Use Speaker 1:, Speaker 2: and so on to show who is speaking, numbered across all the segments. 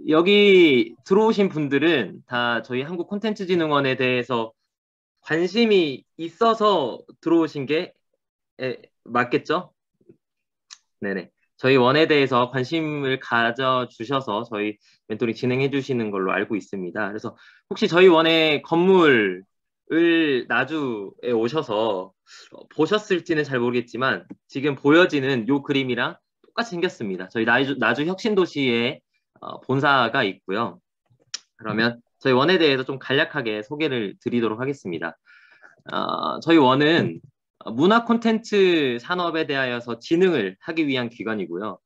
Speaker 1: 여기 들어오신 분들은 다 저희 한국콘텐츠진흥원에 대해서 관심이 있어서 들어오신 게 맞겠죠? 네네. 저희 원에 대해서 관심을 가져주셔서 저희 멘토링 진행해 주시는 걸로 알고 있습니다. 그래서 혹시 저희 원의 건물을 나주에 오셔서 보셨을지는 잘 모르겠지만 지금 보여지는 요 그림이랑 똑같이 생겼습니다. 저희 나주 혁신도시에 본사가 있고요. 그러면 저희 원에 대해서 좀 간략하게 소개를 드리도록 하겠습니다. 저희 원은 문화 콘텐츠 산업에 대하여서 진흥을 하기 위한 기관이고요.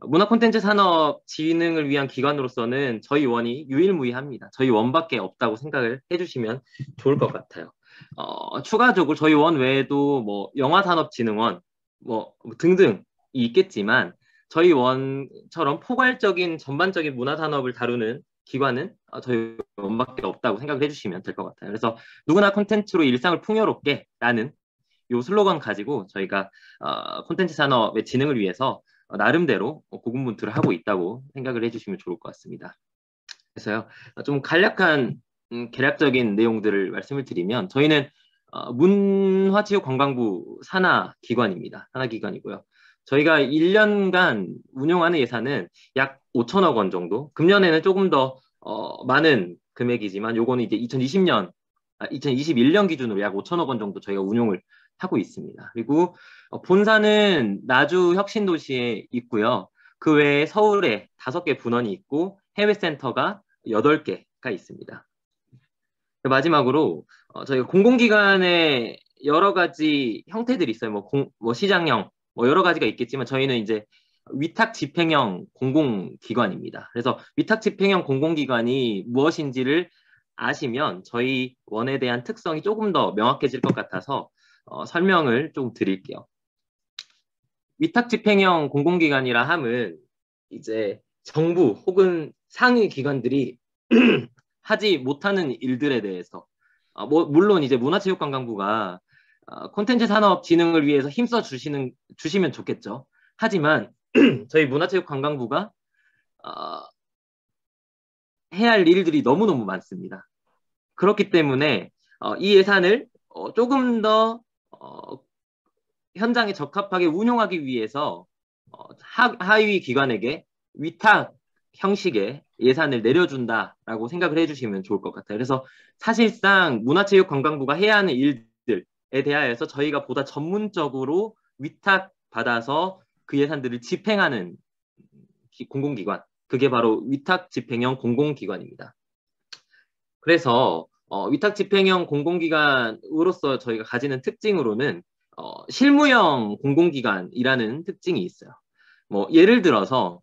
Speaker 1: 문화 콘텐츠 산업 진흥을 위한 기관으로서는 저희 원이 유일무이합니다. 저희 원밖에 없다고 생각을 해주시면 좋을 것 같아요. 추가적으로 저희 원 외에도 뭐 영화산업진흥원 뭐 등등이 있겠지만 저희 원처럼 포괄적인 전반적인 문화산업을 다루는 기관은 저희 원밖에 없다고 생각을 해주시면 될 것 같아요. 그래서 누구나 콘텐츠로 일상을 풍요롭게 라는 요 슬로건 가지고 저희가 콘텐츠 산업의 진흥을 위해서 나름대로 고군분투를 하고 있다고 생각을 해주시면 좋을 것 같습니다. 그래서요, 좀 간략한 개략적인 내용들을 말씀을 드리면 저희는 문화체육관광부 산하기관입니다. 산하기관이고요. 저희가 1년간 운영하는 예산은 약 5천억 원 정도. 금년에는 조금 더 많은 금액이지만 요거는 이제 2021년 기준으로 약 5천억 원 정도 저희가 운용을 하고 있습니다. 그리고 본사는 나주 혁신도시에 있고요. 그 외에 서울에 5개 분원이 있고 해외 센터가 8개가 있습니다. 마지막으로 저희가 공공기관의 여러 가지 형태들이 있어요. 뭐 시장형, 뭐 여러 가지가 있겠지만 저희는 이제 위탁 집행형 공공기관입니다. 그래서 위탁 집행형 공공기관이 무엇인지를 아시면 저희 원에 대한 특성이 조금 더 명확해질 것 같아서 설명을 좀 드릴게요. 위탁 집행형 공공기관이라 함은 이제 정부 혹은 상위 기관들이 하지 못하는 일들에 대해서 물론 이제 문화체육관광부가 콘텐츠 산업 진흥을 위해서 힘써 주시면 좋겠죠. 하지만 저희 문화체육관광부가 해야 할 일들이 너무너무 많습니다. 그렇기 때문에 이 예산을 조금 더 현장에 적합하게 운용하기 위해서 하위 기관에게 위탁 형식의 예산을 내려준다라고 생각을 해주시면 좋을 것 같아요. 그래서 사실상 문화체육관광부가 해야 하는 일들에 대하여서 저희가 보다 전문적으로 위탁받아서 그 예산들을 집행하는 공공기관, 그게 바로 위탁 집행형 공공기관입니다. 그래서 위탁 집행형 공공기관으로서 저희가 가지는 특징으로는 실무형 공공기관이라는 특징이 있어요. 뭐 예를 들어서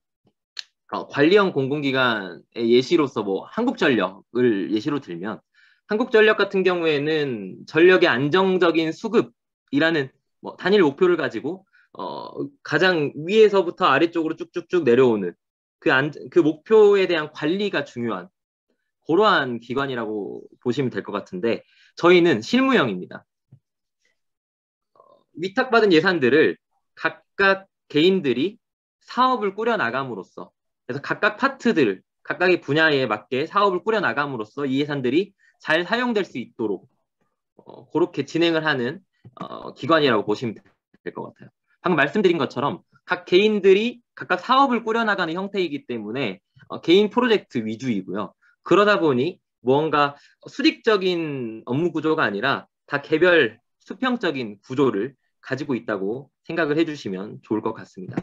Speaker 1: 관리형 공공기관의 예시로서 뭐 한국전력을 예시로 들면 한국전력 같은 경우에는 전력의 안정적인 수급이라는 뭐 단일 목표를 가지고 가장 위에서부터 아래쪽으로 쭉쭉쭉 내려오는 그 목표에 대한 관리가 중요한 그러한 기관이라고 보시면 될 것 같은데 저희는 실무형입니다. 위탁받은 예산들을 각각 개인들이 사업을 꾸려나감으로써 그래서 각각 파트들, 각각의 분야에 맞게 사업을 꾸려나감으로써 이 예산들이 잘 사용될 수 있도록 그렇게 진행을 하는 기관이라고 보시면 될 것 같아요. 방금 말씀드린 것처럼 각 개인들이 각각 사업을 꾸려나가는 형태이기 때문에 개인 프로젝트 위주이고요. 그러다 보니 무언가 수직적인 업무 구조가 아니라 다 개별 수평적인 구조를 가지고 있다고 생각을 해주시면 좋을 것 같습니다.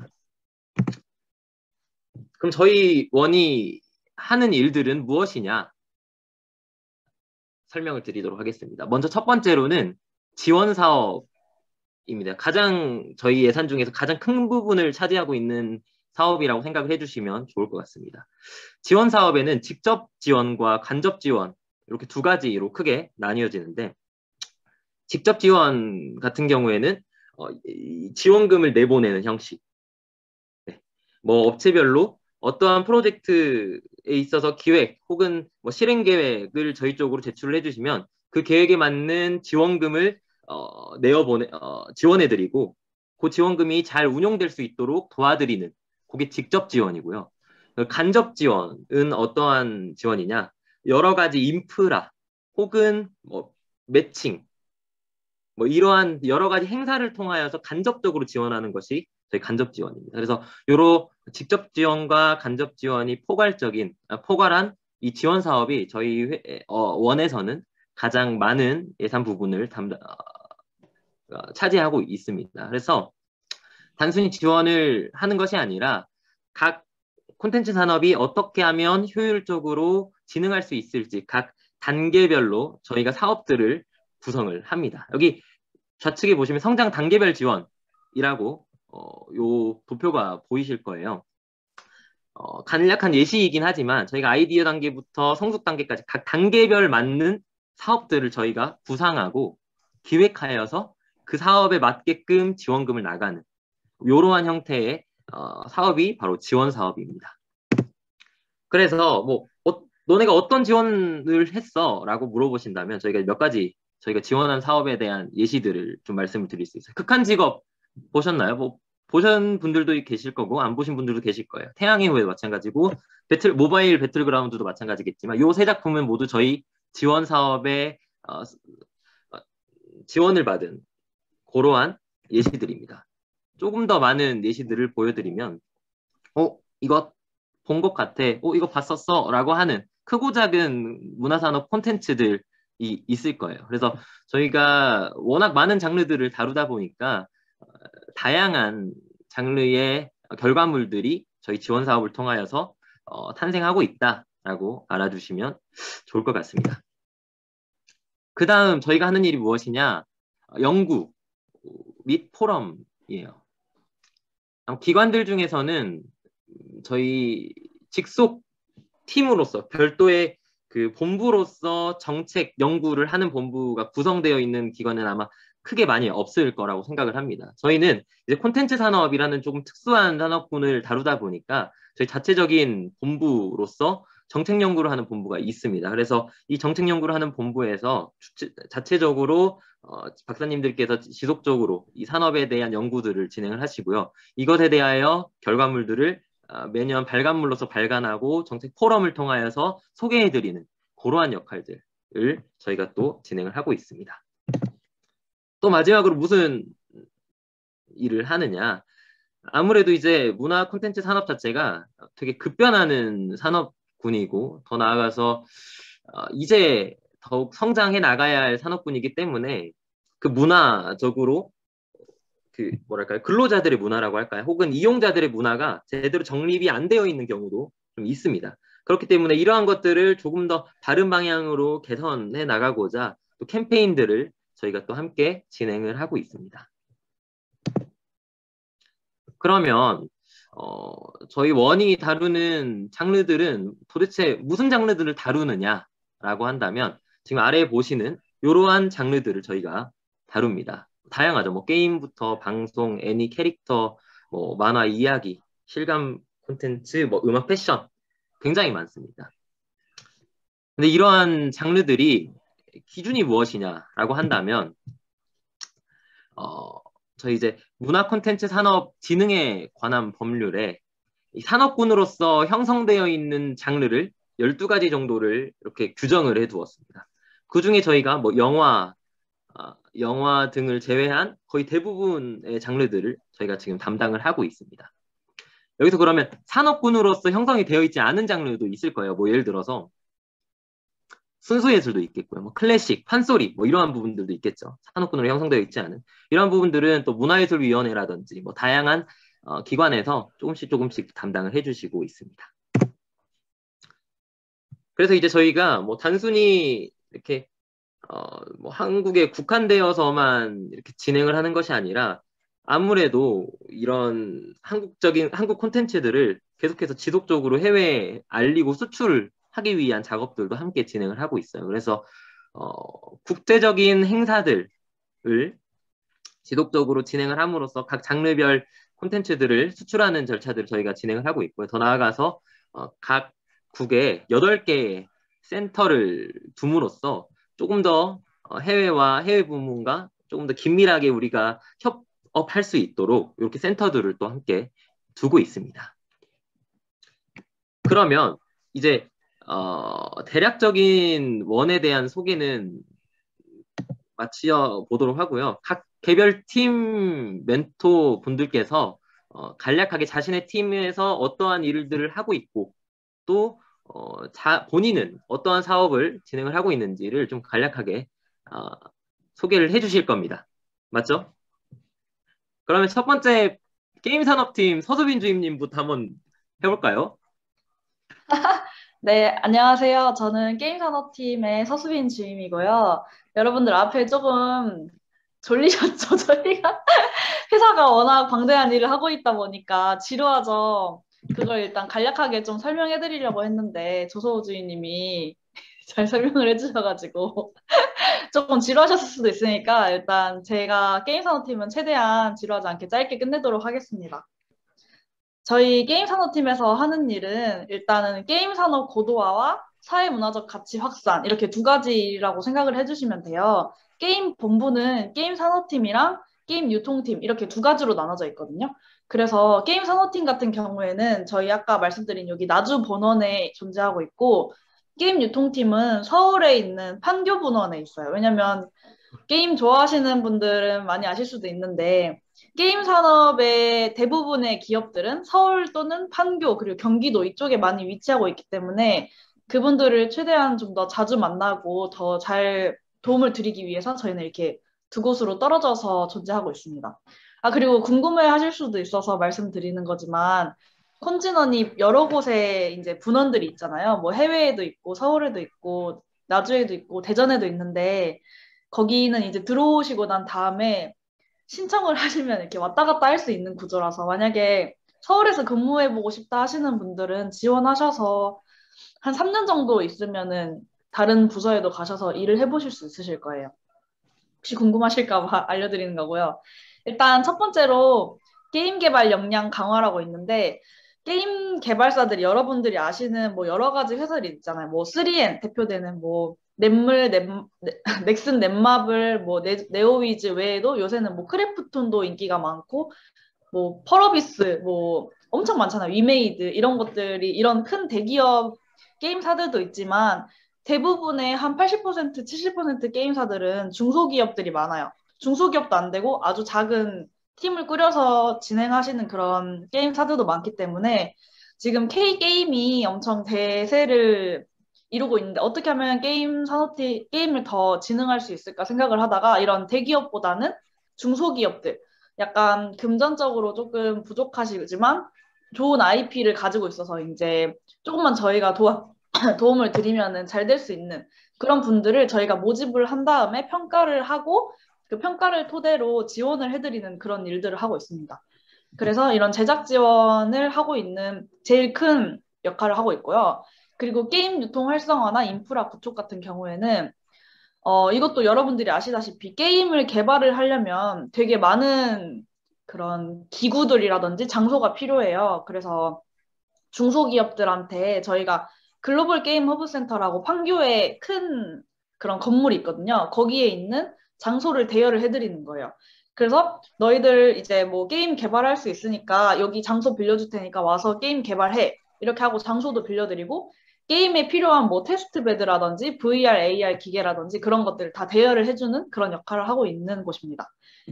Speaker 1: 그럼 저희 원이 하는 일들은 무엇이냐 설명을 드리도록 하겠습니다. 먼저 첫 번째로는 지원 사업입니다. 가장 저희 예산 중에서 가장 큰 부분을 차지하고 있는 사업이라고 생각을 해주시면 좋을 것 같습니다. 지원 사업에는 직접 지원과 간접 지원 이렇게 두 가지로 크게 나뉘어지는데 직접 지원 같은 경우에는 지원금을 내보내는 형식. 네. 뭐 업체별로 어떠한 프로젝트에 있어서 기획 혹은 뭐 실행 계획을 저희 쪽으로 제출을 해주시면 그 계획에 맞는 지원금을 지원해드리고 그 지원금이 잘 운용될 수 있도록 도와드리는 그게 직접 지원이고요. 간접 지원은 어떠한 지원이냐? 여러 가지 인프라 혹은 뭐 매칭 뭐 이러한 여러 가지 행사를 통하여서 간접적으로 지원하는 것이 저희 간접 지원입니다. 그래서 요로 직접 지원과 간접 지원이 포괄한 이 지원 사업이 저희 원에서는 가장 많은 예산 부분을 차지하고 있습니다. 그래서 단순히 지원을 하는 것이 아니라 각 콘텐츠 산업이 어떻게 하면 효율적으로 진행할 수 있을지 각 단계별로 저희가 사업들을 구성을 합니다. 여기 좌측에 보시면 성장 단계별 지원이라고 요 도표가 보이실 거예요. 간략한 예시이긴 하지만 저희가 아이디어 단계부터 성숙 단계까지 각 단계별 맞는 사업들을 저희가 구상하고 기획하여서 그 사업에 맞게끔 지원금을 나가는 이러한 형태의 사업이 바로 지원 사업입니다. 그래서 뭐 너네가 어떤 지원을 했어? 라고 물어보신다면 저희가 몇 가지 저희가 지원한 사업에 대한 예시들을 좀 말씀을 드릴 수 있어요. 극한 직업 보셨나요? 뭐 보신 분들도 계실 거고 안 보신 분들도 계실 거예요. 태양의 후예도 마찬가지고 모바일 배틀그라운드도 마찬가지겠지만 요 세 작품은 모두 저희 지원 사업에 지원을 받은 그러한 예시들입니다. 조금 더 많은 예시들을 보여드리면 이거 본 것 같아. 이거 봤었어. 라고 하는 크고 작은 문화산업 콘텐츠들이 있을 거예요. 그래서 저희가 워낙 많은 장르들을 다루다 보니까 다양한 장르의 결과물들이 저희 지원 사업을 통하여서 탄생하고 있다라고 알아주시면 좋을 것 같습니다. 그 다음 저희가 하는 일이 무엇이냐? 연구 및 포럼이에요. 기관들 중에서는 저희 직속 팀으로서 별도의 그 본부로서 정책 연구를 하는 본부가 구성되어 있는 기관은 아마 크게 많이 없을 거라고 생각을 합니다. 저희는 이제 콘텐츠 산업이라는 조금 특수한 산업군을 다루다 보니까 저희 자체적인 본부로서 정책 연구를 하는 본부가 있습니다. 그래서 이 정책 연구를 하는 본부에서 자체적으로 박사님들께서 지속적으로 이 산업에 대한 연구들을 진행을 하시고요. 이것에 대하여 결과물들을 매년 발간물로서 발간하고 정책 포럼을 통하여서 소개해드리는 그러한 역할들을 저희가 또 진행을 하고 있습니다. 또 마지막으로 무슨 일을 하느냐. 아무래도 이제 문화 콘텐츠 산업 자체가 되게 급변하는 산업군이고 더 나아가서 이제 더욱 성장해 나가야 할 산업군이기 때문에 그 문화적으로 그 뭐랄까요 근로자들의 문화라고 할까요? 혹은 이용자들의 문화가 제대로 정립이 안 되어 있는 경우도 좀 있습니다. 그렇기 때문에 이러한 것들을 조금 더 다른 방향으로 개선해 나가고자 또 캠페인들을 저희가 또 함께 진행을 하고 있습니다. 그러면 저희 원이 다루는 장르들은 도대체 무슨 장르들을 다루느냐라고 한다면 지금 아래에 보시는 이러한 장르들을 저희가 다룹니다. 다양하죠. 뭐 게임부터 방송, 애니, 캐릭터, 뭐 만화, 이야기, 실감 콘텐츠, 뭐 음악, 패션 굉장히 많습니다. 근데 이러한 장르들이 기준이 무엇이냐라고 한다면 저희 이제 문화 콘텐츠 산업 진흥에 관한 법률에 산업군으로서 형성되어 있는 장르를 12가지 정도를 이렇게 규정을 해 두었습니다. 그 중에 저희가 뭐 영화 등을 제외한 거의 대부분의 장르들을 저희가 지금 담당을 하고 있습니다. 여기서 그러면 산업군으로서 형성이 되어 있지 않은 장르도 있을 거예요. 뭐 예를 들어서 순수예술도 있겠고요. 뭐 클래식, 판소리 뭐 이러한 부분들도 있겠죠. 산업군으로 형성되어 있지 않은 이러한 부분들은 또 문화예술위원회라든지 뭐 다양한 기관에서 조금씩 담당을 해주시고 있습니다. 그래서 이제 저희가 뭐 단순히 이렇게 뭐 한국에 국한되어서만 이렇게 진행을 하는 것이 아니라 아무래도 이런 한국 콘텐츠들을 계속해서 지속적으로 해외에 알리고 수출하기 위한 작업들도 함께 진행을 하고 있어요. 그래서 국제적인 행사들을 지속적으로 진행을 함으로써 각 장르별 콘텐츠들을 수출하는 절차들을 저희가 진행을 하고 있고요. 더 나아가서 각 국에 8개의 센터를 둠으로써 조금 더 해외와 해외 부문과 조금 더 긴밀하게 우리가 협업할 수 있도록 이렇게 센터들을 또 함께 두고 있습니다. 그러면 이제 대략적인 원에 대한 소개는 마치어 보도록 하고요. 각 개별 팀 멘토 분들께서 간략하게 자신의 팀에서 어떠한 일들을 하고 있고 또 본인은 어떠한 사업을 진행을 하고 있는지를 좀 간략하게 어, 소개를 해주실 겁니다. 맞죠? 그러면 첫 번째 게임 산업팀 서수빈 주임님부터 한번 해볼까요?
Speaker 2: 네, 안녕하세요. 저는 게임산업팀의 서수빈 주임이고요. 여러분들 앞에 조금 졸리셨죠? 저희가 회사가 워낙 방대한 일을 하고 있다 보니까 지루하죠. 그걸 일단 간략하게 좀 설명해 드리려고 했는데 조서우 주임님이 잘 설명을 해주셔가지고 조금 지루하셨을 수도 있으니까 일단 제가 게임산업팀은 최대한 지루하지 않게 짧게 끝내도록 하겠습니다. 저희 게임 산업팀에서 하는 일은 일단은 게임 산업 고도화와 사회문화적 가치 확산 이렇게 두 가지라고 생각을 해주시면 돼요. 게임 본부는 게임 산업팀이랑 게임 유통팀 이렇게 두 가지로 나눠져 있거든요. 그래서 게임 산업팀 같은 경우에는 저희 아까 말씀드린 여기 나주 본원에 존재하고 있고 게임 유통팀은 서울에 있는 판교 본원에 있어요. 왜냐면 게임 좋아하시는 분들은 많이 아실 수도 있는데 게임 산업의 대부분의 기업들은 서울 또는 판교 그리고 경기도 이쪽에 많이 위치하고 있기 때문에 그분들을 최대한 좀 더 자주 만나고 더 잘 도움을 드리기 위해서 저희는 이렇게 두 곳으로 떨어져서 존재하고 있습니다. 아, 그리고 궁금해 하실 수도 있어서 말씀드리는 거지만 콘진원이 여러 곳에 이제 분원들이 있잖아요. 뭐 해외에도 있고 서울에도 있고 나주에도 있고 대전에도 있는데 거기는 이제 들어오시고 난 다음에 신청을 하시면 이렇게 왔다 갔다 할 수 있는 구조라서 만약에 서울에서 근무해보고 싶다 하시는 분들은 지원하셔서 한 3년 정도 있으면은 다른 부서에도 가셔서 일을 해보실 수 있으실 거예요. 혹시 궁금하실까 봐 알려드리는 거고요. 일단 첫 번째로 게임 개발 역량 강화라고 있는데 게임 개발사들이 여러분들이 아시는 뭐 여러 가지 회사들이 있잖아요. 뭐 3N 대표되는 뭐 넥슨 넷마블 뭐 네오위즈 외에도 요새는 뭐 크래프톤도 인기가 많고 뭐 펄어비스 뭐 엄청 많잖아요. 위메이드 이런 것들이 이런 큰 대기업 게임사들도 있지만 대부분의 한 80%, 70% 게임사들은 중소기업들이 많아요. 중소기업도 안 되고 아주 작은 팀을 꾸려서 진행하시는 그런 게임사들도 많기 때문에 지금 K게임이 엄청 대세를 이루고 있는데 어떻게 하면 게임 산업티 게임을 더 진흥할 수 있을까 생각을 하다가 이런 대기업보다는 중소기업들 약간 금전적으로 조금 부족하시지만 좋은 IP를 가지고 있어서 이제 조금만 저희가 도움을 드리면은 잘 될 수 있는 그런 분들을 저희가 모집을 한 다음에 평가를 하고 그 평가를 토대로 지원을 해드리는 그런 일들을 하고 있습니다. 그래서 이런 제작 지원을 하고 있는 제일 큰 역할을 하고 있고요. 그리고 게임 유통 활성화나 인프라 구축 같은 경우에는 이것도 여러분들이 아시다시피 게임을 개발을 하려면 되게 많은 그런 기구들이라든지 장소가 필요해요. 그래서 중소기업들한테 저희가 글로벌 게임 허브 센터라고 판교에 큰 그런 건물이 있거든요. 거기에 있는 장소를 대여를 해드리는 거예요. 그래서 너희들 이제 뭐 게임 개발할 수 있으니까 여기 장소 빌려줄 테니까 와서 게임 개발해. 이렇게 하고 장소도 빌려드리고 게임에 필요한 뭐 테스트 베드라든지 VR, AR 기계라든지 그런 것들을 다 대여를 해주는 그런 역할을 하고 있는 곳입니다.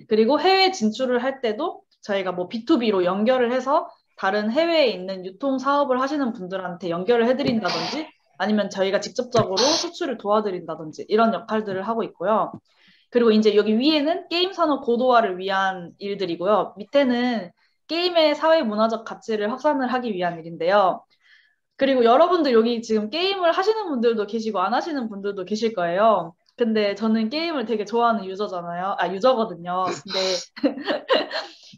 Speaker 2: 그리고 해외 진출을 할 때도 저희가 뭐 B2B로 연결을 해서 다른 해외에 있는 유통 사업을 하시는 분들한테 연결을 해드린다든지 아니면 저희가 직접적으로 수출을 도와드린다든지 이런 역할들을 하고 있고요. 그리고 이제 여기 위에는 게임 산업 고도화를 위한 일들이고요. 밑에는 게임의 사회 문화적 가치를 확산을 하기 위한 일인데요. 그리고 여러분들 여기 지금 게임을 하시는 분들도 계시고 안 하시는 분들도 계실 거예요. 근데 저는 게임을 되게 좋아하는 유저잖아요. 아, 유저거든요. 근데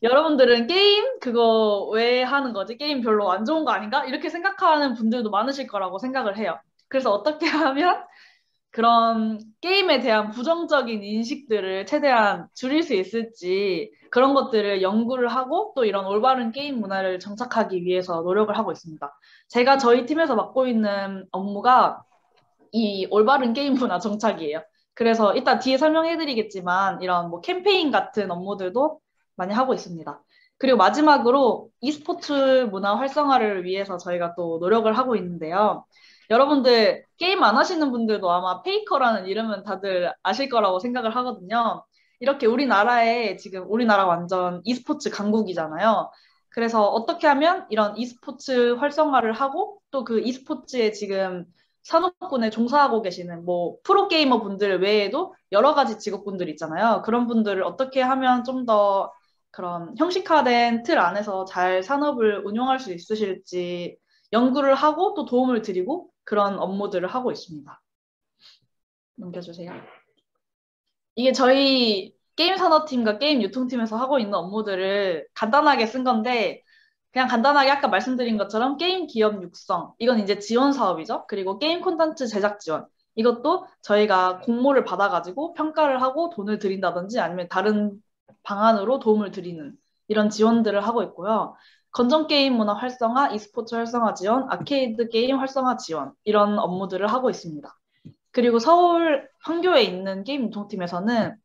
Speaker 2: 여러분들은 게임 그거 왜 하는 거지? 게임 별로 안 좋은 거 아닌가? 이렇게 생각하는 분들도 많으실 거라고 생각을 해요. 그래서 어떻게 하면 그런 게임에 대한 부정적인 인식들을 최대한 줄일 수 있을지 그런 것들을 연구를 하고 또 이런 올바른 게임 문화를 정착하기 위해서 노력을 하고 있습니다. 제가 저희 팀에서 맡고 있는 업무가 이 올바른 게임 문화 정착이에요. 그래서 이따 뒤에 설명해 드리겠지만 이런 뭐 캠페인 같은 업무들도 많이 하고 있습니다. 그리고 마지막으로 e스포츠 문화 활성화를 위해서 저희가 또 노력을 하고 있는데요. 여러분들 게임 안 하시는 분들도 아마 페이커라는 이름은 다들 아실 거라고 생각을 하거든요. 이렇게 우리나라에 지금 우리나라 완전 e스포츠 강국이잖아요. 그래서 어떻게 하면 이런 e스포츠 활성화를 하고 또 그 e스포츠에 지금 산업군에 종사하고 계시는 뭐 프로게이머 분들 외에도 여러 가지 직업군들 있잖아요. 그런 분들을 어떻게 하면 좀 더 그런 형식화된 틀 안에서 잘 산업을 운영할 수 있으실지 연구를 하고 또 도움을 드리고 그런 업무들을 하고 있습니다. 넘겨주세요. 이게 저희 게임 산업팀과 게임 유통팀에서 하고 있는 업무들을 간단하게 쓴 건데 그냥 간단하게 아까 말씀드린 것처럼 게임 기업 육성, 이건 이제 지원 사업이죠. 그리고 게임 콘텐츠 제작 지원, 이것도 저희가 공모를 받아가지고 평가를 하고 돈을 드린다든지 아니면 다른 방안으로 도움을 드리는 이런 지원들을 하고 있고요. 건전 게임 문화 활성화, e스포츠 활성화 지원, 아케이드 게임 활성화 지원, 이런 업무들을 하고 있습니다. 그리고 서울 판교에 있는 게임 유통팀에서는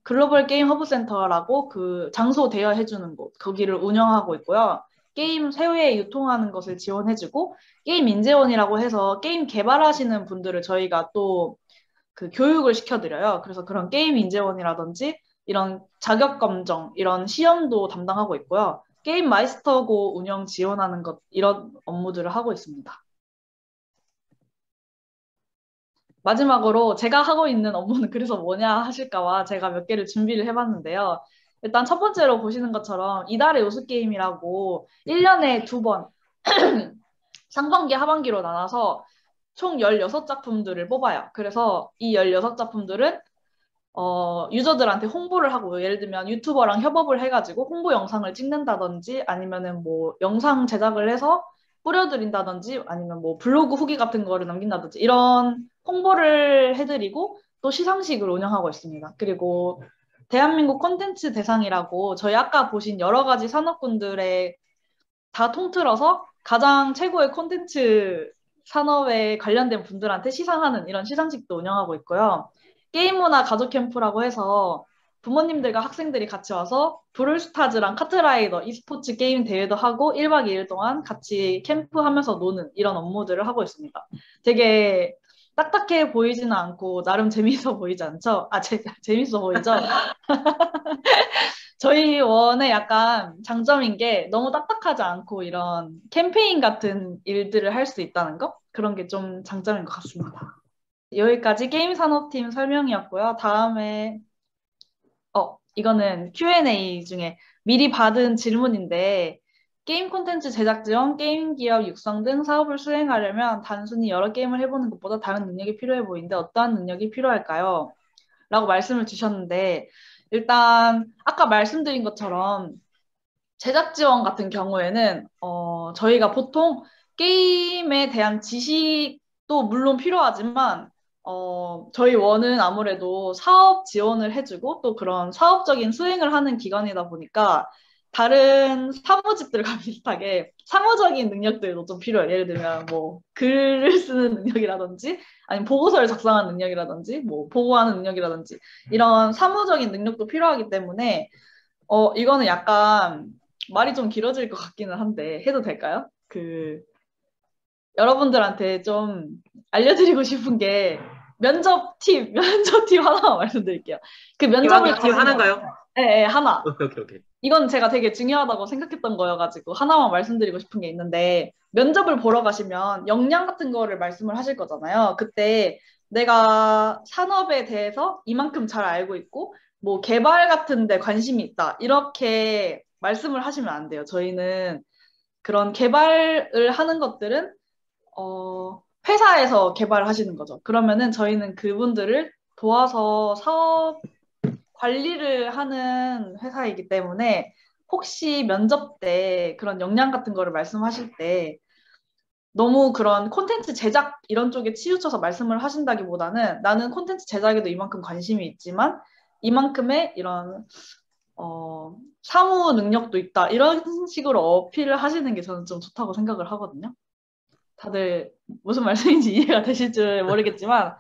Speaker 2: 글로벌 게임 허브 센터라고 그 장소 대여해주는 곳, 거기를 운영하고 있고요. 게임 해외에 유통하는 것을 지원해주고, 게임 인재원이라고 해서 게임 개발하시는 분들을 저희가 또 그 교육을 시켜드려요. 그래서 그런 게임 인재원이라든지 이런 자격 검정, 이런 시험도 담당하고 있고요. 게임 마이스터고 운영 지원하는 것, 이런 업무들을 하고 있습니다. 마지막으로 제가 하고 있는 업무는 그래서 뭐냐 하실까봐 제가 몇 개를 준비를 해봤는데요. 일단 첫 번째로 보시는 것처럼 이달의 우수 게임이라고 1년에 두 번 상반기, 하반기로 나눠서 총 16작품들을 뽑아요. 그래서 이 16작품들은 유저들한테 홍보를 하고 예를 들면 유튜버랑 협업을 해가지고 홍보 영상을 찍는다든지 아니면은 뭐 영상 제작을 해서 뿌려드린다든지 아니면 뭐 블로그 후기 같은 거를 남긴다든지 이런 홍보를 해드리고 또 시상식을 운영하고 있습니다. 그리고 대한민국 콘텐츠 대상이라고 저희 아까 보신 여러 가지 산업군들의 다 통틀어서 가장 최고의 콘텐츠 산업에 관련된 분들한테 시상하는 이런 시상식도 운영하고 있고요. 게임 문화 가족 캠프라고 해서 부모님들과 학생들이 같이 와서 브롤스타즈랑 카트라이더 e스포츠 게임 대회도 하고 1박 2일 동안 같이 캠프하면서 노는 이런 업무들을 하고 있습니다. 되게 딱딱해 보이지는 않고 나름 재밌어 보이지 않죠? 재밌어 보이죠? 저희 원의 약간 장점인 게 너무 딱딱하지 않고 이런 캠페인 같은 일들을 할 수 있다는 거? 그런 게 좀 장점인 것 같습니다. 여기까지 게임 산업팀 설명이었고요. 다음에 이거는 Q&A 중에 미리 받은 질문인데 게임 콘텐츠 제작 지원, 게임 기업 육성 등 사업을 수행하려면 단순히 여러 게임을 해보는 것보다 다른 능력이 필요해 보이는데 어떠한 능력이 필요할까요? 라고 말씀을 주셨는데 일단 아까 말씀드린 것처럼 제작 지원 같은 경우에는 저희가 보통 게임에 대한 지식도 물론 필요하지만 저희 원은 아무래도 사업 지원을 해주고 또 그런 사업적인 수행을 하는 기관이다 보니까 다른 사무직들과 비슷하게 상호적인 능력들도 좀 필요해요. 예를 들면 뭐 글을 쓰는 능력이라든지 아니면 보고서를 작성하는 능력이라든지 뭐 보고하는 능력이라든지 이런 사무적인 능력도 필요하기 때문에 이거는 약간 말이 좀 길어질 것 같기는 한데 해도 될까요? 여러분들한테 좀 알려드리고 싶은 게 면접 팁 하나만 말씀드릴게요. 그 면접을
Speaker 1: 팀 하나인가요?
Speaker 2: 네, 하나.
Speaker 1: 오케이.
Speaker 2: 이건 제가 되게 중요하다고 생각했던 거여가지고 하나만 말씀드리고 싶은 게 있는데 면접을 보러 가시면 역량 같은 거를 말씀을 하실 거잖아요. 그때 내가 산업에 대해서 이만큼 잘 알고 있고 뭐 개발 같은 데 관심이 있다. 이렇게 말씀을 하시면 안 돼요. 저희는 그런 개발을 하는 것들은 회사에서 개발을 하시는 거죠. 그러면은 저희는 그분들을 도와서 사업 관리를 하는 회사이기 때문에 혹시 면접 때 그런 역량 같은 거를 말씀하실 때 너무 그런 콘텐츠 제작 이런 쪽에 치우쳐서 말씀을 하신다기보다는 나는 콘텐츠 제작에도 이만큼 관심이 있지만 이만큼의 이런 사무 능력도 있다 이런 식으로 어필을 하시는 게 저는 좀 좋다고 생각을 하거든요. 다들 무슨 말씀인지 이해가 되실 줄 모르겠지만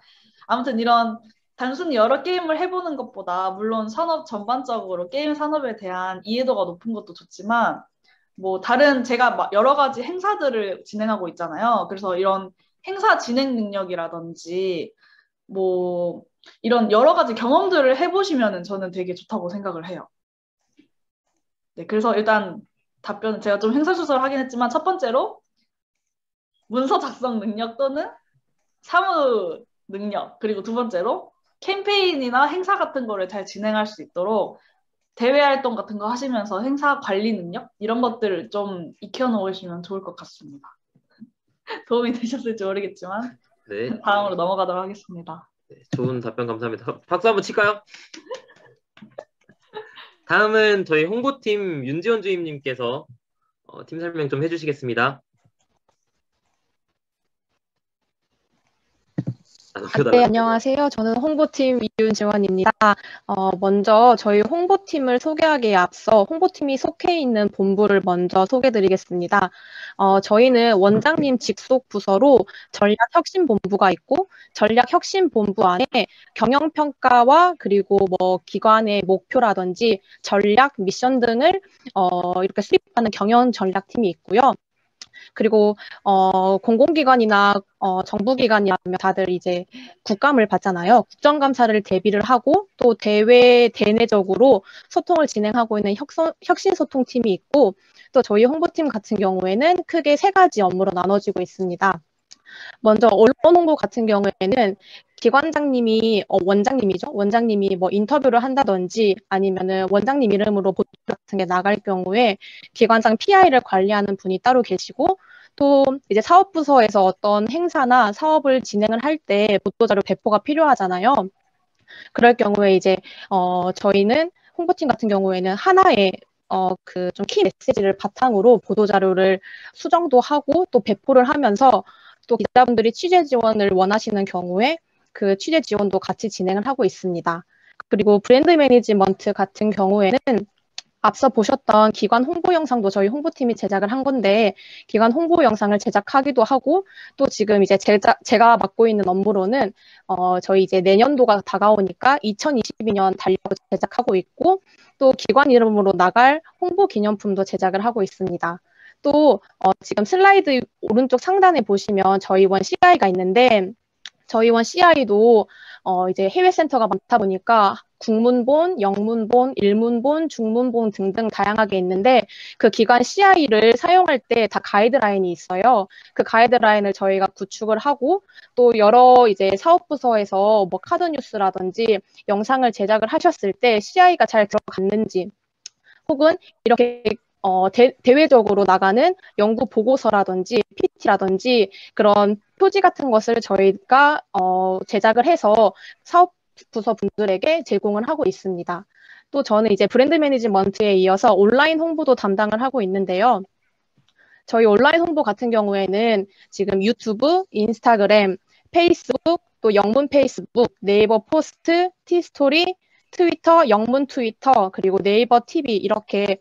Speaker 2: 아무튼 이런 단순히 여러 게임을 해보는 것보다 물론 산업 전반적으로 게임 산업에 대한 이해도가 높은 것도 좋지만 뭐 다른 제가 막 여러 가지 행사들을 진행하고 있잖아요. 그래서 이런 행사 진행 능력이라든지 뭐 이런 여러 가지 경험들을 해보시면은 저는 되게 좋다고 생각을 해요. 네, 그래서 일단 답변은 제가 좀 횡설수설하긴 했지만 첫 번째로 문서 작성 능력 또는 사무 능력 그리고 두 번째로 캠페인이나 행사 같은 거를 잘 진행할 수 있도록 대외 활동 같은 거 하시면서 행사 관리 능력 이런 것들을 좀 익혀놓으시면 좋을 것 같습니다. 도움이 되셨을지 모르겠지만
Speaker 1: 네,
Speaker 2: 다음으로 넘어가도록 하겠습니다.
Speaker 1: 네, 좋은 답변 감사합니다. 박수 한번 칠까요? 다음은 저희 홍보팀 윤지원 주임님께서 팀 설명 좀 해주시겠습니다.
Speaker 3: 네,
Speaker 1: 넘겨달라고.
Speaker 3: 안녕하세요. 저는 홍보팀 이윤지원입니다. 먼저 저희 홍보팀을 소개하기에 앞서 홍보팀이 속해 있는 본부를 먼저 소개드리겠습니다. 저희는 원장님 직속 부서로 전략혁신본부가 있고 전략혁신본부 안에 경영평가와 그리고 뭐 기관의 목표라든지 전략, 미션 등을 이렇게 수립하는 경영전략팀이 있고요. 그리고 공공기관이나 정부기관이라면 다들 이제 국감을 받잖아요. 국정감사를 대비를 하고 또 대내적으로 소통을 진행하고 있는 혁신소통팀이 있고 또 저희 홍보팀 같은 경우에는 크게 세 가지 업무로 나눠지고 있습니다. 먼저 언론 홍보 같은 경우에는 기관장님이 원장님이죠. 원장님이 뭐 인터뷰를 한다든지 아니면은 원장님 이름으로 보도 같은 게 나갈 경우에 기관장 PI를 관리하는 분이 따로 계시고 또 이제 사업부서에서 어떤 행사나 사업을 진행을 할 때 보도자료 배포가 필요하잖아요. 그럴 경우에 이제 저희는 홍보팀 같은 경우에는 하나의 그 좀 키 메시지를 바탕으로 보도 자료를 수정도 하고 또 배포를 하면서 또 기자분들이 취재 지원을 원하시는 경우에 그 취재 지원도 같이 진행을 하고 있습니다. 그리고 브랜드 매니지먼트 같은 경우에는 앞서 보셨던 기관 홍보 영상도 저희 홍보팀이 제작을 한 건데 기관 홍보 영상을 제작하기도 하고 또 지금 이제 제가 맡고 있는 업무로는 저희 이제 내년도가 다가오니까 2022년 달력도 제작하고 있고 또 기관 이름으로 나갈 홍보 기념품도 제작을 하고 있습니다. 또 지금 슬라이드 오른쪽 상단에 보시면 저희 원 CI가 있는데 저희 원 CI도 이제 해외 센터가 많다 보니까 국문본, 영문본, 일문본, 중문본 등등 다양하게 있는데 그 기관 CI를 사용할 때 다 가이드라인이 있어요. 그 가이드라인을 저희가 구축을 하고 또 여러 이제 사업부서에서 뭐 카드뉴스라든지 영상을 제작을 하셨을 때 CI가 잘 들어갔는지 혹은 이렇게 대외적으로 나가는 연구 보고서라든지 PPT라든지 그런 표지 같은 것을 저희가 제작을 해서 사업 부서 분들에게 제공을 하고 있습니다. 또 저는 이제 브랜드 매니지먼트에 이어서 온라인 홍보도 담당을 하고 있는데요. 저희 온라인 홍보 같은 경우에는 지금 유튜브, 인스타그램, 페이스북, 또 영문 페이스북, 네이버 포스트, 티스토리, 트위터, 영문 트위터, 그리고 네이버 TV 이렇게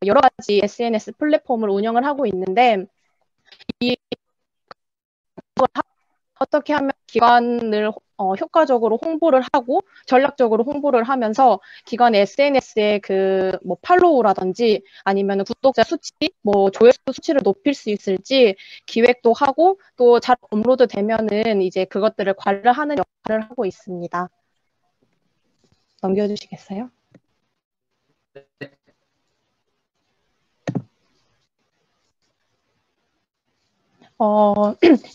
Speaker 3: 여러 가지 SNS 플랫폼을 운영을 하고 있는데 이 어떻게 하면 기관을 효과적으로 홍보를 하고 전략적으로 홍보를 하면서 기관 SNS의 그 뭐 팔로우라든지 아니면 구독자 수치, 뭐 조회수 수치를 높일 수 있을지 기획도 하고 또 잘 업로드 되면은 이제 그것들을 관리하는 역할을 하고 있습니다. 넘겨주시겠어요?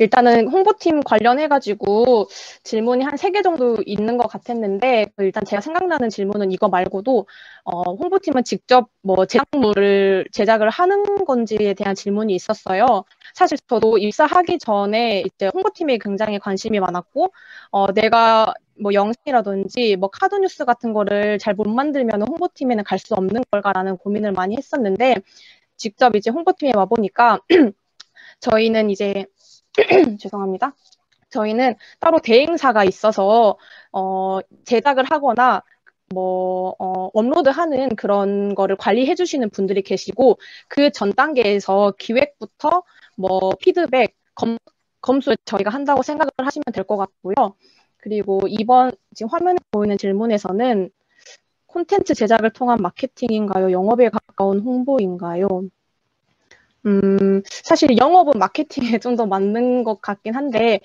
Speaker 3: 일단은 홍보팀 관련해가지고 질문이 한 3개 정도 있는 것 같았는데, 일단 제가 생각나는 질문은 이거 말고도, 홍보팀은 직접 뭐 제작물을 제작을 하는 건지에 대한 질문이 있었어요. 사실 저도 입사하기 전에 이제 홍보팀에 굉장히 관심이 많았고, 내가 뭐 영상이라든지 뭐 카드뉴스 같은 거를 잘 못 만들면 홍보팀에는 갈 수 없는 걸까라는 고민을 많이 했었는데, 직접 이제 홍보팀에 와보니까, 저희는 이제 죄송합니다. 저희는 따로 대행사가 있어서 제작을 하거나 뭐 업로드하는 그런 거를 관리해 주시는 분들이 계시고 그 전 단계에서 기획부터 뭐 피드백, 검수를 저희가 한다고 생각을 하시면 될 것 같고요. 그리고 이번 지금 화면에 보이는 질문에서는 콘텐츠 제작을 통한 마케팅인가요? 영업에 가까운 홍보인가요? 사실 영업은 마케팅에 좀 더 맞는 것 같긴 한데,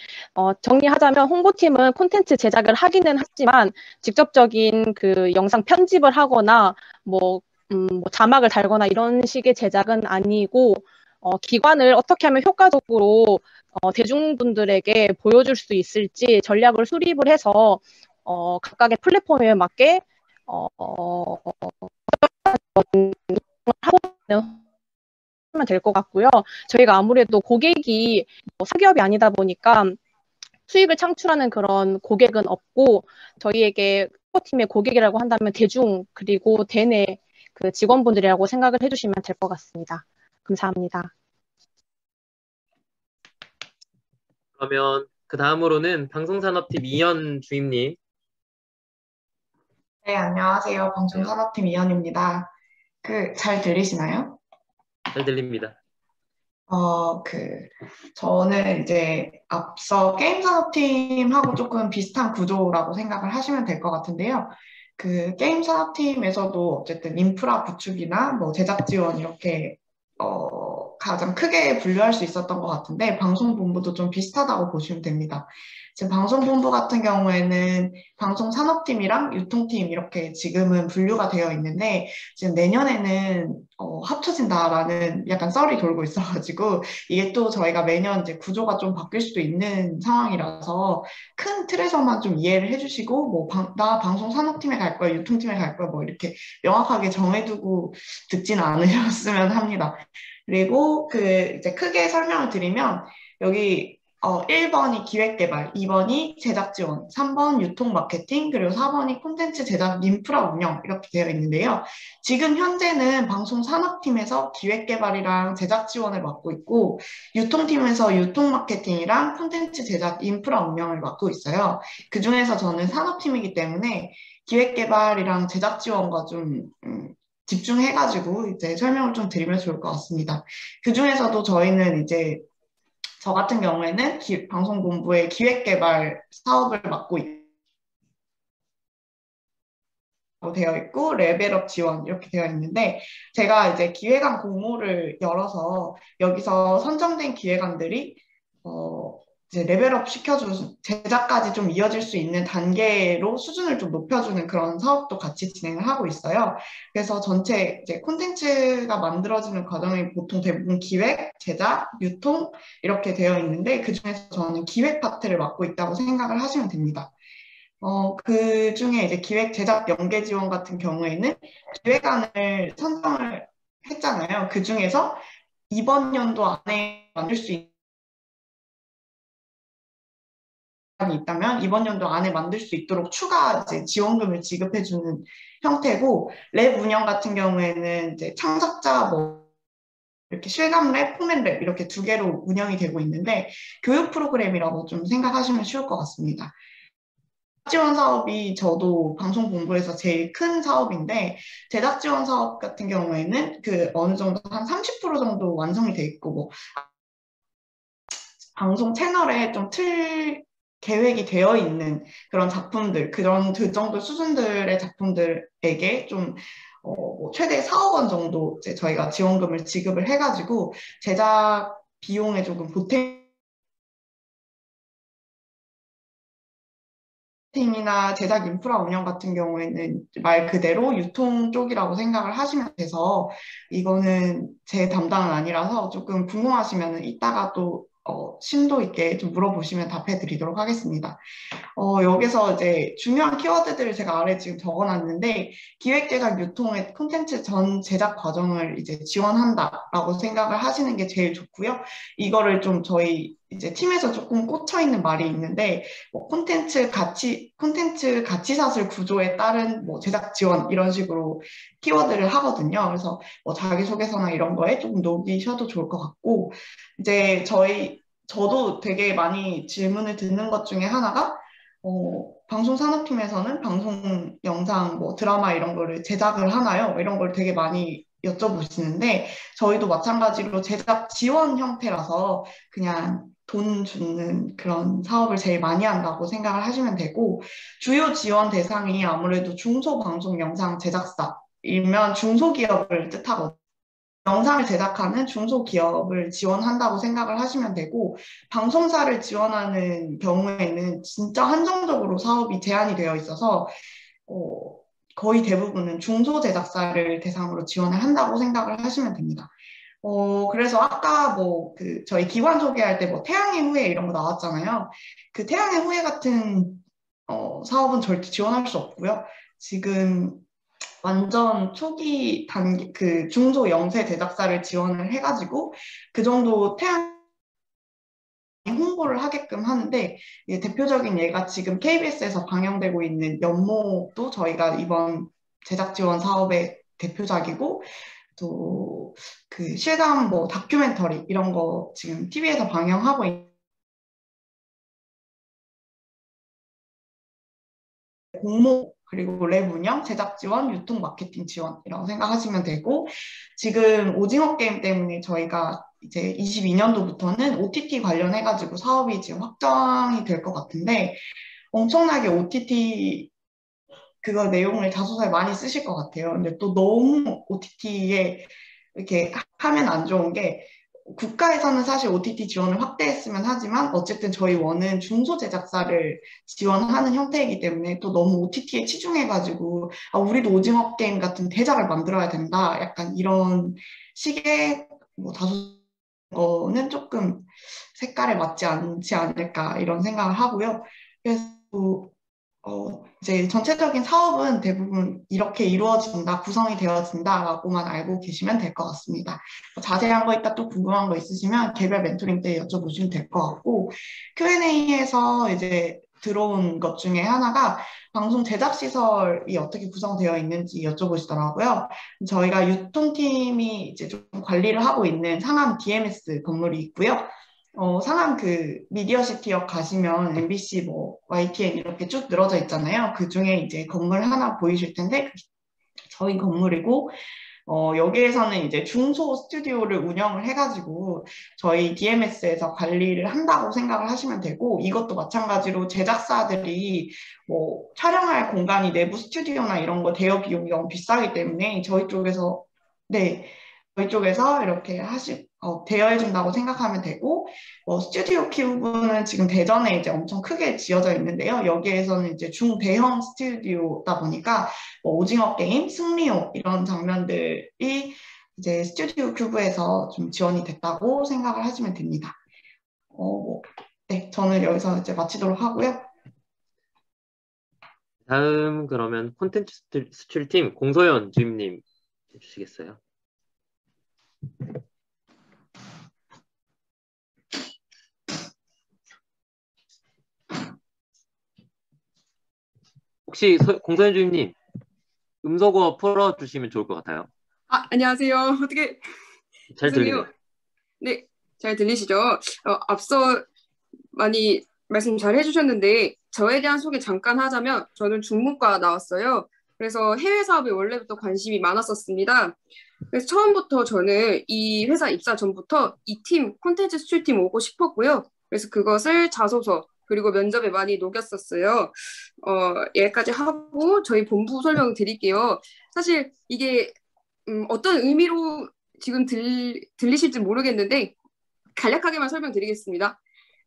Speaker 3: 정리하자면 홍보팀은 콘텐츠 제작을 하기는 하지만 직접적인 그 영상 편집을 하거나 뭐 자막을 달거나 이런 식의 제작은 아니고, 기관을 어떻게 하면 효과적으로 대중분들에게 보여줄 수 있을지 전략을 수립을 해서 각각의 플랫폼에 맞게 하고 있는 하면 될 것 같고요. 저희가 아무래도 고객이 사기업이 아니다 보니까 수익을 창출하는 그런 고객은 없고, 저희에게 팀의 고객이라고 한다면 대중 그리고 대내 그 직원분들이라고 생각을 해주시면 될 것 같습니다. 감사합니다.
Speaker 1: 그러면 그 다음으로는 방송산업팀 이현 주임님.
Speaker 4: 네, 안녕하세요. 방송산업팀 이현입니다. 잘 들리시나요?
Speaker 1: 잘 들립니다.
Speaker 4: 저는 이제 앞서 게임산업팀하고 조금 비슷한 구조라고 생각을 하시면 될 것 같은데요. 게임산업팀에서도 어쨌든 인프라 구축이나 뭐 제작 지원 이렇게 가장 크게 분류할 수 있었던 것 같은데, 방송본부도 좀 비슷하다고 보시면 됩니다. 지금 방송본부 같은 경우에는 방송산업팀이랑 유통팀 이렇게 지금은 분류가 되어 있는데, 지금 내년에는 합쳐진다라는 약간 썰이 돌고 있어가지고, 이게 또 저희가 매년 이제 구조가 좀 바뀔 수도 있는 상황이라서 큰 틀에서만 좀 이해를 해주시고, 뭐 나 방송산업팀에 갈 거야, 유통팀에 갈 거야, 뭐 이렇게 명확하게 정해두고 듣지는 않으셨으면 합니다. 그리고 이제 크게 설명을 드리면, 여기 1번이 기획개발, 2번이 제작 지원, 3번 유통 마케팅, 그리고 4번이 콘텐츠 제작 인프라 운영 이렇게 되어 있는데요. 지금 현재는 방송산업팀에서 기획개발이랑 제작 지원을 맡고 있고, 유통팀에서 유통 마케팅이랑 콘텐츠 제작 인프라 운영을 맡고 있어요. 그중에서 저는 산업팀이기 때문에 기획개발이랑 제작 지원과 좀 집중해가지고 이제 설명을 좀 드리면 좋을 것 같습니다. 그 중에서도 저희는 이제 저 같은 경우에는 방송본부의 기획개발 사업을 맡고 되어 있고, 레벨업 지원 이렇게 되어 있는데, 제가 이제 기획안 공모를 열어서 여기서 선정된 기획안들이 이제 레벨업 시켜주는 제작까지 좀 이어질 수 있는 단계로 수준을 좀 높여주는 그런 사업도 같이 진행을 하고 있어요. 그래서 전체 이제 콘텐츠가 만들어지는 과정이 보통 대부분 기획, 제작, 유통 이렇게 되어 있는데, 그중에서 저는 기획 파트를 맡고 있다고 생각을 하시면 됩니다. 그 중에 이제 기획, 제작, 연계 지원 같은 경우에는 기획안을 선정을 했잖아요. 그 중에서 이번 연도 안에 만들 수 있는 이 있다면 이번 연도 안에 만들 수 있도록 추가 이제 지원금을 지급해주는 형태고, 랩 운영 같은 경우에는 이제 창작자 뭐 이렇게 실감랩, 포맷랩 이렇게 두 개로 운영이 되고 있는데, 교육 프로그램이라고 좀 생각하시면 쉬울 것 같습니다. 지원 사업이 저도 방송본부에서 제일 큰 사업인데, 제작 지원 사업 같은 경우에는 어느 정도 한 30% 정도 완성이 돼 있고, 뭐 방송 채널에 좀 계획이 되어 있는 그런 작품들, 그 정도 수준들의 작품들에게 좀 뭐 최대 4억 원 정도 이제 저희가 지원금을 지급을 해가지고 제작 비용에 조금 보탬이나 제작 인프라 운영 같은 경우에는 말 그대로 유통 쪽이라고 생각을 하시면 돼서, 이거는 제 담당은 아니라서 조금 궁금하시면 이따가 또 심도 있게 좀 물어보시면 답해 드리도록 하겠습니다. 여기서 이제 중요한 키워드들을 제가 아래 지금 적어놨는데, 기획, 제작, 유통의 콘텐츠 전 제작 과정을 이제 지원한다라고 생각을 하시는 게 제일 좋고요. 이거를 좀 저희 이제 팀에서 조금 꽂혀있는 말이 있는데, 뭐 콘텐츠 가치사슬 구조에 따른 뭐 제작 지원 이런 식으로 키워드를 하거든요. 그래서 뭐 자기소개서나 이런 거에 조금 녹이셔도 좋을 것 같고, 이제 저도 되게 많이 질문을 듣는 것 중에 하나가, 방송산업팀에서는 방송 영상, 뭐 드라마 이런 거를 제작을 하나요? 이런 걸 되게 많이 여쭤보시는데, 저희도 마찬가지로 제작 지원 형태라서 그냥 돈 주는 그런 사업을 제일 많이 한다고 생각을 하시면 되고, 주요 지원 대상이 아무래도 중소방송 영상 제작사, 일면 중소기업을 뜻하거든요. 영상을 제작하는 중소기업을 지원한다고 생각을 하시면 되고, 방송사를 지원하는 경우에는 진짜 한정적으로 사업이 제한이 되어 있어서 어, 거의 대부분은 중소제작사를 대상으로 지원을 한다고 생각을 하시면 됩니다. 그래서 아까 뭐 그 저희 기관 소개할 때 뭐 태양의 후예 이런 거 나왔잖아요. 그 태양의 후예 같은 사업은 절대 지원할 수 없고요. 지금 완전 초기 단계 그 중소 영세 제작사를 지원을 해가지고 그 정도 태양 홍보를 하게끔 하는데, 대표적인 예가 지금 KBS에서 방영되고 있는 연모도 저희가 이번 제작 지원 사업의 대표작이고, 또 그 실감 뭐 다큐멘터리 이런 거 지금 TV에서 방영하고 있는 공모, 그리고 랩 운영, 제작 지원, 유통 마케팅 지원이라고 생각하시면 되고, 지금 오징어 게임 때문에 저희가 이제 22년도부터는 OTT 관련해가지고 사업이 지금 확정이 될 것 같은데, 엄청나게 OTT 그거 내용을 자소서에 많이 쓰실 것 같아요. 근데 또 너무 OTT에 이렇게 하면 안 좋은 게, 국가에서는 사실 OTT 지원을 확대했으면 하지만 어쨌든 저희 원은 중소 제작사를 지원하는 형태이기 때문에 또 너무 OTT에 치중해가지고 우리도 오징어 게임 같은 대작을 만들어야 된다. 약간 이런 식의 뭐 다소는 조금 색깔에 맞지 않지 않을까 이런 생각을 하고요. 그래서 이제 전체적인 사업은 대부분 이렇게 이루어진다, 구성이 되어진다라고만 알고 계시면 될 것 같습니다. 자세한 거 있다 또 궁금한 거 있으시면 개별 멘토링 때 여쭤보시면 될 것 같고, Q&A에서 이제 들어온 것 중에 하나가 방송 제작 시설이 어떻게 구성되어 있는지 여쭤보시더라고요. 저희가 유통팀이 이제 좀 관리를 하고 있는 상암 DMS 건물이 있고요. 상암 그 미디어시티역 가시면 MBC 뭐 YTN 이렇게 쭉 늘어져 있잖아요. 그 중에 이제 건물 하나 보이실 텐데 저희 건물이고, 여기에서는 이제 중소 스튜디오를 운영을 해가지고 저희 DMS에서 관리를 한다고 생각을 하시면 되고, 이것도 마찬가지로 제작사들이 뭐 촬영할 공간이 내부 스튜디오나 이런 거 대여 비용이 너무 비싸기 때문에 저희 쪽에서 네, 저희 쪽에서 이렇게 대여해준다고 생각하면 되고, 스튜디오 키 부분은 지금 대전에 이제 엄청 크게 지어져 있는데요. 여기에서는 이제 중대형 스튜디오다 보니까 오징어 게임, 승리호 이런 장면들이 이제 스튜디오 큐브에서 좀 지원이 됐다고 생각을 하시면 됩니다. 네, 저는 여기서 이제 마치도록 하고요.
Speaker 1: 다음 그러면 콘텐츠 수출팀 공소연 주임님 해주시겠어요? 혹시 공소연 주임님 음소거 풀어주시면 좋을 것 같아요.
Speaker 5: 안녕하세요. 어떻게
Speaker 1: 잘
Speaker 5: 죄송해요.
Speaker 1: 들리네요.
Speaker 5: 네, 잘 들리시죠? 앞서 많이 말씀 잘 해주셨는데 저에 대한 소개 잠깐 하자면 저는 중문과 나왔어요. 그래서 해외 사업에 원래부터 관심이 많았었습니다. 그래서 처음부터 저는 이 회사 입사 전부터 이 팀, 콘텐츠 수출팀 오고 싶었고요. 그래서 그것을 자소서 그리고 면접에 많이 녹였었어요. 여기까지 하고 저희 본부 설명 드릴게요. 사실 이게 어떤 의미로 지금 들리실지 모르겠는데 간략하게만 설명드리겠습니다.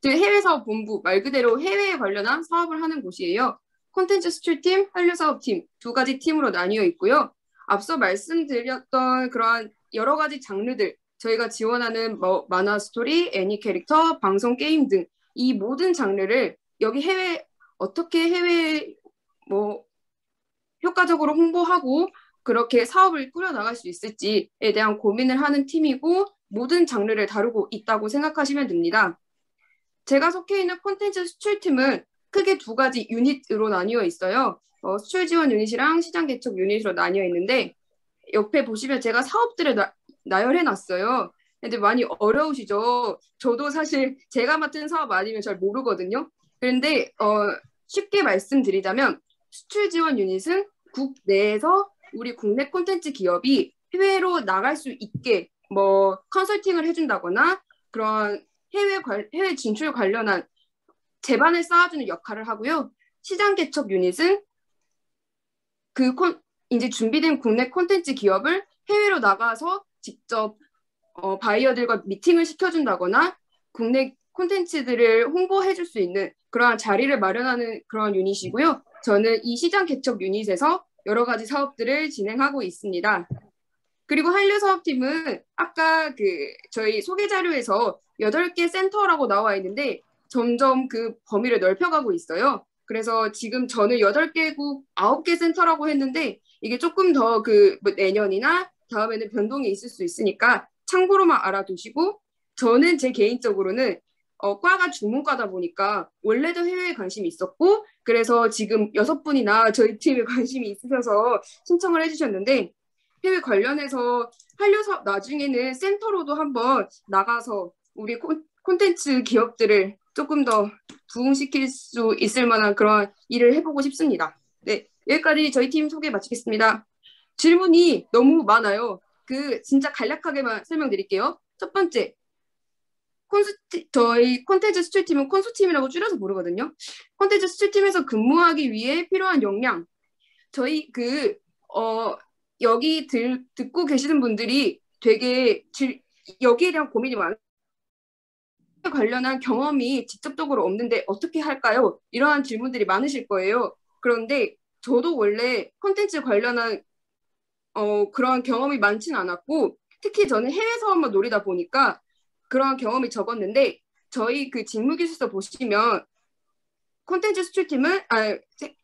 Speaker 5: 저희 해외 사업 본부 말 그대로 해외에 관련한 사업을 하는 곳이에요. 콘텐츠 수출팀, 한류 사업팀 두 가지 팀으로 나뉘어 있고요. 앞서 말씀드렸던 그러한 여러 가지 장르들 저희가 지원하는 뭐 만화 스토리, 애니 캐릭터, 방송 게임 등 이 모든 장르를 여기 어떻게 해외 뭐 효과적으로 홍보하고 그렇게 사업을 꾸려나갈 수 있을지에 대한 고민을 하는 팀이고 모든 장르를 다루고 있다고 생각하시면 됩니다. 제가 속해 있는 콘텐츠 수출팀은 크게 두 가지 유닛으로 나뉘어 있어요. 수출 지원 유닛이랑 시장 개척 유닛으로 나뉘어 있는데 옆에 보시면 제가 사업들을 나열해 놨어요. 근데 많이 어려우시죠? 저도 사실 제가 맡은 사업 아니면 잘 모르거든요. 그런데 쉽게 말씀드리자면 수출 지원 유닛은 국내에서 우리 국내 콘텐츠 기업이 해외로 나갈 수 있게 뭐 컨설팅을 해준다거나 그런 해외 진출 관련한 제반을 쌓아주는 역할을 하고요. 시장 개척 유닛은 이제 준비된 국내 콘텐츠 기업을 해외로 나가서 직접 바이어들과 미팅을 시켜준다거나 국내 콘텐츠들을 홍보해줄 수 있는 그러한 자리를 마련하는 그런 유닛이고요. 저는 이 시장 개척 유닛에서 여러 가지 사업들을 진행하고 있습니다. 그리고 한류 사업팀은 아까 저희 소개 자료에서 8개 센터라고 나와 있는데 점점 그 범위를 넓혀가고 있어요. 그래서 지금 저는 8개국 9개 센터라고 했는데 이게 조금 더 뭐 내년이나 다음에는 변동이 있을 수 있으니까 참고로만 알아두시고, 저는 제 개인적으로는 과가 중문과다 보니까 원래도 해외에 관심이 있었고, 그래서 지금 6분이나 저희 팀에 관심이 있으셔서 신청을 해주셨는데, 해외 관련해서 한류 사업 나중에는 센터로도 한번 나가서 우리 콘텐츠 기업들을 조금 더 부흥시킬 수 있을 만한 그런 일을 해보고 싶습니다. 네, 여기까지 저희 팀 소개 마치겠습니다. 질문이 너무 많아요. 진짜 간략하게만 설명드릴게요. 첫 번째, 저희 콘텐츠 수출팀은 콘수팀이라고 줄여서 부르거든요. 콘텐츠 수출팀에서 근무하기 위해 필요한 역량. 저희 여기 듣고 계시는 분들이 되게 여기에 대한 고민이 많아요. 관련한 경험이 직접적으로 없는데 어떻게 할까요? 이러한 질문들이 많으실 거예요. 그런데 저도 원래 콘텐츠 관련한 그런 경험이 많진 않았고, 특히 저는 해외 사업만 노리다 보니까 그런 경험이 적었는데, 저희 직무기술서 보시면 콘텐츠 수출팀은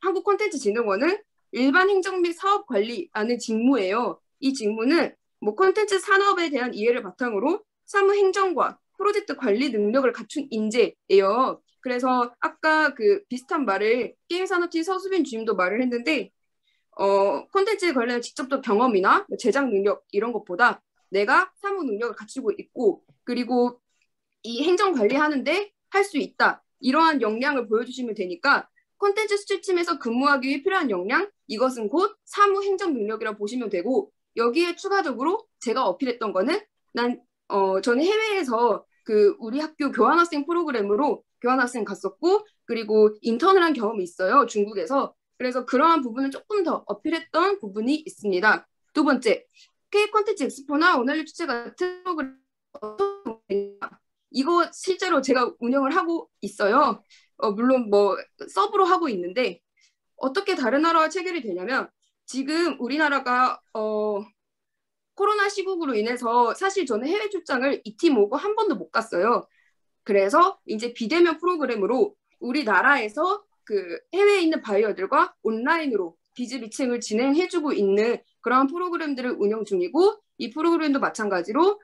Speaker 5: 한국 콘텐츠진흥원은 일반 행정 및 사업 관리라는 직무예요. 이 직무는 뭐 콘텐츠 산업에 대한 이해를 바탕으로 사무 행정과 프로젝트 관리 능력을 갖춘 인재예요. 그래서 아까 비슷한 말을 게임 산업팀 서수빈 주임도 말을 했는데, 콘텐츠에 관련한 직접적 경험이나 제작 능력 이런 것보다 내가 사무 능력을 갖추고 있고, 그리고 이 행정 관리하는데 할 수 있다, 이러한 역량을 보여주시면 되니까 콘텐츠 수출팀에서 근무하기 위해 필요한 역량, 이것은 곧 사무 행정 능력이라고 보시면 되고, 여기에 추가적으로 제가 어필했던 거는 저는 해외에서 우리 학교 교환학생 프로그램으로 교환학생 갔었고, 그리고 인턴을 한 경험이 있어요, 중국에서. 그래서 그러한 부분을 조금 더 어필했던 부분이 있습니다. 두 번째, K 콘텐츠 엑스포나 오날류 축제 같은 프로그램 이거 실제로 제가 운영을 하고 있어요. 물론 뭐 서브로 하고 있는데, 어떻게 다른 나라와 체결이 되냐면, 지금 우리나라가 코로나 시국으로 인해서 사실 저는 해외 출장을 이 팀 오고 한 번도 못 갔어요. 그래서 이제 비대면 프로그램으로 우리나라에서 해외에 있는 바이어들과 온라인으로 비즈 미팅을 진행해주고 있는 그런 프로그램들을 운영 중이고, 이 프로그램도 마찬가지로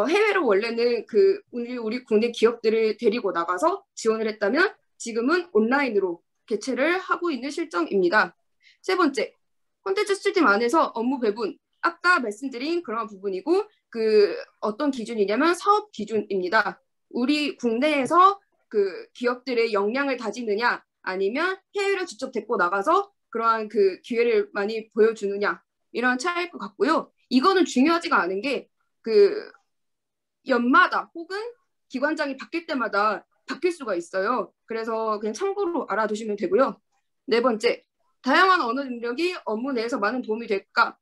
Speaker 5: 해외로 원래는 우리 국내 기업들을 데리고 나가서 지원을 했다면 지금은 온라인으로 개최를 하고 있는 실정입니다. 세 번째, 콘텐츠 수출팀 안에서 업무 배분, 아까 말씀드린 그런 부분이고, 어떤 기준이냐면 사업 기준입니다. 우리 국내에서 기업들의 역량을 다지느냐, 아니면 해외로 직접 데리고 나가서 그러한 기회를 많이 보여주느냐, 이런 차이일 것 같고요. 이거는 중요하지가 않은 게 연마다 혹은 기관장이 바뀔 때마다 바뀔 수가 있어요. 그래서 그냥 참고로 알아두시면 되고요. 네 번째, 다양한 언어 능력이 업무 내에서 많은 도움이 될까?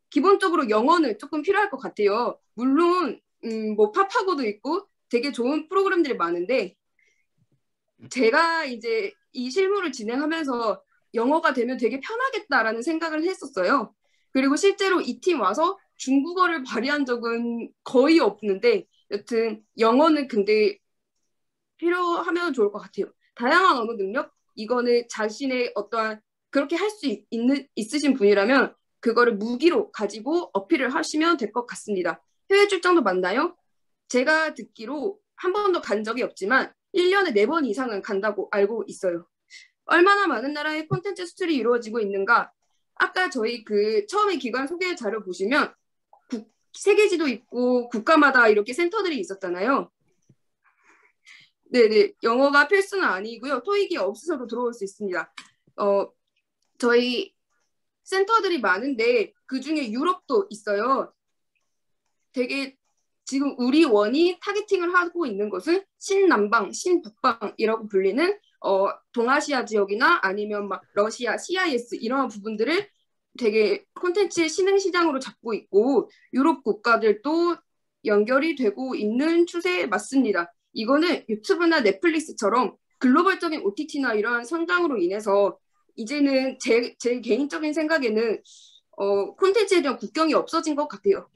Speaker 5: 기본적으로 영어는 조금 필요할 것 같아요. 물론 뭐 팝하고도 있고 되게 좋은 프로그램들이 많은데, 제가 이제 이 실무를 진행하면서 영어가 되면 되게 편하겠다라는 생각을 했었어요. 그리고 실제로 이 팀 와서 중국어를 발휘한 적은 거의 없는데, 여튼 영어는 근데 필요하면 좋을 것 같아요. 다양한 언어 능력, 이거는 자신의 어떠한 그렇게 할 수 있으신 분이라면 그거를 무기로 가지고 어필을 하시면 될 것 같습니다. 해외 출장도 맞나요? 제가 듣기로 한 번도 간 적이 없지만 1년에 4번 이상은 간다고 알고 있어요. 얼마나 많은 나라의 콘텐츠 수출이 이루어지고 있는가? 아까 저희 처음에 기관 소개 자료 보시면 세계지도 있고 국가마다 이렇게 센터들이 있었잖아요. 네네, 영어가 필수는 아니고요. 토익이 없으셔도 들어올 수 있습니다. 저희 센터들이 많은데 그중에 유럽도 있어요. 되게 지금 우리 원이 타겟팅을 하고 있는 것은 신남방, 신북방이라고 불리는 동아시아 지역이나 아니면 막 러시아, CIS 이런 부분들을 되게 콘텐츠 신흥 시장으로 잡고 있고 유럽 국가들도 연결이 되고 있는 추세에 맞습니다. 이거는 유튜브나 넷플릭스처럼 글로벌적인 OTT나 이러한 성장으로 인해서 이제는 제 개인적인 생각에는 콘텐츠에 대한 국경이 없어진 것 같아요.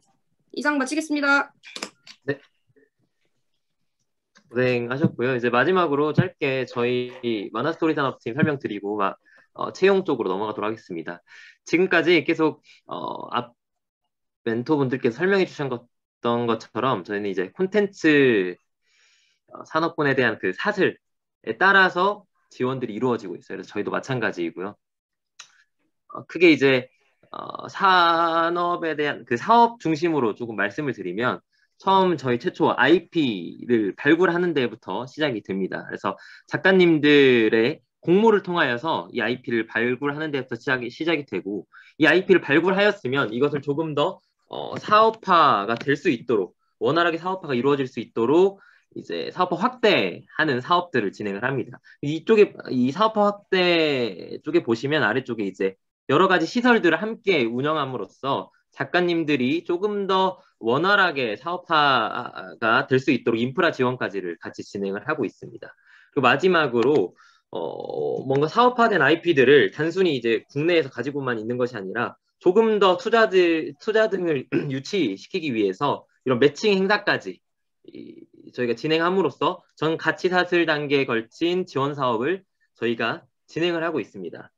Speaker 5: 이상 마치겠습니다.
Speaker 1: 네. 고생하셨고요. 이제 마지막으로 짧게 저희 만화스토리 산업팀 설명드리고 채용 쪽으로 넘어가도록 하겠습니다. 지금까지 계속 앞 멘토분들께서 설명해 주셨던 것처럼 저희는 이제 콘텐츠 산업군에 대한 그 사슬에 따라서 지원들이 이루어지고 있어요. 그래서 저희도 마찬가지이고요. 크게 이제 산업에 대한 그 사업 중심으로 조금 말씀을 드리면 처음 저희 최초 IP를 발굴하는 데부터 시작이 됩니다. 그래서 작가님들의 공모를 통하여서 이 IP를 발굴하는 데부터 시작이 되고 이 IP를 발굴하였으면 이것을 조금 더 사업화가 될 수 있도록 원활하게 사업화가 이루어질 수 있도록 이제 사업화 확대하는 사업들을 진행을 합니다. 이쪽에 이 사업화 확대 쪽에 보시면 아래쪽에 이제 여러 가지 시설들을 함께 운영함으로써 작가님들이 조금 더 원활하게 사업화가 될 수 있도록 인프라 지원까지를 같이 진행을 하고 있습니다. 그리고 마지막으로 뭔가 사업화된 IP들을 단순히 이제 국내에서 가지고만 있는 것이 아니라 조금 더 투자 등을 유치시키기 위해서 이런 매칭 행사까지 저희가 진행함으로써 전 가치 사슬 단계에 걸친 지원 사업을 저희가 진행을 하고 있습니다.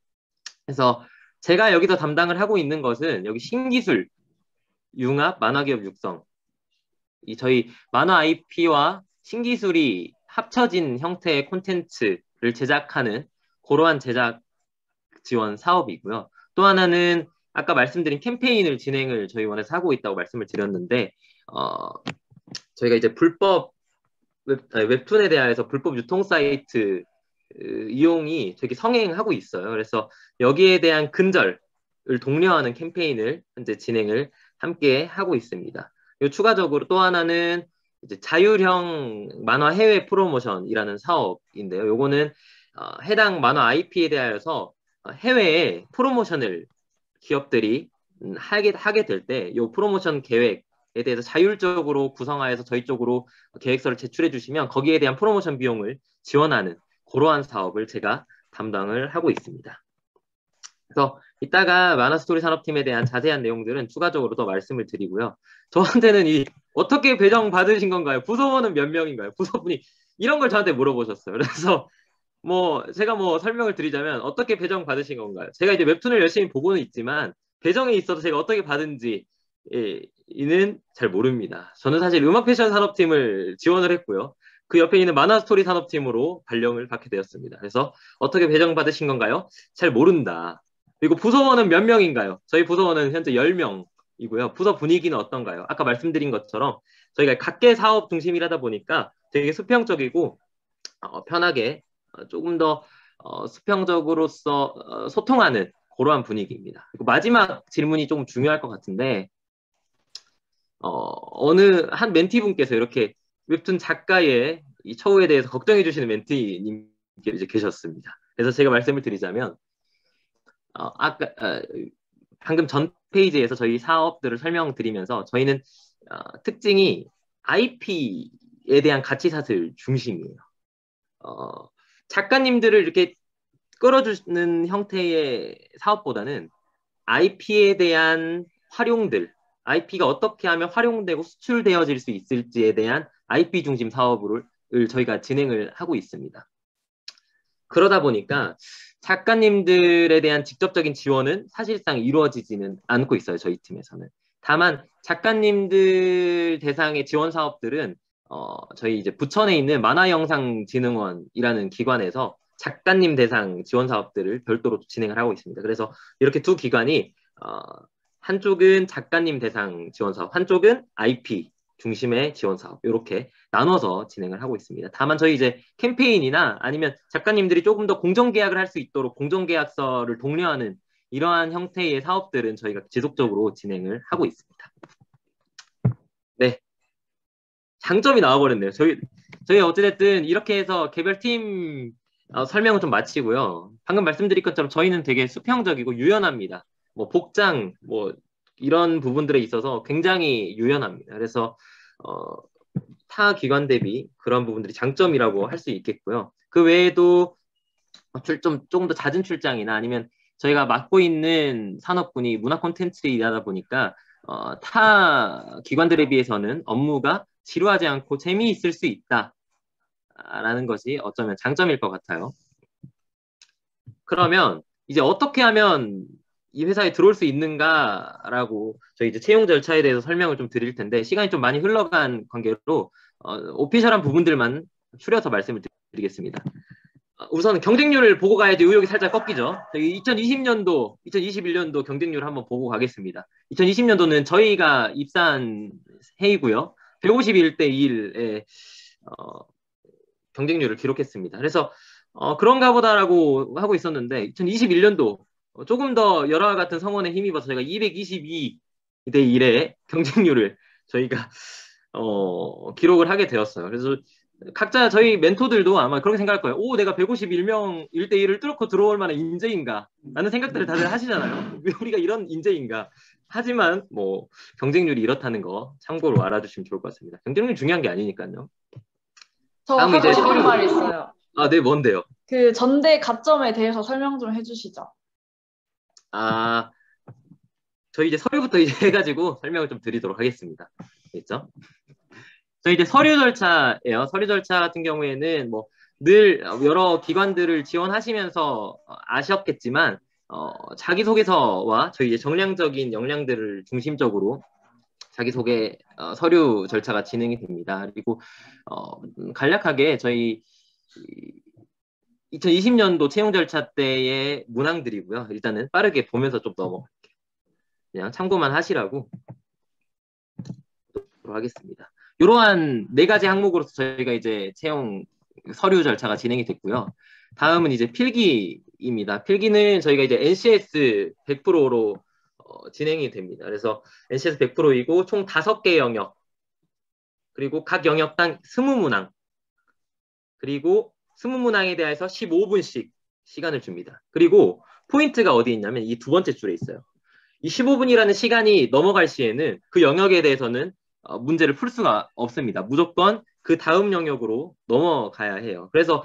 Speaker 1: 그래서 제가 여기서 담당을 하고 있는 것은 여기 신기술, 융합, 만화기업 육성. 저희 만화 IP와 신기술이 합쳐진 형태의 콘텐츠를 제작하는 그러한 제작 지원 사업이고요. 또 하나는 아까 말씀드린 캠페인을 진행을 저희 원에서 하고 있다고 말씀을 드렸는데 저희가 이제 불법 웹툰에 대하여서 불법 유통 사이트 이용이 되게 성행하고 있어요. 그래서 여기에 대한 근절을 독려하는 캠페인을 현재 진행을 함께 하고 있습니다. 그리고 추가적으로 또 하나는 이제 자율형 만화 해외 프로모션이라는 사업인데요. 요거는 해당 만화 IP에 대하여서 해외에 프로모션을 기업들이 하게 될 때 이 프로모션 계획에 대해서 자율적으로 구성하여서 저희 쪽으로 계획서를 제출해 주시면 거기에 대한 프로모션 비용을 지원하는 그러한 사업을 제가 담당을 하고 있습니다. 그래서 이따가 만화스토리 산업팀에 대한 자세한 내용들은 추가적으로 더 말씀을 드리고요. 저한테는 어떻게 배정 받으신 건가요? 부서원은 몇 명인가요? 부서분이 이런 걸 저한테 물어보셨어요. 그래서 제가 설명을 드리자면 어떻게 배정 받으신 건가요? 제가 이제 웹툰을 열심히 보고는 있지만 배정에 있어서 제가 어떻게 받은지 이는 잘 모릅니다. 저는 사실 음악 패션 산업팀을 지원을 했고요. 그 옆에 있는 만화스토리 산업팀으로 발령을 받게 되었습니다. 그래서 어떻게 배정받으신 건가요? 잘 모른다. 그리고 부서원은 몇 명인가요? 저희 부서원은 현재 10명이고요. 부서 분위기는 어떤가요? 아까 말씀드린 것처럼 저희가 각계 사업 중심이라다 보니까 되게 수평적이고 편하게 조금 더 수평적으로서 소통하는 그러한 분위기입니다. 그리고 마지막 질문이 조금 중요할 것 같은데 어느 한 멘티분께서 이렇게 웹툰 작가의 이 처우에 대해서 걱정해 주시는 멘티님께 이제 계셨습니다. 그래서 제가 말씀을 드리자면 아까 방금 전 페이지에서 저희 사업들을 설명드리면서 저희는 특징이 IP에 대한 가치 사슬 중심이에요. 작가님들을 이렇게 끌어주는 형태의 사업보다는 IP에 대한 활용들, IP가 어떻게 하면 활용되고 수출되어질 수 있을지에 대한 IP 중심 사업을 저희가 진행을 하고 있습니다. 그러다 보니까 작가님들에 대한 직접적인 지원은 사실상 이루어지지는 않고 있어요. 저희 팀에서는. 다만 작가님들 대상의 지원 사업들은 저희 이제 부천에 있는 만화영상진흥원이라는 기관에서 작가님 대상 지원 사업들을 별도로 진행을 하고 있습니다. 그래서 이렇게 두 기관이 한쪽은 작가님 대상 지원 사업, 한쪽은 IP 중심의 지원 사업 이렇게 나눠서 진행을 하고 있습니다. 다만 저희 이제 캠페인이나 아니면 작가님들이 조금 더 공정계약을 할 수 있도록 공정계약서를 독려하는 이러한 형태의 사업들은 저희가 지속적으로 진행을 하고 있습니다. 네, 장점이 나와버렸네요. 저희 어찌됐든 이렇게 해서 개별 팀 설명을 좀 마치고요. 방금 말씀드린 것처럼 저희는 되게 수평적이고 유연합니다. 뭐 복장, 뭐 이런 부분들에 있어서 굉장히 유연합니다. 그래서 타 기관 대비 그런 부분들이 장점이라고 할 수 있겠고요. 그 외에도 조금 더 잦은 출장이나 아니면 저희가 맡고 있는 산업군이 문화 콘텐츠에 일하다 보니까 타 기관들에 비해서는 업무가 지루하지 않고 재미있을 수 있다라는 것이 어쩌면 장점일 것 같아요. 그러면 이제 어떻게 하면 이 회사에 들어올 수 있는가라고 저희 이제 채용 절차에 대해서 설명을 좀 드릴 텐데 시간이 좀 많이 흘러간 관계로 오피셜한 부분들만 추려서 말씀을 드리겠습니다. 우선 경쟁률을 보고 가야지 의욕이 살짝 꺾이죠. 2020년도, 2021년도 경쟁률 한번 보고 가겠습니다. 2020년도는 저희가 입사한 해이고요. 151대 1의 경쟁률을 기록했습니다. 그래서 그런가 보다라고 하고 있었는데 2021년도 조금 더 열화와 같은 성원에 힘입어서 저희가 222대 1의 경쟁률을 저희가 기록을 하게 되었어요. 그래서 각자 저희 멘토들도 아마 그렇게 생각할 거예요. 오, 내가 151명 1대1을 뚫고 들어올 만한 인재인가? 라는 생각들을 다들 하시잖아요. 왜 우리가 이런 인재인가? 하지만 뭐 경쟁률이 이렇다는 거 참고로 알아주시면 좋을 것 같습니다. 경쟁률이 중요한 게 아니니까요.
Speaker 2: 저
Speaker 1: 다음
Speaker 2: 하고
Speaker 1: 이제
Speaker 2: 싶은 말이 있어요.
Speaker 1: 아, 네, 뭔데요?
Speaker 2: 그 전대 가점에 대해서 설명 좀 해주시죠.
Speaker 1: 아, 저희 이제 서류부터 이제 해가지고 설명을 좀 드리도록 하겠습니다. 됐죠? 저희 이제 서류 절차예요. 서류 절차 같은 경우에는 뭐 늘 여러 기관들을 지원하시면서 아셨겠지만 자기소개서와 저희 이제 정량적인 역량들을 중심적으로 자기소개 서류 절차가 진행이 됩니다. 그리고 간략하게 저희 2020년도 채용 절차 때의 문항들이고요. 일단은 빠르게 보면서 좀 넘어갈게요. 그냥 참고만 하시라고 하겠습니다. 이러한 4가지 항목으로서 저희가 이제 채용 서류 절차가 진행이 됐고요. 다음은 이제 필기입니다. 필기는 저희가 이제 NCS 100%로 진행이 됩니다. 그래서 NCS 100%이고 총 5개 영역, 그리고 각 영역당 20문항, 그리고 20문항에 대해서 15분씩 시간을 줍니다. 그리고 포인트가 어디 있냐면 이 두 번째 줄에 있어요. 이 15분이라는 시간이 넘어갈 시에는 그 영역에 대해서는 문제를 풀 수가 없습니다. 무조건 그 다음 영역으로 넘어가야 해요. 그래서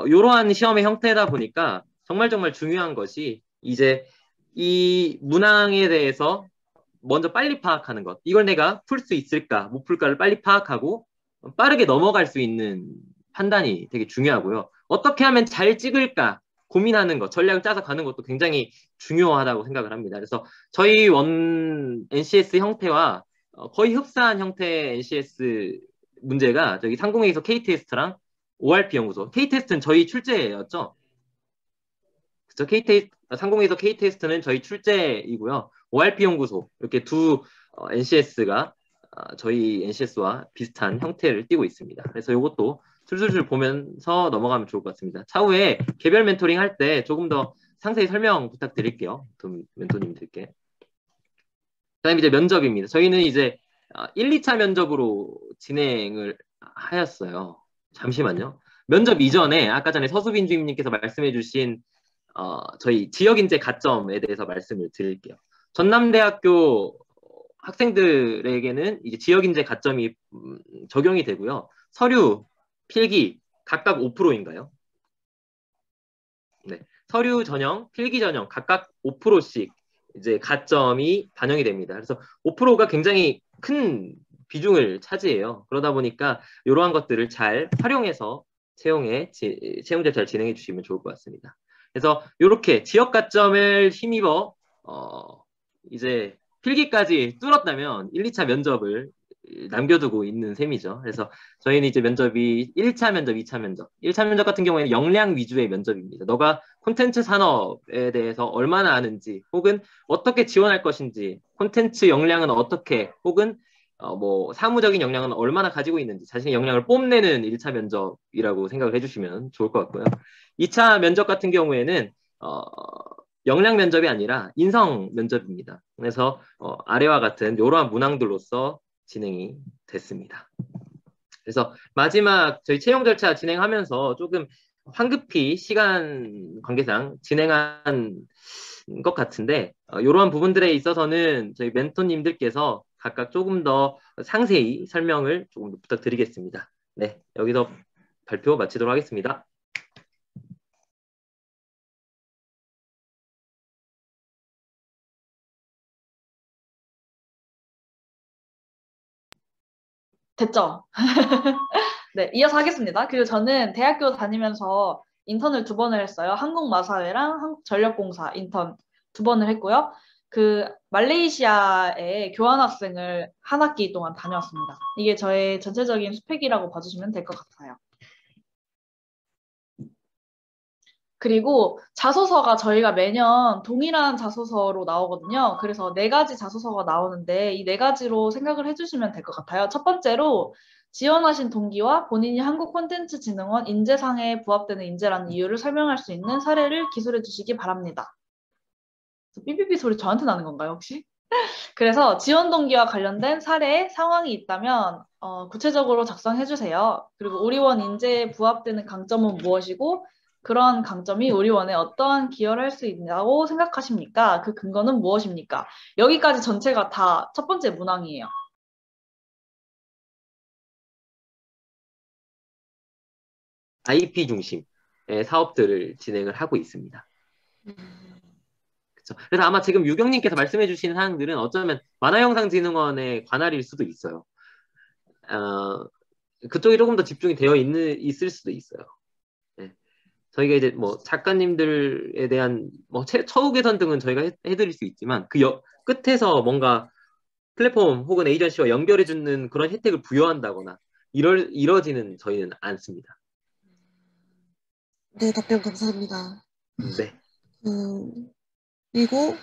Speaker 1: 이러한 시험의 형태다 보니까 정말 중요한 것이 이제 이 문항에 대해서 먼저 빨리 파악하는 것. 이걸 내가 풀 수 있을까, 못 풀까를 빨리 파악하고 빠르게 넘어갈 수 있는 판단이 되게 중요하고요. 어떻게 하면 잘 찍을까 고민하는 것, 전략을 짜서 가는 것도 굉장히 중요하다고 생각을 합니다. 그래서 저희 원 NCS 형태와 거의 흡사한 형태의 NCS 문제가 저기 상공회의소 K-테스트랑 ORP 연구소. K-테스트는 저희 출제였죠. 그렇죠. 상공회의소 K-테스트는 저희 출제이고요. ORP 연구소 이렇게 두 NCS가 저희 NCS와 비슷한 형태를 띠고 있습니다. 그래서 이것도 술술술 보면서 넘어가면 좋을 것 같습니다. 차후에 개별 멘토링 할 때 조금 더 상세히 설명 부탁드릴게요. 멘토님들께. 그다음에 이제 면접입니다. 저희는 이제 1, 2차 면접으로 진행을 하였어요. 잠시만요. 면접 이전에 아까 전에 서수빈 주임님께서 말씀해주신 저희 지역인재 가점에 대해서 말씀을 드릴게요. 전남대학교 학생들에게는 이제 지역인재 가점이 적용이 되고요. 서류, 필기 각각 5%인가요? 네. 서류 전형, 필기 전형 각각 5%씩 이제 가점이 반영이 됩니다. 그래서 5%가 굉장히 큰 비중을 차지해요. 그러다 보니까 이러한 것들을 잘 활용해서 채용 절차를 진행해 주시면 좋을 것 같습니다. 그래서 이렇게 지역 가점을 힘입어 이제 필기까지 뚫었다면 1, 2차 면접을 남겨두고 있는 셈이죠. 그래서 저희는 이제 면접이 1차 면접, 2차 면접. 1차 면접 같은 경우에는 역량 위주의 면접입니다. 너가 콘텐츠 산업에 대해서 얼마나 아는지, 혹은 어떻게 지원할 것인지, 콘텐츠 역량은 어떻게, 혹은 뭐 사무적인 역량은 얼마나 가지고 있는지, 자신의 역량을 뽐내는 1차 면접이라고 생각을 해주시면 좋을 것 같고요. 2차 면접 같은 경우에는 역량 면접이 아니라 인성 면접입니다. 그래서 아래와 같은 이러한 문항들로서 진행이 됐습니다. 그래서 마지막 저희 채용 절차 진행하면서 조금 황급히 시간 관계상 진행한 것 같은데 이러한 부분들에 있어서는 저희 멘토님들께서 각각 조금 더 상세히 설명을 조금 더 부탁드리겠습니다. 네, 여기서 발표 마치도록 하겠습니다.
Speaker 2: 됐죠? 네, 이어서 하겠습니다. 그리고 저는 대학교 다니면서 인턴을 2번을 했어요. 한국마사회랑 한국전력공사 인턴 2번을 했고요. 그 말레이시아에 교환학생을 한 학기 동안 다녀왔습니다. 이게 저의 전체적인 스펙이라고 봐주시면 될 것 같아요. 그리고 자소서가 저희가 매년 동일한 자소서로 나오거든요. 그래서 4가지 자소서가 나오는데 이 4가지로 생각을 해주시면 될 것 같아요. 첫 번째로 지원하신 동기와 본인이 한국콘텐츠진흥원 인재상에 부합되는 인재라는 이유를 설명할 수 있는 사례를 기술해 주시기 바랍니다. 삐삐삐 소리 저한테 나는 건가요, 혹시? 그래서 지원 동기와 관련된 사례, 상황이 있다면 구체적으로 작성해 주세요. 그리고 우리원 인재에 부합되는 강점은 무엇이고 그런 강점이 우리원에 어떠한 기여를 할 수 있다고 생각하십니까? 그 근거는 무엇입니까? 여기까지 전체가 다 첫 번째 문항이에요.
Speaker 1: IP 중심의 사업들을 진행을 하고 있습니다. 그쵸. 그래서 아마 지금 유경님께서 말씀해 주신 사항들은 어쩌면 만화영상진흥원의 관할일 수도 있어요. 그쪽이 조금 더 집중이 되어 있을 수도 있어요. 네. 저희가 이제 뭐 작가님들에 대한 뭐 처우 개선 등은 저희가 해드릴 수 있지만 그 끝에서 뭔가 플랫폼 혹은 에이전시와 연결해 주는 그런 혜택을 부여한다거나 이러지는 저희는 않습니다.
Speaker 6: 네, 답변 감사합니다.
Speaker 1: 네.
Speaker 6: 그리고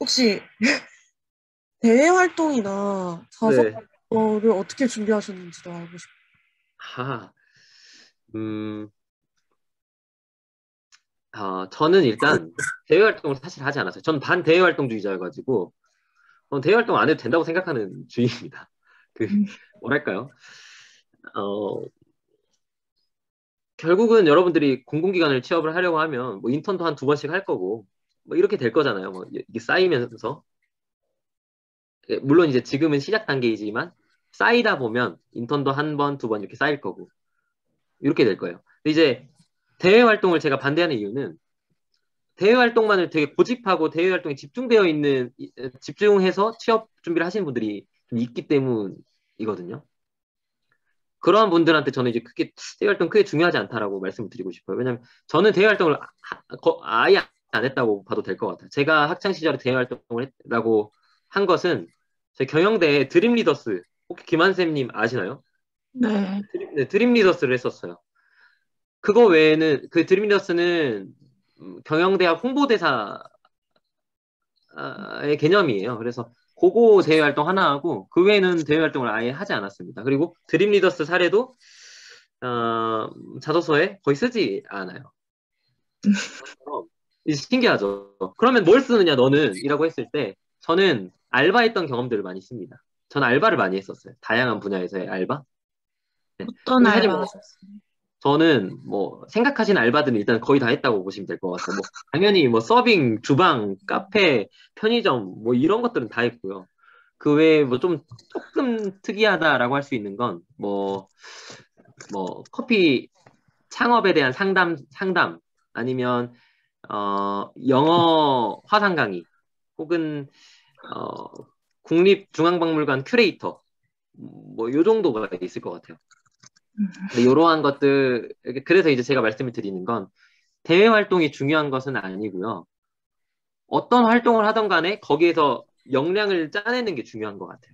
Speaker 6: 혹시 대외 활동이나
Speaker 1: 네.
Speaker 6: 자소를 어떻게 준비하셨는지도 알고 싶어요.
Speaker 1: 저는 일단 대외 활동을 사실 하지 않았어요. 저는 반대외 활동주의자여가지고 대외 활동 안 해도 된다고 생각하는 주의입니다. 뭐랄까요? 결국은 여러분들이 공공기관을 취업을 하려고 하면 뭐 인턴도 한 2번씩 할 거고 뭐 이렇게 될 거잖아요. 뭐 이게 쌓이면서 물론 이제 지금은 시작 단계이지만 쌓이다 보면 인턴도 1번, 2번 이렇게 쌓일 거고 이렇게 될 거예요. 근데 이제 대외 활동을 제가 반대하는 이유는 대외 활동만을 되게 고집하고 대외 활동에 집중해서 취업 준비를 하시는 분들이 좀 있기 때문이거든요. 그러한 분들한테 저는 이제 대외 활동 크게 중요하지 않다라고 말씀을 드리고 싶어요. 왜냐면 저는 대외 활동을 아예 안 했다고 봐도 될 것 같아요. 제가 학창 시절에 대외 활동을 했라고 한 것은 저희 경영대에 드림 리더스, 혹시 김한샘님 아시나요?
Speaker 4: 네.
Speaker 1: 드림 리더스를 했었어요. 그거 외에는 그 드림 리더스는 경영대학 홍보대사의 개념이에요. 그래서 그거 대외 활동 하나 하고 그 외에는 대외 활동을 아예 하지 않았습니다. 그리고 드림 리더스 사례도 자소서에 거의 쓰지 않아요. 신기하죠. 그러면 뭘 쓰느냐 너는? 이라고 했을 때 저는 알바했던 경험들을 많이 씁니다. 저는 알바를 많이 했었어요. 다양한 분야에서의 알바. 네.
Speaker 4: 어떤
Speaker 1: 사실
Speaker 4: 알바
Speaker 1: 뭐
Speaker 4: 하셨어요?
Speaker 1: 저는 뭐 생각하신 알바들은 일단 거의 다 했다고 보시면 될 것 같아요. 뭐 당연히 뭐 서빙, 주방, 카페, 편의점 뭐 이런 것들은 다 했고요. 그 외에 뭐 조금 특이하다라고 할 수 있는 건 뭐 커피 창업에 대한 상담 아니면 영어 화상 강의 혹은 국립중앙박물관 큐레이터 뭐 요 정도가 있을 것 같아요. 근데 이러한 것들 그래서 이제 제가 말씀을 드리는 건 대외 활동이 중요한 것은 아니고요. 어떤 활동을 하던 간에 거기에서 역량을 짜내는 게 중요한 것 같아요.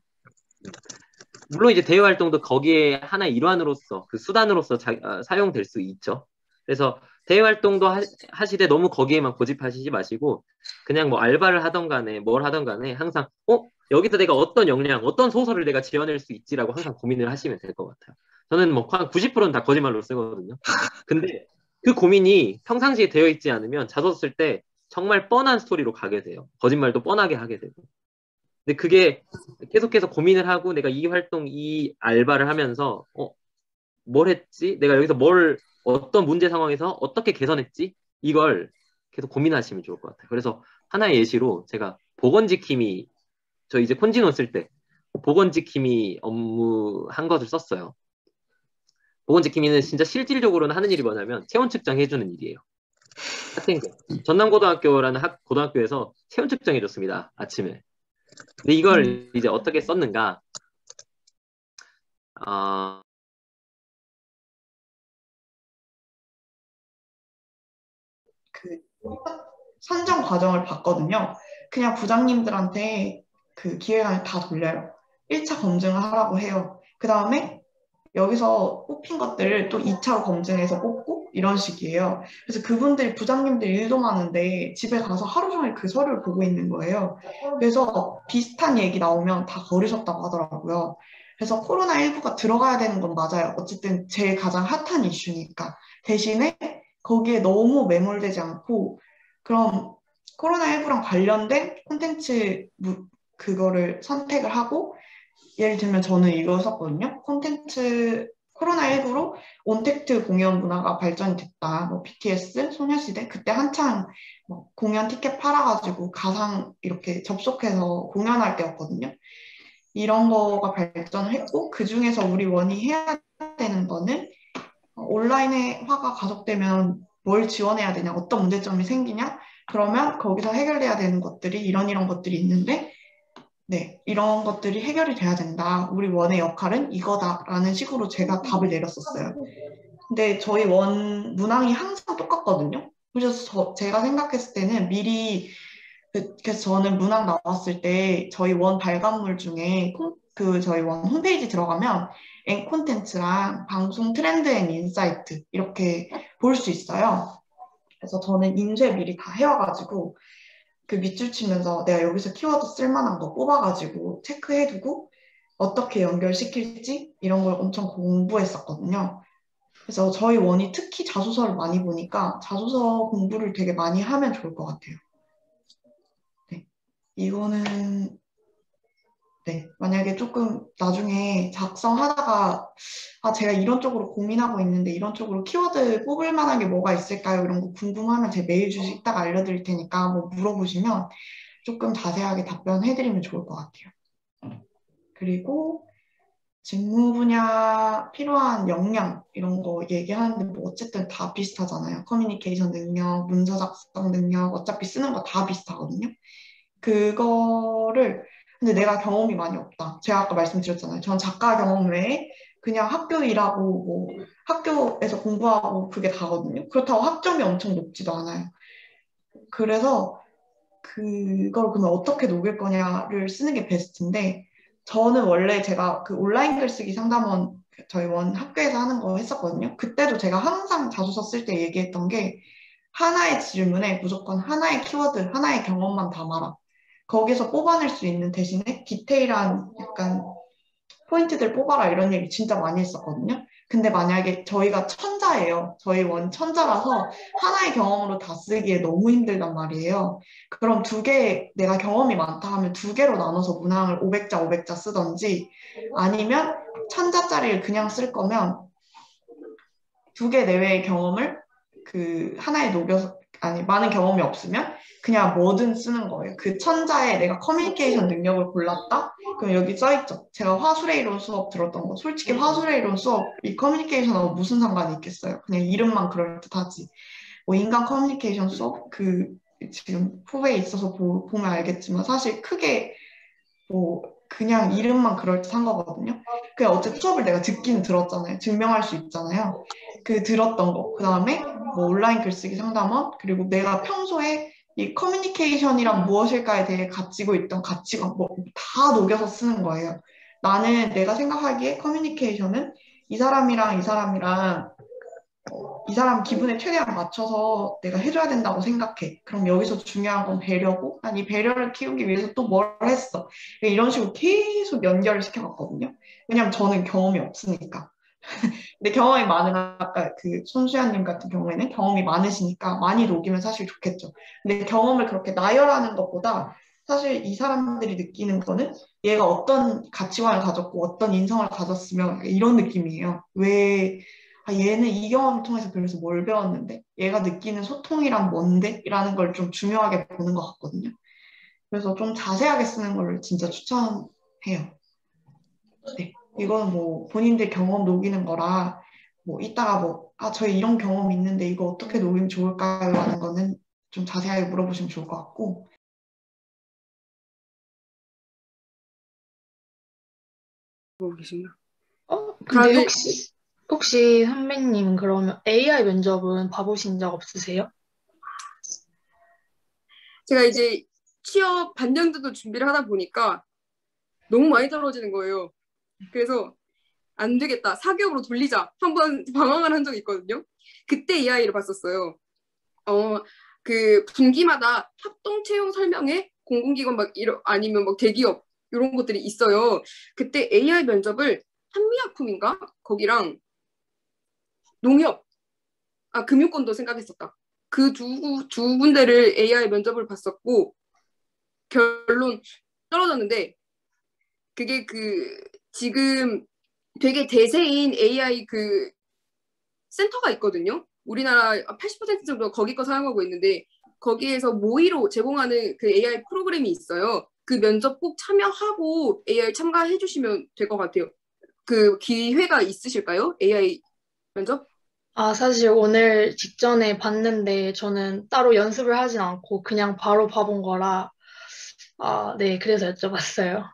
Speaker 1: 물론 이제 대외 활동도 거기에 하나의 일환으로서 그 수단으로서 사용될 수 있죠. 그래서 대외 활동도 하시되 너무 거기에만 고집하시지 마시고 그냥 뭐 알바를 하던 간에 뭘 하던 간에 항상 여기서 내가 어떤 역량, 어떤 소설을 내가 지어낼 수 있지라고 항상 고민을 하시면 될 것 같아요. 저는 뭐 한 90%는 다 거짓말로 쓰거든요. 근데 그 고민이 평상시에 되어 있지 않으면 자소 쓸 때 정말 뻔한 스토리로 가게 돼요. 거짓말도 뻔하게 하게 되고. 근데 그게 계속해서 고민을 하고 내가 이 활동, 이 알바를 하면서 뭘 했지? 내가 여기서 어떤 문제 상황에서 어떻게 개선했지? 이걸 계속 고민하시면 좋을 것 같아요. 그래서 하나의 예시로 제가 보건지킴이, 저 이제 콘지노 쓸 때 보건지킴이 업무 한 것을 썼어요. 보건지킴이는 진짜 실질적으로는 하는 일이 뭐냐면 체온 측정해주는 일이에요. 학생들. 전남고등학교라는 고등학교에서 체온 측정해줬습니다. 아침에. 근데 이걸 이제 어떻게 썼는가?
Speaker 4: 그 선정 과정을 봤거든요. 그냥 부장님들한테 그 기획안을 다 돌려요. 1차 검증을 하라고 해요. 그 다음에 여기서 뽑힌 것들을 또 2차로 검증해서 뽑고 이런 식이에요. 그래서 그분들이 부장님들 일도 많은데 집에 가서 하루 종일 그 서류를 보고 있는 거예요. 그래서 비슷한 얘기 나오면 다 거르셨다고 하더라고요. 그래서 코로나19가 들어가야 되는 건 맞아요. 어쨌든 제일 가장 핫한 이슈니까. 대신에 거기에 너무 매몰되지 않고 그럼 코로나19랑 관련된 콘텐츠 그거를 선택을 하고 예를 들면 저는 이거 썼거든요. 콘텐츠 코로나19로 온택트 공연 문화가 발전이 됐다. 뭐 BTS, 소녀시대 그때 한창 뭐 공연 티켓 팔아가지고 가상 이렇게 접속해서 공연할 때였거든요. 이런 거가 발전을 했고 그 중에서 우리 원이 해야 되는 거는 온라인화가 가속되면 뭘 지원해야 되냐, 어떤 문제점이 생기냐, 그러면 거기서 해결돼야 되는 것들이 이런 것들이 있는데 네, 이런 것들이 해결이 돼야 된다. 우리 원의 역할은 이거다라는 식으로 제가 답을 내렸었어요. 근데 저희 원 문항이 항상 똑같거든요. 그래서 제가 생각했을 때는 미리 그래서 저는 문항 나왔을 때 저희 원 발간물 중에 저희 원 홈페이지 들어가면 앵 콘텐츠랑 방송 트렌드 앤 인사이트 이렇게 볼 수 있어요. 그래서 저는 인쇄 미리 다 해와가지고 그 밑줄 치면서 내가 여기서 키워드 쓸만한 거 뽑아가지고 체크해두고 어떻게 연결시킬지 이런 걸 엄청 공부했었거든요. 그래서 저희 원이 특히 자소서를 많이 보니까 자소서 공부를 되게 많이 하면 좋을 것 같아요. 네. 이거는 네, 만약에 조금 나중에 작성하다가 제가 이런 쪽으로 고민하고 있는데 이런 쪽으로 키워드 뽑을 만한 게 뭐가 있을까요? 이런 거 궁금하면 제 메일 주시 이따가 알려드릴 테니까 뭐 물어보시면 조금 자세하게 답변해드리면 좋을 것 같아요. 그리고 직무 분야 필요한 역량 이런 거 얘기하는데 뭐 어쨌든 다 비슷하잖아요. 커뮤니케이션 능력, 문서 작성 능력 어차피 쓰는 거 다 비슷하거든요. 그거를 근데 내가 경험이 많이 없다. 제가 아까 말씀드렸잖아요. 전 작가 경험 외에 그냥 학교 일하고 뭐 학교에서 공부하고 그게 다거든요. 그렇다고 학점이 엄청 높지도 않아요. 그래서 그걸 그러면 어떻게 녹일 거냐를 쓰는 게 베스트인데 저는 원래 제가 그 온라인 글쓰기 상담원 저희 원 학교에서 하는 거 했었거든요. 그때도 제가 항상 자소서 쓸 때 얘기했던 게 하나의 질문에 무조건 하나의 키워드, 하나의 경험만 담아라. 거기서 뽑아낼 수 있는 대신에 디테일한 약간 포인트들 뽑아라 이런 얘기 진짜 많이 했었거든요. 근데 만약에 저희가 천자예요. 저희 원 천자라서 하나의 경험으로 다 쓰기에 너무 힘들단 말이에요. 그럼 내가 경험이 많다 하면 2개로 나눠서 문항을 500자, 500자 쓰던지 아니면 천자짜리를 그냥 쓸 거면 2개 내외의 경험을 그 하나에 녹여서 많은 경험이 없으면 그냥 뭐든 쓰는 거예요. 그 천자에 내가 커뮤니케이션 능력을 골랐다? 그럼 여기 써있죠. 제가 화술의 이론 수업 들었던 거. 솔직히 화술의 이론 수업이 커뮤니케이션하고 무슨 상관이 있겠어요. 그냥 이름만 그럴듯하지. 뭐 인간 커뮤니케이션 수업? 지금 후배에 있어서 보면 알겠지만 사실 크게 뭐 그냥 이름만 그럴듯한 거거든요. 그냥 어쨌든 수업을 내가 듣긴 들었잖아요. 증명할 수 있잖아요. 들었던 거. 그 다음에 뭐 온라인 글쓰기 상담원 그리고 내가 평소에 이 커뮤니케이션이란 무엇일까에 대해 가지고 있던 가치관 뭐 다 녹여서 쓰는 거예요. 나는 내가 생각하기에 커뮤니케이션은 이 사람이랑 이 사람 기분에 최대한 맞춰서 내가 해줘야 된다고 생각해. 그럼 여기서 중요한 건 배려고, 난 이 배려를 키우기 위해서 또 뭘 했어. 이런 식으로 계속 연결을 시켜갔거든요. 왜냐면 저는 경험이 없으니까. 근데 경험이 많은 아까 그 손수연님 같은 경우에는 경험이 많으시니까 많이 녹이면 사실 좋겠죠. 근데 경험을 그렇게 나열하는 것보다 사실 이 사람들이 느끼는 거는 얘가 어떤 가치관을 가졌고 어떤 인성을 가졌으면 이런 느낌이에요. 왜 얘는 이 경험을 통해서 그래서 뭘 배웠는데 얘가 느끼는 소통이란 뭔데? 라는 걸 좀 중요하게 보는 것 같거든요. 그래서 좀 자세하게 쓰는 걸 진짜 추천해요. 네. 이건 뭐 본인들 경험 녹이는 거라 뭐 이따가 뭐 저희 이런 경험 있는데 이거 어떻게 녹이면 좋을까요? 라는 거는 좀 자세하게 물어보시면 좋을 것 같고.
Speaker 5: 보고 계신가?
Speaker 2: 근데
Speaker 5: 다들
Speaker 2: 혹시 선배님 그러면 AI 면접은 봐보신 적 없으세요?
Speaker 5: 제가 이제 취업 반년도 준비를 하다 보니까 너무 많이 떨어지는 거예요. 그래서 안 되겠다. 사교육으로 돌리자. 한번 방황을 한 적이 있거든요. 그때 이 아이를 봤었어요. 그 분기마다 합동 채용 설명회 공공기관 막 아니면 막 대기업 이런 것들이 있어요. 그때 AI 면접을 한미약품인가 거기랑 농협 금융권도 생각했었다. 그 두 군데를 AI 면접을 봤었고 결론 떨어졌는데 그게 지금 되게 대세인 AI 센터가 있거든요. 우리나라 80% 정도 거기 거 사용하고 있는데 거기에서 모의로 제공하는 그 AI 프로그램이 있어요. 그 면접 꼭 참여하고 AI 참가해 주시면 될 것 같아요. 그 기회가 있으실까요? AI 면접?
Speaker 2: 사실 오늘 직전에 봤는데 저는 따로 연습을 하진 않고 그냥 바로 봐본 거라 네, 그래서 여쭤봤어요.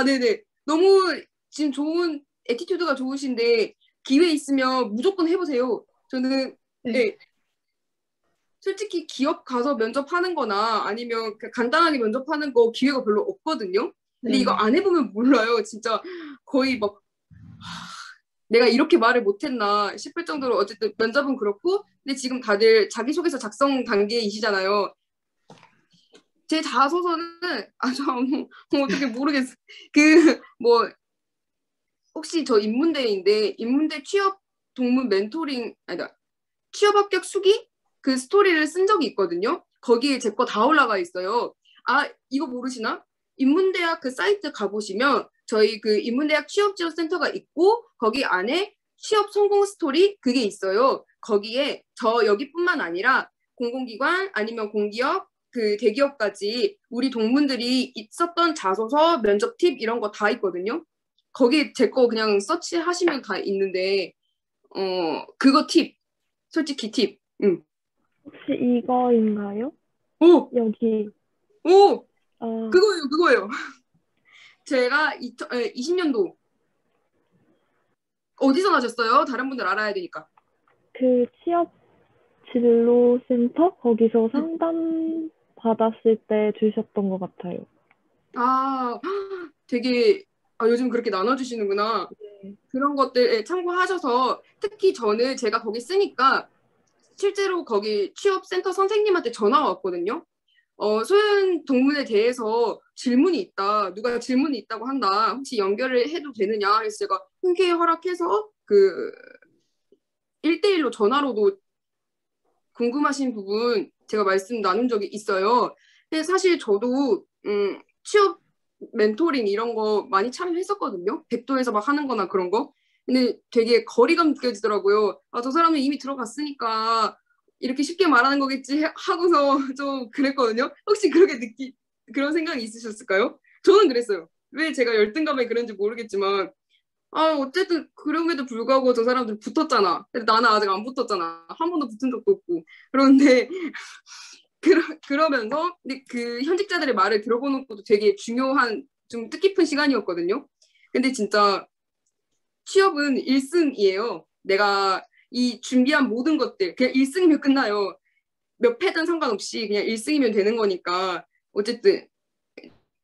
Speaker 5: 네네. 너무 지금 좋은 애티튜드가 좋으신데 기회 있으면 무조건 해보세요. 저는
Speaker 2: 네.
Speaker 5: 네, 솔직히 기업 가서 면접하는 거나 아니면 간단하게 면접하는 거 기회가 별로 없거든요. 근데 이거
Speaker 2: 네.
Speaker 5: 안 해보면 몰라요. 진짜 거의 막 내가 이렇게 말을 못했나 싶을 정도로 어쨌든 면접은 그렇고 근데 지금 다들 자기소개서 작성 단계이시잖아요. 제 자소서는 어떻게 모르겠어. 뭐 혹시 저 인문대인데 인문대 취업 동문 멘토링 아니다 취업 합격 수기 그 스토리를 쓴 적이 있거든요. 거기에 제 거 다 올라가 있어요. 이거 모르시나? 인문대학 그 사이트 가보시면 저희 그 인문대학 취업지원센터가 있고 거기 안에 취업 성공 스토리 그게 있어요. 거기에 저 여기뿐만 아니라 공공기관 아니면 공기업 그 대기업까지 우리 동문들이 있었던 자소서 면접 팁 이런 거 다 있거든요. 거기 제 거 그냥 서치하시면 다 있는데 그거 팁 솔직히 팁. 응.
Speaker 7: 혹시 이거인가요?
Speaker 5: 오!
Speaker 7: 여기.
Speaker 5: 오!
Speaker 7: 아,
Speaker 5: 그거예요. 제가 20년도 어디서 나셨어요? 다른 분들 알아야 되니까.
Speaker 7: 그 취업 진로센터? 거기서 상담 받았을 때 주셨던 것 같아요.
Speaker 5: 되게 요즘 그렇게 나눠주시는구나.
Speaker 7: 네.
Speaker 5: 그런 것들에 참고하셔서 특히 저는 제가 거기 쓰니까 실제로 거기 취업센터 선생님한테 전화가 왔거든요. 소연 동문에 대해서 질문이 있다. 누가 질문이 있다고 한다. 혹시 연결을 해도 되느냐? 그래서 제가 흔쾌히 허락해서 1대1로 전화로도 궁금하신 부분 제가 말씀 나눈 적이 있어요. 근데 사실 저도 취업 멘토링 이런 거 많이 참여했었거든요. 백도에서 막 하는 거나 그런 거. 근데 되게 거리감 느껴지더라고요. 저 사람은 이미 들어갔으니까 이렇게 쉽게 말하는 거겠지 하고서 좀 그랬거든요. 혹시 그런 생각이 있으셨을까요? 저는 그랬어요. 왜 제가 열등감에 그런지 모르겠지만 어쨌든 그럼에도 불구하고 저 사람들 붙었잖아. 근데 나는 아직 안 붙었잖아. 한 번도 붙은 적도 없고. 그런데 그러면서 근데 그 현직자들의 말을 들어보는 것도 되게 중요한 좀 뜻깊은 시간이었거든요. 근데 진짜 취업은 1승이에요. 내가 이 준비한 모든 것들 그냥 1승이면 끝나요. 몇 패든 상관없이 그냥 1승이면 되는 거니까 어쨌든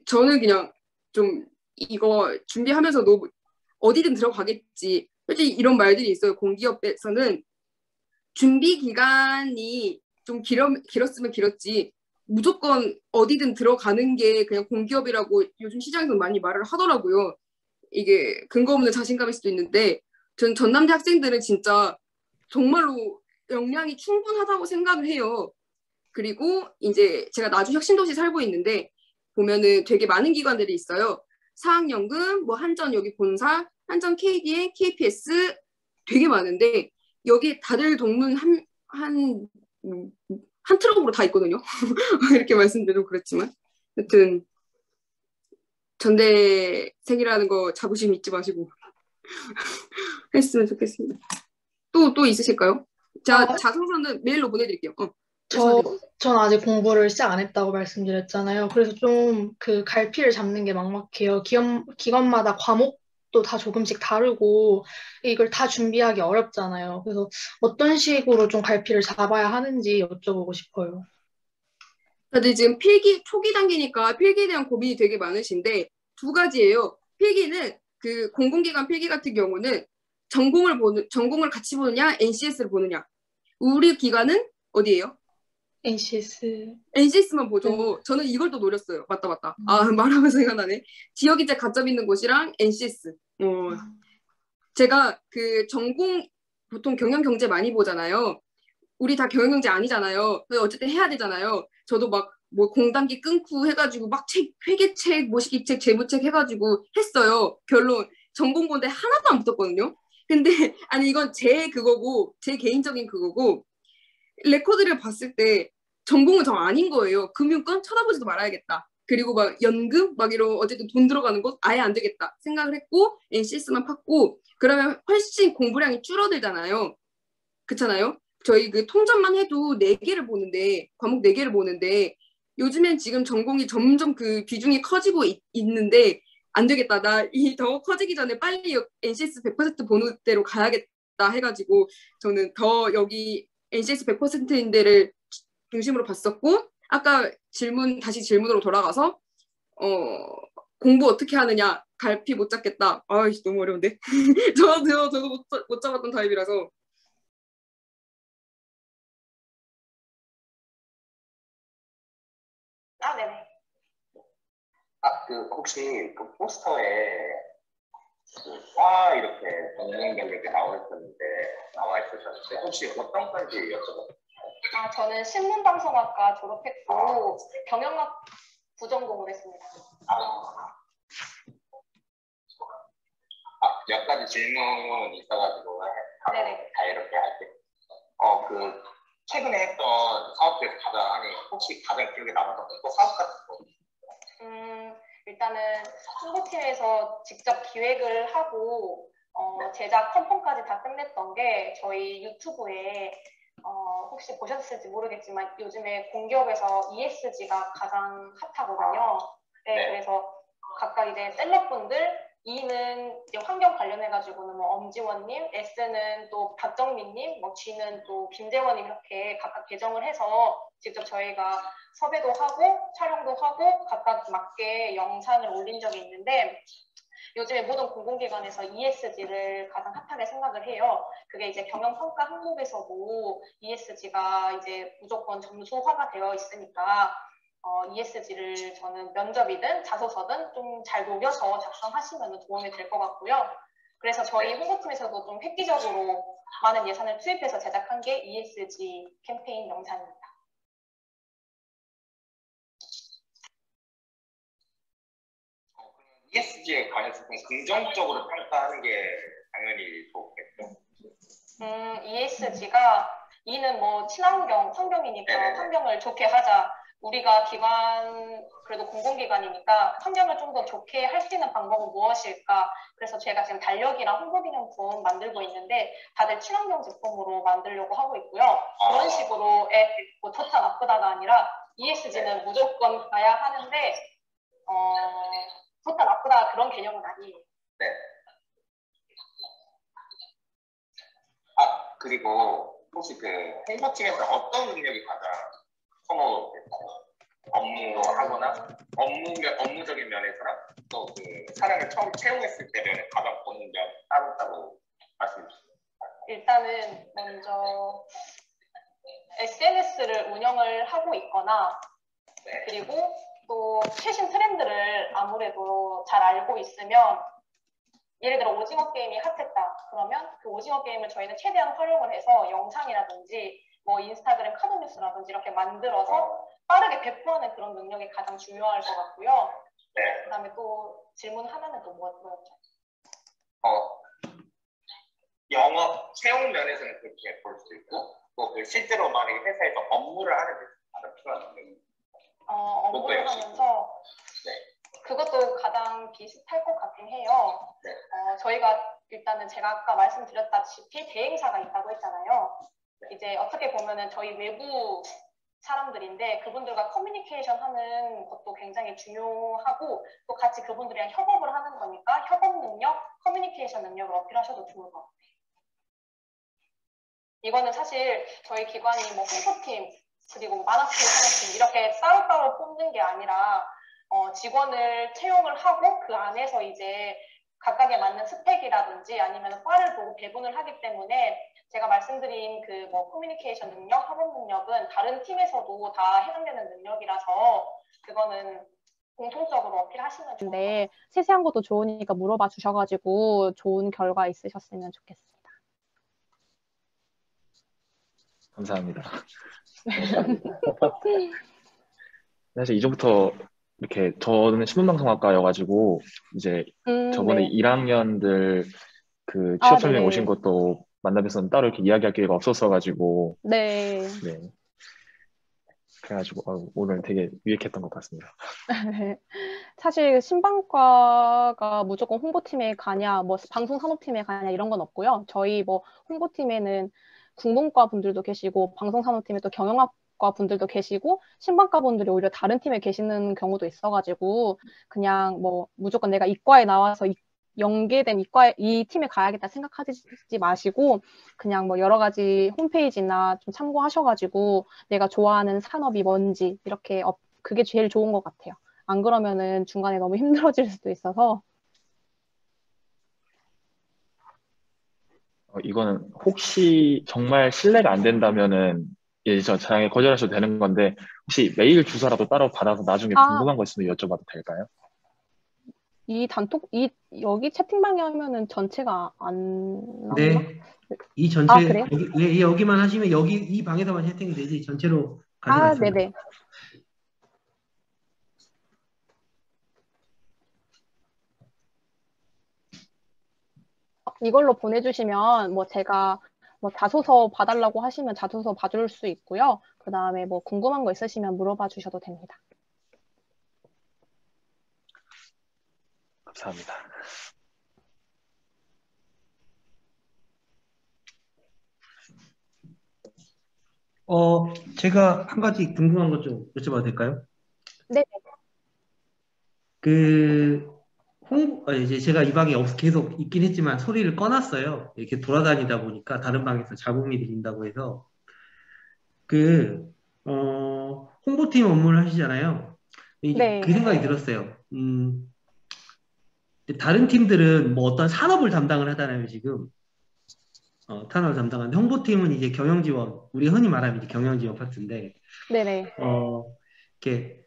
Speaker 5: 저는 그냥 좀 이거 준비하면서도 어디든 들어가겠지. 솔직히 이런 말들이 있어요. 공기업에서는 준비 기간이 좀 길었으면 길었지. 무조건 어디든 들어가는 게 그냥 공기업이라고 요즘 시장에서 많이 말을 하더라고요. 이게 근거 없는 자신감일 수도 있는데 전 전남대 학생들은 진짜 정말로 역량이 충분하다고 생각을 해요. 그리고 이제 제가 나주 혁신도시 살고 있는데 보면은 되게 많은 기관들이 있어요. 사학연금, 뭐 한전 여기 본사, 한전 KDA, KPS 되게 많은데 여기 다들 동문 한 트럭으로 다 있거든요. 이렇게 말씀드리면 그렇지만 하여튼 전대생이라는 거 자부심 잊지 마시고 했으면 좋겠습니다. 또 있으실까요? 자소서는 메일로 보내드릴게요.
Speaker 8: 전 아직 공부를 시작 안 했다고 말씀드렸잖아요. 그래서 좀 그 갈피를 잡는 게 막막해요. 기관마다 과목도 다 조금씩 다르고 이걸 다 준비하기 어렵잖아요. 그래서 어떤 식으로 좀 갈피를 잡아야 하는지 여쭤보고 싶어요.
Speaker 5: 다들 지금 초기 단계니까 필기에 대한 고민이 되게 많으신데 두 가지예요. 필기는 그 공공기관 필기 같은 경우는 전공을 같이 보느냐, NCS를 보느냐. 우리 기관은 어디예요? NCS만 보죠. 저는 이걸 또 노렸어요. 맞다. 말하면서 생각나네. 지역이체 가점 있는 곳이랑 NCS. 제가 그 전공 보통 경영경제 많이 보잖아요. 우리 다 경영경제 아니잖아요. 어쨌든 해야 되잖아요. 저도 막 뭐 공단기 끊고 해가지고 막 회계책, 모시기책, 재무책 해가지고 했어요. 결론 전공 본데 하나도 안 붙었거든요. 근데 아니 이건 제 개인적인 그거고 레코드를 봤을 때 전공은 정 아닌 거예요. 금융권 쳐다보지도 말아야겠다. 그리고 막 연금 막 이런 어쨌든 돈 들어가는 곳 아예 안 되겠다 생각을 했고 NCS만 팠고 그러면 훨씬 공부량이 줄어들잖아요. 그렇잖아요. 저희 그 통전만 해도 4개를 보는데 과목 4개를 보는데 요즘엔 지금 전공이 점점 그 비중이 커지고 있는데 안 되겠다. 나 이 더 커지기 전에 빨리 NCS 100% 보는 대로 가야겠다 해가지고 저는 더 여기 NCS 100%인 데를 중심으로 봤었고 아까 다시 질문으로 돌아가서 공부 어떻게 하느냐 갈피 못 잡겠다. 아이 너무 어려운데. 저도 못 잡았던 타입이라서.
Speaker 2: 네네.
Speaker 9: 혹시 그 포스터에 과 이렇게 전공별 이렇게 나와 있으셨는데 혹시 어떤 건지 여쭤봐요.
Speaker 2: 저는 신문방송학과 졸업했고 경영학 부전공을 했습니다.
Speaker 9: 몇 가지 질문이 있어가지고
Speaker 2: 네네.
Speaker 9: 다 이렇게 할게요. 최근에 했던 사업 중에서 혹시 가장 기억에 남았던 사업 같은 거?
Speaker 2: 일단은 홍보팀에서 직접 기획을 하고 제작 컨펌까지 다 끝냈던 게 저희 유튜브에 혹시 보셨을지 모르겠지만 요즘에 공기업에서 ESG가 가장 핫하거든요. 네, 그래서 각각 이제 셀럽분들 E는 이제 환경 관련해가지고는 뭐 엄지원님, S는 또 박정민님, 뭐 G는 또 김재원님 이렇게 각각 개정을 해서 직접 저희가 섭외도 하고 촬영도 하고 각각 맞게 영상을 올린 적이 있는데 요즘에 모든 공공기관에서 ESG를 가장 핫하게 생각을 해요. 그게 이제 경영평가 항목에서도 ESG가 이제 무조건 점수화가 되어 있으니까 ESG를 저는 면접이든 자소서든 좀 잘 녹여서 작성하시면 도움이 될 것 같고요. 그래서 저희 홍보팀에서도 좀 획기적으로 많은 예산을 투입해서 제작한 게 ESG 캠페인 영상입니다.
Speaker 9: ESG에 관해서 좀 긍정적으로 평가하는 게 당연히 좋겠죠.
Speaker 2: ESG가 E는 뭐 친환경, 환경이니까 네네. 환경을 좋게 하자. 우리가 기관, 그래도 공공기관이니까 환경을 좀 더 좋게 할 수 있는 방법은 무엇일까? 그래서 제가 지금 달력이랑 홍보기념품 만들고 있는데 다들 친환경 제품으로 만들려고 하고 있고요. 그런 식으로 뭐 좋다 나쁘다가 아니라 ESG는 무조건 가야 하는데 좋다 나쁘다 그런 개념은 아니에요.
Speaker 9: 네. 그리고 혹시 그 홍보팀에서 어떤 능력이 가장 선호됐어요? 업무하거나 업무적인 면에서랑 또 그 사람을 처음 채용했을 때 면에 가장 보는 점 따로 말씀해 주세요.
Speaker 2: 일단은 먼저 SNS를 운영을 하고 있거나 네. 그리고 또 최신 트렌드를 아무래도 잘 알고 있으면 예를 들어 오징어 게임이 핫했다. 그러면 그 오징어 게임을 저희는 최대한 활용을 해서 영상이라든지 뭐 인스타그램 카드 뉴스라든지 이렇게 만들어서
Speaker 10: 빠르게 배포하는 그런 능력이 가장 중요할 것 같고요.
Speaker 9: 네.
Speaker 10: 그다음에 또 질문 하나는 또 뭐였죠?
Speaker 9: 영업 채용 면에서는 그렇게 볼 수 있고 또 그 실제로 만약에 회사에서 업무를 하는 데 가장 필요한 능력이
Speaker 10: 업무를 하면서
Speaker 9: 네.
Speaker 10: 그것도 가장 비슷할 것 같긴 해요.
Speaker 9: 네.
Speaker 10: 저희가 일단은 제가 아까 말씀드렸다시피 대행사가 있다고 했잖아요. 이제 어떻게 보면은 저희 외부 사람들인데 그분들과 커뮤니케이션 하는 것도 굉장히 중요하고 또 같이 그분들이랑 협업을 하는 거니까 협업 능력, 커뮤니케이션 능력을 어필하셔도 좋을 것 같아요. 이거는 사실 저희 기관이 뭐 홍보팀 그리고 만화팀, 사업팀 이렇게 따로따로 뽑는 게 아니라 직원을 채용을 하고 그 안에서 이제 각각에 맞는 스펙이라든지 아니면 과를 보고 배분을 하기 때문에 제가 말씀드린 그 뭐 커뮤니케이션 능력, 협업 능력은 다른 팀에서도 다 해당되는 능력이라서 그거는 공통적으로 어필하시면 좋을 것 같아요.
Speaker 3: 세세한 것도 좋으니까 물어봐 주셔가지고 좋은 결과 있으셨으면 좋겠습니다.
Speaker 11: 감사합니다. 사실 이전부터 이렇게 저는 신문방송학과여가지고 이제 저번에
Speaker 3: 네.
Speaker 11: 1학년들 그 취업 설명
Speaker 3: 네네.
Speaker 11: 오신 것도 만나뵈서는 따로 이렇게 이야기할 기회가 없었어가지고
Speaker 3: 네.
Speaker 11: 네. 그래가지고 오늘 되게 유익했던 것 같습니다.
Speaker 3: 사실 신방과가 무조건 홍보팀에 가냐, 뭐 방송산업팀에 가냐 이런 건 없고요. 저희 뭐 홍보팀에는 국문과 분들도 계시고 방송산업팀에 또 경영학과 분들도 계시고 신방과 분들이 오히려 다른 팀에 계시는 경우도 있어가지고 그냥 뭐 무조건 내가 이과에 나와서 연계된 이 팀에 가야겠다 생각하지 마시고 그냥 뭐 여러 가지 홈페이지나 좀 참고하셔가지고 내가 좋아하는 산업이 뭔지 이렇게 그게 제일 좋은 것 같아요. 안 그러면은 중간에 너무 힘들어질 수도 있어서.
Speaker 11: 이거는 혹시 정말 실례가 안 된다면은 저 저장에 거절하셔도 되는 건데 혹시 메일 주소라도 따로 받아서 나중에 궁금한 거 있으면 여쭤봐도 될까요?
Speaker 3: 여기 채팅방에 하면은 전체가 안 나오나?
Speaker 12: 네. 이 전체,
Speaker 3: 그래요?
Speaker 12: 여기만 하시면 이 방에서만 채팅이 되지, 전체로 가지 않습니다.
Speaker 3: 네네. 이걸로 보내주시면 뭐 제가 뭐 자소서 봐달라고 하시면 자소서 봐줄 수 있고요. 그 다음에 뭐 궁금한 거 있으시면 물어봐 주셔도 됩니다.
Speaker 11: 감사합니다.
Speaker 12: 제가 한 가지 궁금한 것 좀 여쭤봐도 될까요?
Speaker 3: 네.
Speaker 12: 이제 제가 이 방에 계속 있긴 했지만 소리를 꺼놨어요. 이렇게 돌아다니다 보니까 다른 방에서 잡음이 들린다고 해서. 홍보팀 업무를 하시잖아요.
Speaker 3: 네.
Speaker 12: 그 생각이 들었어요. 다른 팀들은 뭐 어떤 산업을 담당을 하잖아요, 지금. 산업을 담당하는데, 홍보팀은 이제 경영지원, 우리 흔히 말하면 이제 경영지원 파트인데,
Speaker 3: 네네.
Speaker 12: 이렇게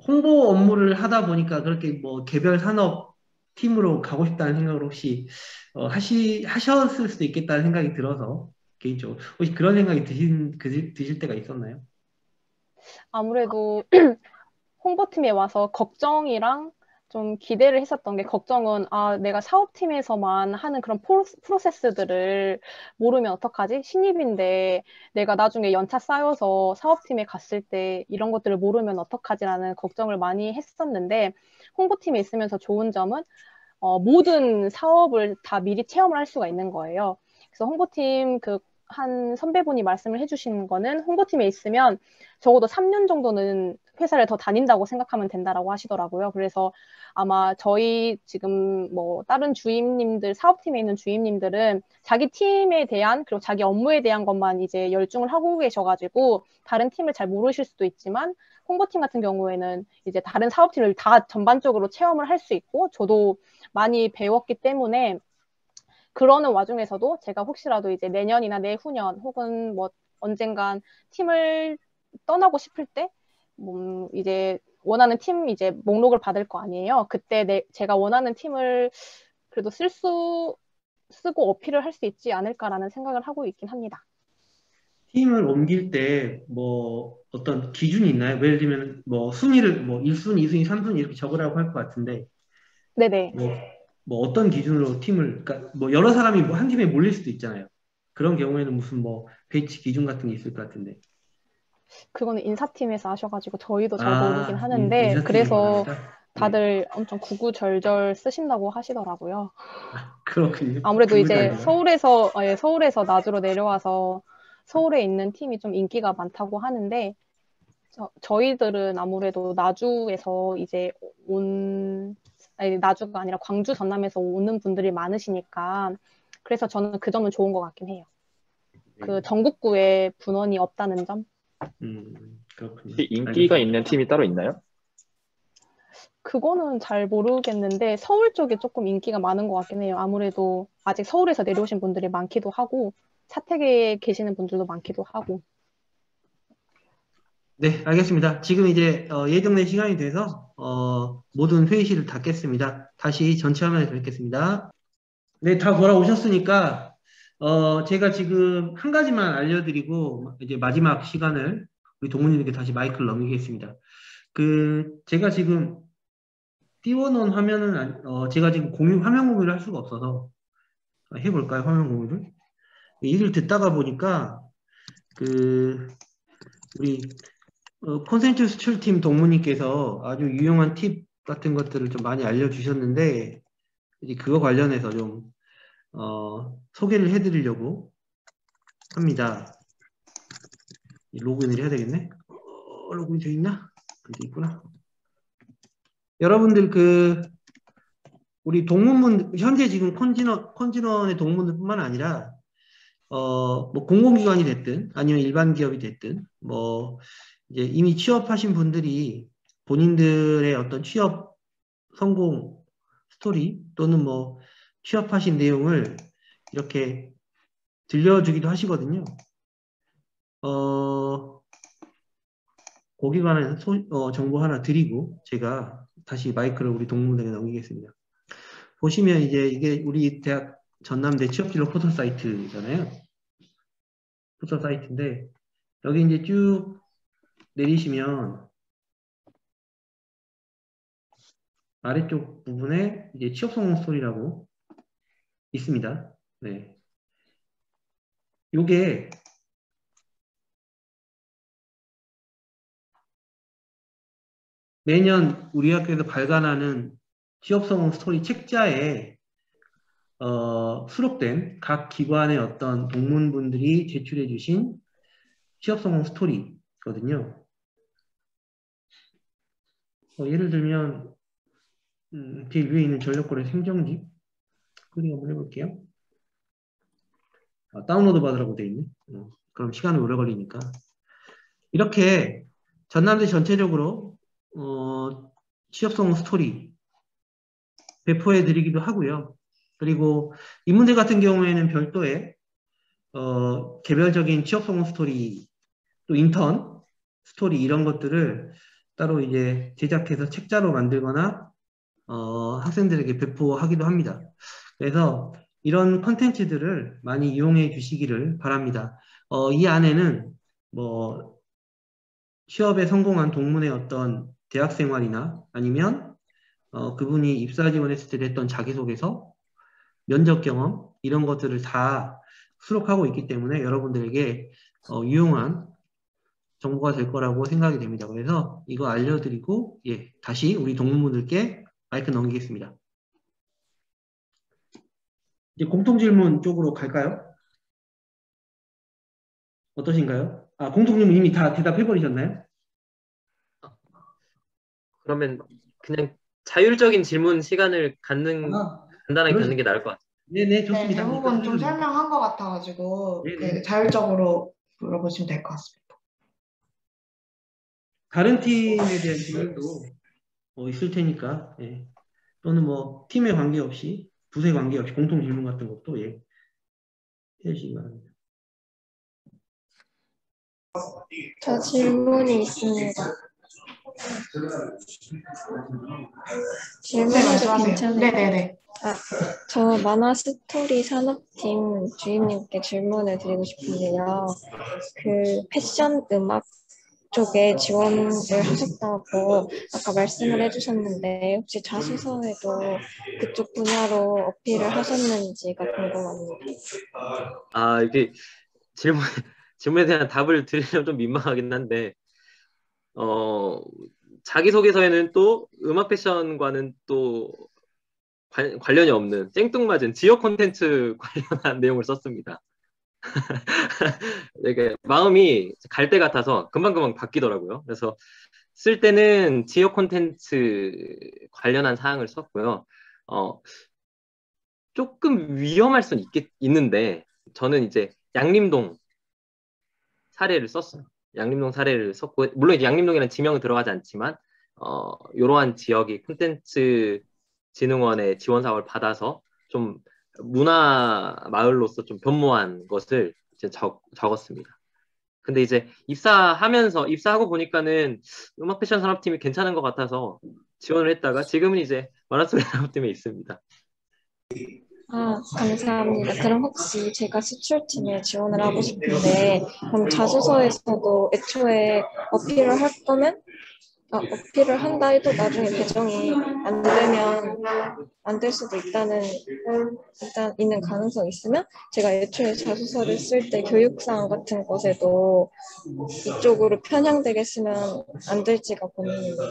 Speaker 12: 홍보 업무를 하다 보니까 그렇게 뭐 개별 산업 팀으로 가고 싶다는 생각을 혹시 하셨을 수도 있겠다는 생각이 들어서, 개인적으로. 혹시 그런 생각이 드실 때가 있었나요?
Speaker 3: 아무래도 홍보팀에 와서 걱정이랑 좀 기대를 했었던 게 걱정은 내가 사업팀에서만 하는 그런 프로세스들을 모르면 어떡하지? 신입인데 내가 나중에 연차 쌓여서 사업팀에 갔을 때 이런 것들을 모르면 어떡하지라는 걱정을 많이 했었는데 홍보팀에 있으면서 좋은 점은 모든 사업을 다 미리 체험을 할 수가 있는 거예요. 그래서 홍보팀 한 선배분이 말씀을 해주신 거는 홍보팀에 있으면 적어도 3년 정도는 회사를 더 다닌다고 생각하면 된다라고 하시더라고요. 그래서 아마 저희 지금 뭐 다른 주임님들, 사업팀에 있는 주임님들은 자기 팀에 대한 그리고 자기 업무에 대한 것만 이제 열중을 하고 계셔가지고 다른 팀을 잘 모르실 수도 있지만 홍보팀 같은 경우에는 이제 다른 사업팀을 다 전반적으로 체험을 할 수 있고 저도 많이 배웠기 때문에 그러는 와중에서도 제가 혹시라도 이제 내년이나 내후년 혹은 뭐 언젠간 팀을 떠나고 싶을 때 이제 원하는 팀 이제 목록을 받을 거 아니에요. 그때 제가 원하는 팀을 그래도 쓰고 어필을 할 수 있지 않을까라는 생각을 하고 있긴 합니다.
Speaker 12: 팀을 옮길 때 뭐 어떤 기준이 있나요? 뭐 예를 들면 뭐 순위를 뭐 1순위, 2순위, 3순위 이렇게 적으라고 할 것 같은데
Speaker 3: 네네.
Speaker 12: 뭐 어떤 기준으로 팀을 그러니까 뭐 여러 사람이 뭐 한 팀에 몰릴 수도 있잖아요. 그런 경우에는 무슨 뭐 배치 기준 같은 게 있을 것 같은데.
Speaker 3: 그거는 인사팀에서 하셔가지고 저희도 잘 모르긴
Speaker 12: 아,
Speaker 3: 하는데
Speaker 12: 인사팀이
Speaker 3: 그래서
Speaker 12: 그러니까? 네.
Speaker 3: 다들 엄청 구구절절 쓰신다고 하시더라고요.
Speaker 12: 그렇군요.
Speaker 3: 아무래도 이제
Speaker 12: 구구절절.
Speaker 3: 서울에서 나주로 내려와서 서울에 있는 팀이 좀 인기가 많다고 하는데 저희들은 아무래도 나주에서 이제 아니, 나주가 아니라 광주 전남에서 오는 분들이 많으시니까 그래서 저는 그 점은 좋은 것 같긴 해요. 그 전국구에 분원이 없다는 점.
Speaker 12: 그렇군요.
Speaker 11: 혹시 인기가 있는 팀이 따로 있나요?
Speaker 3: 그거는 잘 모르겠는데 서울 쪽에 조금 인기가 많은 것 같긴 해요. 아무래도 아직 서울에서 내려오신 분들이 많기도 하고 사택에 계시는 분들도 많기도 하고.
Speaker 12: 네, 알겠습니다. 지금 이제 예정된 시간이 돼서 모든 회의실을 닫겠습니다. 다시 전체 화면에 뵙겠습니다. 네, 다 돌아오셨으니까 제가 지금 한 가지만 알려드리고 이제 마지막 시간을 우리 동문님에게 다시 마이크를 넘기겠습니다. 제가 지금 띄워놓은 화면은 제가 지금 화면 공유를 할 수가 없어서 해볼까요? 화면 공유를. 얘기를 듣다가 보니까 우리 콘센트 수출팀 동무님께서 아주 유용한 팁 같은 것들을 좀 많이 알려주셨는데 이제 그거 관련해서 좀 소개를 해드리려고 합니다. 로그인을 해야 되겠네. 로그인 되어 있나? 안 돼 있구나. 여러분들 우리 동문분 현재 지금 컨진원의 동문뿐만 아니라 뭐 공공기관이 됐든 아니면 일반 기업이 됐든 뭐 이제 이미 취업하신 분들이 본인들의 어떤 취업 성공 스토리 또는 뭐 취업하신 내용을 이렇게 들려주기도 하시거든요. 거기에 관한 정보 하나 드리고 제가 다시 마이크를 우리 동문에게 넘기겠습니다. 보시면 이제 이게 우리 대학 전남대 취업진로 포털 사이트잖아요. 포털 사이트인데 여기 이제 쭉 내리시면 아래쪽 부분에 이제 취업 성공 스토리라고 있습니다. 네. 요게 매년 우리 학교에서 발간하는 취업 성공 스토리 책자에 수록된 각 기관의 어떤 동문분들이 제출해 주신 취업 성공 스토리거든요. 예를 들면 제일 위에 있는 전력거래 생정직 클릭 한번 해볼게요. 다운로드 받으라고 돼 있네. 그럼 시간이 오래 걸리니까 이렇게 전남대 전체적으로 취업 성공 스토리 배포해 드리기도 하고요. 그리고 인문대 같은 경우에는 별도의 개별적인 취업 성공 스토리 또 인턴 스토리 이런 것들을 따로 이제 제작해서 책자로 만들거나 학생들에게 배포하기도 합니다. 그래서 이런 컨텐츠들을 많이 이용해 주시기를 바랍니다. 이 안에는 뭐 취업에 성공한 동문의 어떤 대학 생활이나 아니면 그분이 입사 지원했을 때 했던 자기소개서, 면접 경험 이런 것들을 다 수록하고 있기 때문에 여러분들에게 유용한 정보가 될 거라고 생각이 됩니다. 그래서 이거 알려드리고 다시 우리 동문분들께 마이크 넘기겠습니다. 이제 공통질문 쪽으로 갈까요? 어떠신가요? 공통질문 이미 다 대답해버리셨나요?
Speaker 1: 그러면 그냥 자율적인 질문 시간을 간단하게 갖는 게 나을 것 같아요.
Speaker 12: 네네, 좋습니다.
Speaker 4: 네, 대부분 좀 설명한 것 같아가지고 자율적으로 물어보시면 될 것 같습니다.
Speaker 12: 다른 팀에 대한 질문도 있을 테니까 또는 뭐 팀에 관계없이 부서에 관계없이 공통 질문 같은 것도 해주시기 바랍니다.
Speaker 13: 저 질문이 있습니다. 질문해도
Speaker 4: 말씀하세요.
Speaker 13: 괜찮아요?
Speaker 4: 네네네.
Speaker 13: 저 만화 스토리 산업팀 주임님께 질문을 드리고 싶은데요. 그 패션 음악 쪽에 지원을 하셨다고 아까 말씀을 해주셨는데 혹시 자소서에도 그쪽 분야로 어필을 하셨는지가 궁금합니다.
Speaker 1: 이게 질문에 대한 답을 드리려면 좀 민망하긴 한데, 자기소개서에는 또 음악 패션과는 또 관련이 없는 생뚱맞은 지역 콘텐츠 관련한 내용을 썼습니다. 이게 마음이 갈 때 같아서 금방금방 바뀌더라고요. 그래서 쓸 때는 지역 콘텐츠 관련한 사항을 썼고요. 조금 위험할 수는 있는데 저는 이제 양림동 사례를 썼어요. 양림동 사례를 썼고, 물론 이제 양림동이라는 지명은 들어가지 않지만 이러한 지역이 콘텐츠 진흥원의 지원 사업을 받아서 좀 문화 마을로서 좀 변모한 것을 이제 적었습니다. 근데 이제 입사하고 보니까는 음악 패션 산업팀이 괜찮은 것 같아서 지원을 했다가 지금은 이제 만화소리 산업팀에 있습니다.
Speaker 13: 감사합니다. 그럼 혹시 제가 수출팀에 지원을 하고 싶은데 그럼 자소서에서도 애초에 어필을 할 거면 어필을 한다 해도 나중에 배정이 안 되면 안 될 수도 일단 있는 가능성이 있으면 제가 애초에 자소서를 쓸 때 교육사항 같은 것에도 이쪽으로 편향되게 쓰면 안 될지가 고민입니다.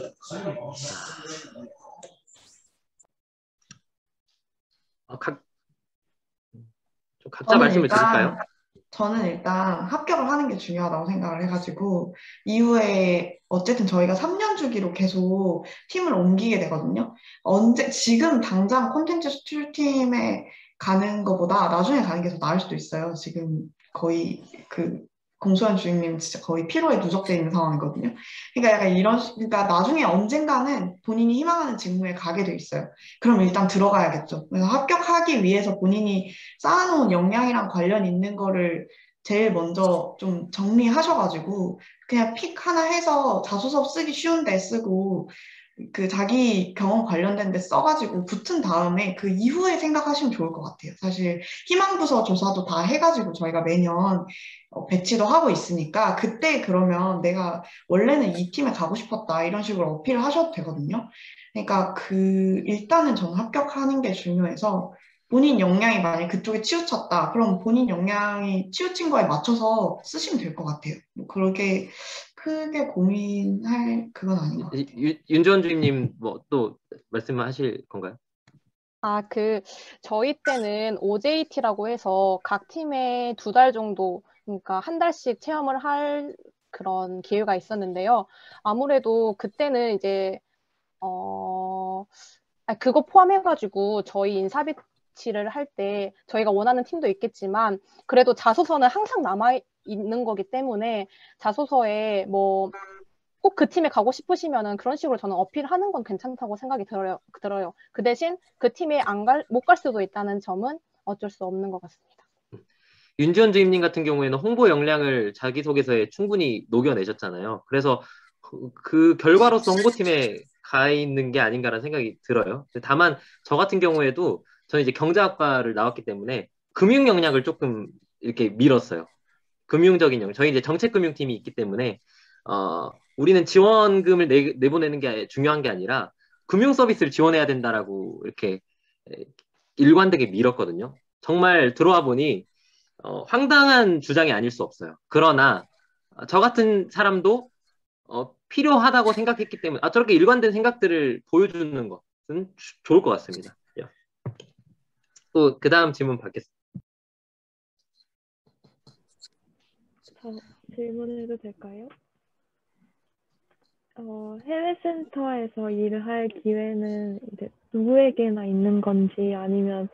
Speaker 1: 각자 말씀을 드릴까요?
Speaker 4: 저는 일단 합격을 하는 게 중요하다고 생각을 해가지고 이후에 어쨌든 저희가 3년 주기로 계속 팀을 옮기게 되거든요. 지금 당장 콘텐츠 수출팀에 가는 것보다 나중에 가는 게 더 나을 수도 있어요. 지금 거의 공소현 주임님 진짜 거의 피로에 누적돼 있는 상황이거든요. 그러니까 그러니까 나중에 언젠가는 본인이 희망하는 직무에 가게 돼 있어요. 그럼 일단 들어가야겠죠. 그래서 합격하기 위해서 본인이 쌓아놓은 역량이랑 관련 있는 거를 제일 먼저 좀 정리하셔가지고 그냥 픽 하나 해서 자소서 쓰기 쉬운데 쓰고 자기 경험 관련된 데 써가지고 붙은 다음에 그 이후에 생각하시면 좋을 것 같아요. 사실 희망부서 조사도 다 해가지고 저희가 매년 배치도 하고 있으니까 그때 그러면 내가 원래는 이 팀에 가고 싶었다 이런 식으로 어필을 하셔도 되거든요. 그러니까 일단은 저는 합격하는 게 중요해서 본인 역량이 만약 그쪽에 치우쳤다 그럼 본인 역량이 치우친 거에 맞춰서 쓰시면 될 것 같아요. 그렇게 크게 고민할 그건 아닌 것 같아요.
Speaker 1: 윤지원 주임님 뭐 또 말씀하실 건가요?
Speaker 3: 저희 때는 OJT라고 해서 각 팀에 2달 정도, 그러니까 한 달씩 체험을 할 그런 기회가 있었는데요. 아무래도 그때는 이제 그거 포함해가지고 저희 인사 배치를 할 때 저희가 원하는 팀도 있겠지만 그래도 자소서는 항상 남아 있는 거기 때문에 자소서에 뭐 꼭 그 팀에 가고 싶으시면은 그런 식으로 저는 어필하는 건 괜찮다고 생각이 들어요. 그 대신 그 팀에 못 갈 수도 있다는 점은 어쩔 수 없는 것 같습니다.
Speaker 1: 윤지원 주임님 같은 경우에는 홍보 역량을 자기소개서에 충분히 녹여내셨잖아요. 그래서 그 결과로서 홍보팀에 가 있는 게 아닌가라는 생각이 들어요. 다만 저 같은 경우에도 저는 이제 경제학과를 나왔기 때문에 금융 역량을 조금 이렇게 밀었어요. 금융적인 역량. 저희 이제 정책금융팀이 있기 때문에 우리는 지원금을 내보내는 게 중요한 게 아니라 금융 서비스를 지원해야 된다라고 이렇게 일관되게 밀었거든요. 정말 들어와 보니 황당한 주장이 아닐 수 없어요. 그러나 저 같은 사람도 필요하다고 생각했기 때문에 저렇게 일관된 생각들을 보여주는 것은 좋을 것 같습니다. 또 그 다음 질문 받겠습니다.
Speaker 7: 질문해도 될까요? 해외 센터에서 일을 할 기회는 이제 누구에게나 있는 건지 아니면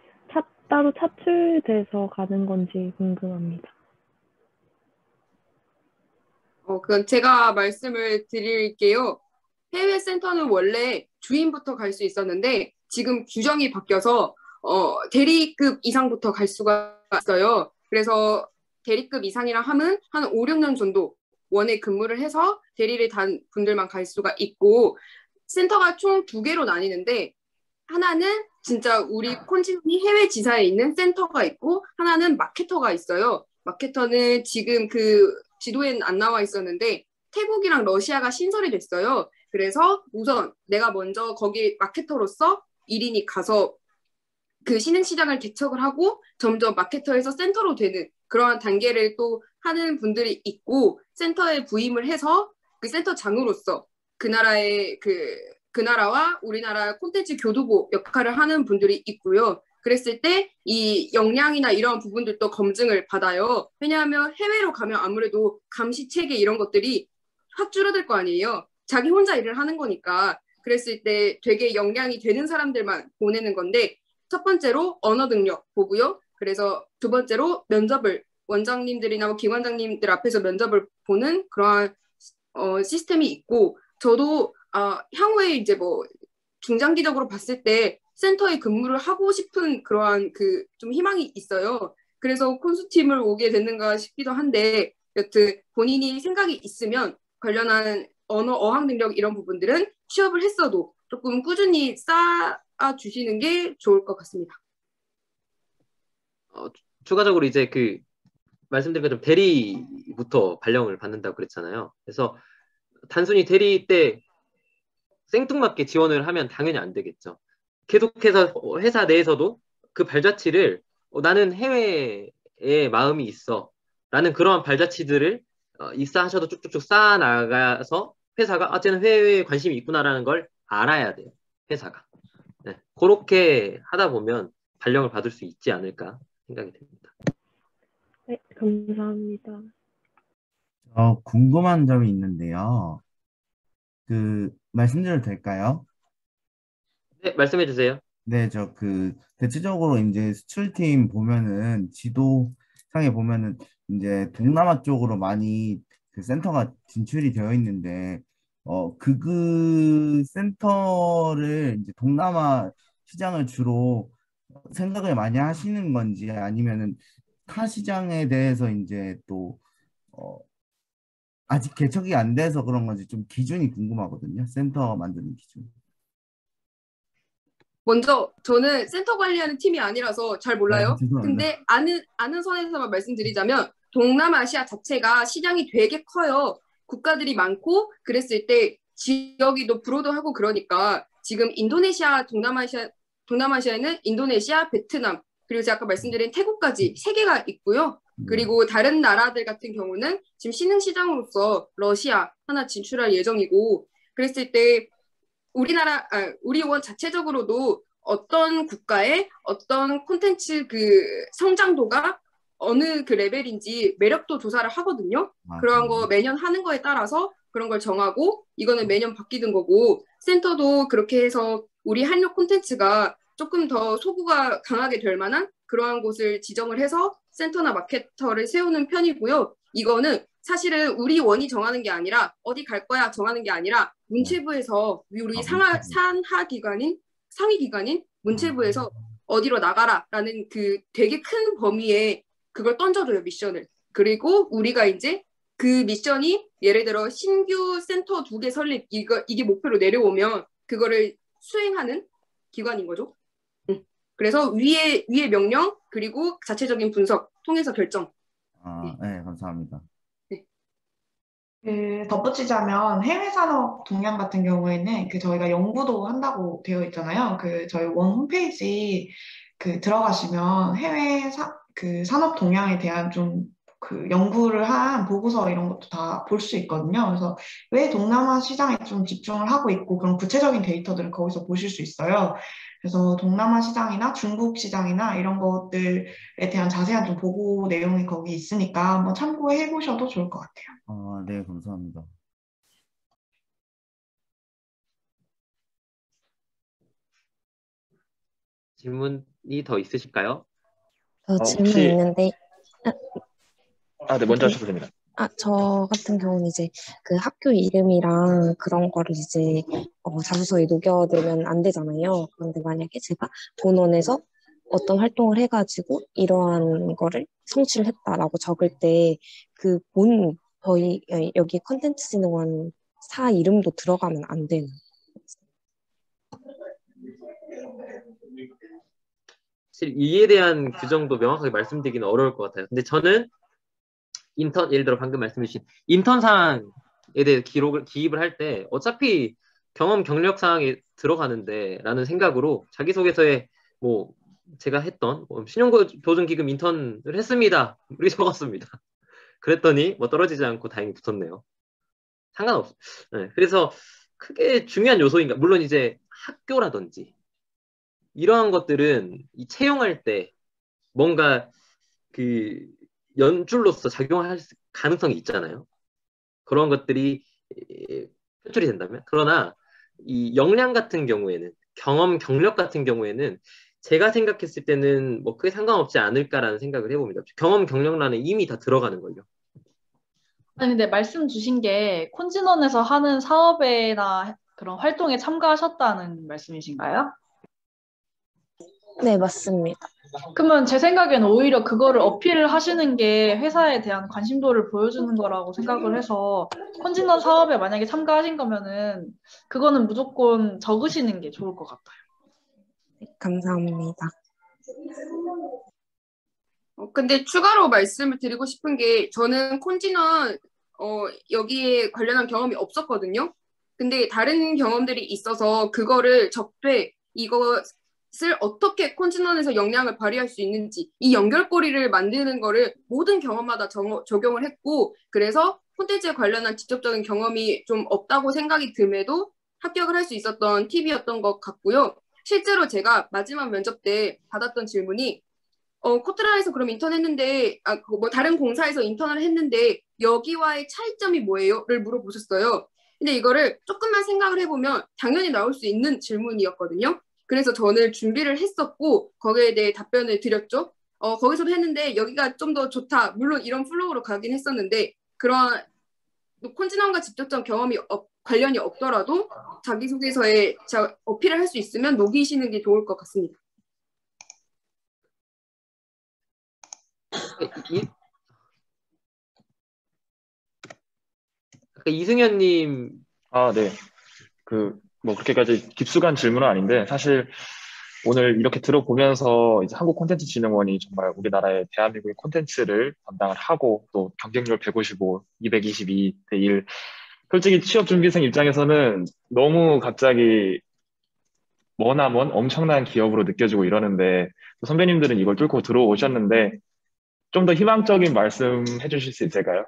Speaker 7: 따로 차출돼서 가는 건지 궁금합니다.
Speaker 5: 그건 제가 말씀을 드릴게요. 해외 센터는 원래 주임부터 갈 수 있었는데 지금 규정이 바뀌어서 대리급 이상부터 갈 수가 있어요. 그래서 대리급 이상이라 하면 한 5, 6년 정도 원에 근무를 해서 대리를 단 분들만 갈 수가 있고 센터가 총 2개로 나뉘는데 하나는 진짜 우리 콘진이 해외 지사에 있는 센터가 있고 하나는 마케터가 있어요. 마케터는 지금 그 지도에는 안 나와 있었는데 태국이랑 러시아가 신설이 됐어요. 그래서 우선 내가 먼저 거기 마케터로서 1인이 가서 그 신흥시장을 개척을 하고 점점 마케터에서 센터로 되는 그러한 단계를 또 하는 분들이 있고 센터에 부임을 해서 그 센터장으로서 그 나라의 그 나라와 우리나라 콘텐츠 교두보 역할을 하는 분들이 있고요. 그랬을 때 이 역량이나 이런 부분들도 검증을 받아요. 왜냐하면 해외로 가면 아무래도 감시 체계 이런 것들이 확 줄어들 거 아니에요. 자기 혼자 일을 하는 거니까. 그랬을 때 되게 역량이 되는 사람들만 보내는 건데 첫 번째로 언어 능력 보고요. 그래서 두 번째로 면접을 원장님들이나 뭐 기관장님들 앞에서 면접을 보는 그러한 시스템이 있고 저도 향후에 이제 뭐 중장기적으로 봤을 때 센터에 근무를 하고 싶은 그러한 그 좀 희망이 있어요. 그래서 콘수팀을 오게 됐는가 싶기도 한데 여튼 본인이 생각이 있으면 관련한 언어 어학 능력 이런 부분들은 취업을 했어도 조금 꾸준히 쌓아주시는 게 좋을 것 같습니다.
Speaker 1: 추가적으로 이제 그 말씀드린 것처럼 대리부터 발령을 받는다고 그랬잖아요. 그래서 단순히 대리 때 생뚱맞게 지원을 하면 당연히 안 되겠죠. 계속해서 회사 내에서도 그 발자취를 나는 해외에 마음이 있어 라는 그러한 발자취들을 입사하셔도 쭉쭉쭉 쌓아나가서 회사가 쟤는 해외에 관심이 있구나라는 걸 알아야 돼요. 회사가. 네. 그렇게 하다 보면 발령을 받을 수 있지 않을까 생각이 됩니다.
Speaker 7: 네, 감사합니다.
Speaker 14: 궁금한 점이 있는데요. 말씀드려도 될까요?
Speaker 1: 네, 말씀해 주세요.
Speaker 14: 네, 대체적으로 이제 수출팀 보면은 지도상에 보면은 이제 동남아 쪽으로 많이 그 센터가 진출이 되어 있는데, 그 센터를 이제 동남아 시장을 주로 생각을 많이 하시는 건지 아니면은 타 시장에 대해서 이제 또, 아직 개척이 안 돼서 그런 건지 좀 기준이 궁금하거든요. 센터 만드는 기준.
Speaker 5: 먼저 저는 센터 관리하는 팀이 아니라서 잘 몰라요.
Speaker 14: 죄송합니다.
Speaker 5: 근데 아는 선에서만 말씀드리자면 동남아시아 자체가 시장이 되게 커요. 국가들이 많고 그랬을 때 지역이 또 브로도 하고 그러니까 지금 동남아시아에는 인도네시아, 베트남 그리고 제가 아까 말씀드린 태국까지 3개가 있고요. 그리고 다른 나라들 같은 경우는 지금 신흥시장으로서 러시아 하나 진출할 예정이고 그랬을 때 우리 원 자체적으로도 어떤 국가의 어떤 콘텐츠 그 성장도가 어느 그 레벨인지 매력도 조사를 하거든요. 그러한 거 매년 하는 거에 따라서 그런 걸 정하고 이거는 매년 바뀌는 거고 센터도 그렇게 해서 우리 한류 콘텐츠가 조금 더 소구가 강하게 될 만한 그러한 곳을 지정을 해서 센터나 마케터를 세우는 편이고요. 이거는 사실은 우리 원이 정하는 게 아니라 어디 갈 거야 정하는 게 아니라 문체부에서 우리 상위 기관인 문체부에서 어디로 나가라라는 그 되게 큰 범위에 그걸 던져줘요 미션을. 그리고 우리가 이제 그 미션이 예를 들어 신규 센터 2개 설립 이게 목표로 내려오면 그거를 수행하는 기관인 거죠. 그래서 위의 명령 그리고 자체적인 분석 통해서 결정.
Speaker 14: 네, 감사합니다.
Speaker 4: 덧붙이자면 해외 산업 동향 같은 경우에는 저희가 연구도 한다고 되어 있잖아요. 저희 원 홈페이지 들어가시면 해외 산업 동향에 대한 좀 연구를 한 보고서 이런 것도 다 볼 수 있거든요. 그래서 왜 동남아 시장에 좀 집중을 하고 있고 그런 구체적인 데이터들을 거기서 보실 수 있어요. 그래서 동남아 시장이나 중국 시장이나 이런 것들에 대한 자세한 좀 보고 내용이 거기 있으니까 한번 참고해 보셔도 좋을 것 같아요.
Speaker 14: 네, 감사합니다.
Speaker 1: 질문이 더 있으실까요?
Speaker 15: 질문이 있는데,
Speaker 11: 네, 먼저 하셔도 됩니다.
Speaker 15: 저 같은 경우는 이제 그 학교 이름이랑 그런 거를 이제 자소서에 녹여들면 안 되잖아요. 그런데 만약에 제가 본원에서 어떤 활동을 해가지고 이러한 거를 성취를 했다라고 적을 때 그 본 저희 여기 콘텐츠진흥원 사 이름도 들어가면 안 되는.
Speaker 1: 사실 이에 대한 규정도 명확하게 말씀드리기는 어려울 것 같아요. 근데 저는 예를 들어 방금 말씀 주신 인턴 사항에 대해 기입을 할 때 어차피 경험 경력 사항에 들어가는데 라는 생각으로 자기소개서에 뭐 제가 했던 신용보증기금 인턴을 했습니다. 우리 적었습니다. 그랬더니 뭐 떨어지지 않고 다행히 붙었네요. 상관없어. 네, 그래서 크게 중요한 요소인가. 물론 이제 학교라든지 이러한 것들은 이 채용할 때 뭔가 그 연줄로서 작용할 가능성이 있잖아요. 그런 것들이 표출이 된다면. 그러나 이 역량 같은 경우에는 경험, 경력 같은 경우에는 제가 생각했을 때는 뭐 크게 상관없지 않을까라는 생각을 해봅니다. 경험, 경력란에 이미 다 들어가는 걸요.
Speaker 2: 아니, 근데 말씀 주신 게 콘진원에서 하는 사업에나 그런 활동에 참가하셨다는 말씀이신가요?
Speaker 15: 네, 맞습니다.
Speaker 2: 그러면 제 생각에는 오히려 그거를 어필을 하시는 게 회사에 대한 관심도를 보여주는 거라고 생각을 해서 콘진원 사업에 만약에 참가하신 거면은 그거는 무조건 적으시는 게 좋을 것 같아요.
Speaker 15: 네, 감사합니다.
Speaker 5: 근데 추가로 말씀을 드리고 싶은 게 저는 콘진원 여기에 관련한 경험이 없었거든요. 근데 다른 경험들이 있어서 그거를 적되 이것을 어떻게 콘진원에서 역량을 발휘할 수 있는지 이 연결고리를 만드는 거를 모든 경험마다 적용을 했고 그래서 콘텐츠에 관련한 직접적인 경험이 좀 없다고 생각이 듦에도 합격을 할 수 있었던 팁이었던 것 같고요. 실제로 제가 마지막 면접 때 받았던 질문이 코트라에서 그럼 인턴 했는데, 뭐 다른 공사에서 인턴을 했는데, 여기와의 차이점이 뭐예요?를 물어보셨어요. 근데 이거를 조금만 생각을 해보면 당연히 나올 수 있는 질문이었거든요. 그래서 저는 준비를 했었고, 거기에 대해 답변을 드렸죠. 거기서도 했는데, 여기가 좀 더 좋다. 물론 이런 플로우로 가긴 했었는데, 그런 콘진원과 직접적 경험이 관련이 없더라도 자기소개서에 어필을 할 수 있으면 녹이시는 게 좋을 것 같습니다.
Speaker 1: 이승현님.
Speaker 11: 네. 뭐 그렇게까지 깊숙한 질문은 아닌데 사실 오늘 이렇게 들어보면서 이제 한국콘텐츠진흥원이 정말 우리나라의 대한민국의 콘텐츠를 담당을 하고 또 경쟁률 155, 222대 1. 솔직히 취업준비생 입장에서는 너무 갑자기 머나먼 엄청난 기업으로 느껴지고 이러는데 선배님들은 이걸 뚫고 들어오셨는데 좀 더 희망적인 말씀 해주실 수 있을까요?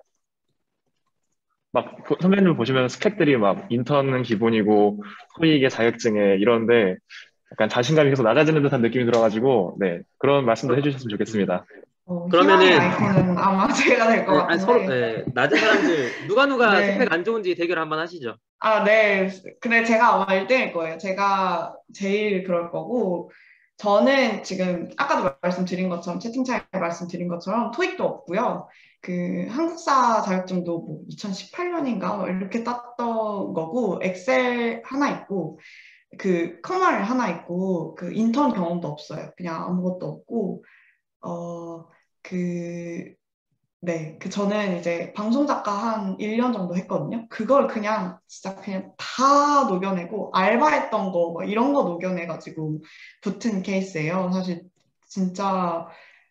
Speaker 11: 막 선배님 보시면 스펙들이 막 인턴은 기본이고 토익에 자격증에 이런데 약간 자신감이 계속 낮아지는 듯한 느낌이 들어가지고 네 그런 말씀도 해주셨으면 좋겠습니다.
Speaker 1: 그러면은
Speaker 4: 아이콘은 아마 제가 될 것 같은데.
Speaker 1: 서로 낮은 사람들 누가
Speaker 4: 네.
Speaker 1: 스펙 안 좋은지 대결 한번 하시죠.
Speaker 4: 네. 근데 제가 아마 1등일 거예요. 제가 제일 그럴 거고 저는 지금 아까도 말씀드린 것처럼 채팅창에 말씀드린 것처럼 토익도 없고요. 그 한국사 자격증도 뭐 2018년인가 이렇게 땄던 거고 엑셀 하나 있고 그 커말 하나 있고 그 인턴 경험도 없어요. 그냥 아무것도 없고 저는 이제 방송작가 한 1년 정도 했거든요. 그걸 그냥 진짜 그냥 다 녹여내고 알바했던 거 뭐 이런 거 녹여내가지고 붙은 케이스예요. 사실 진짜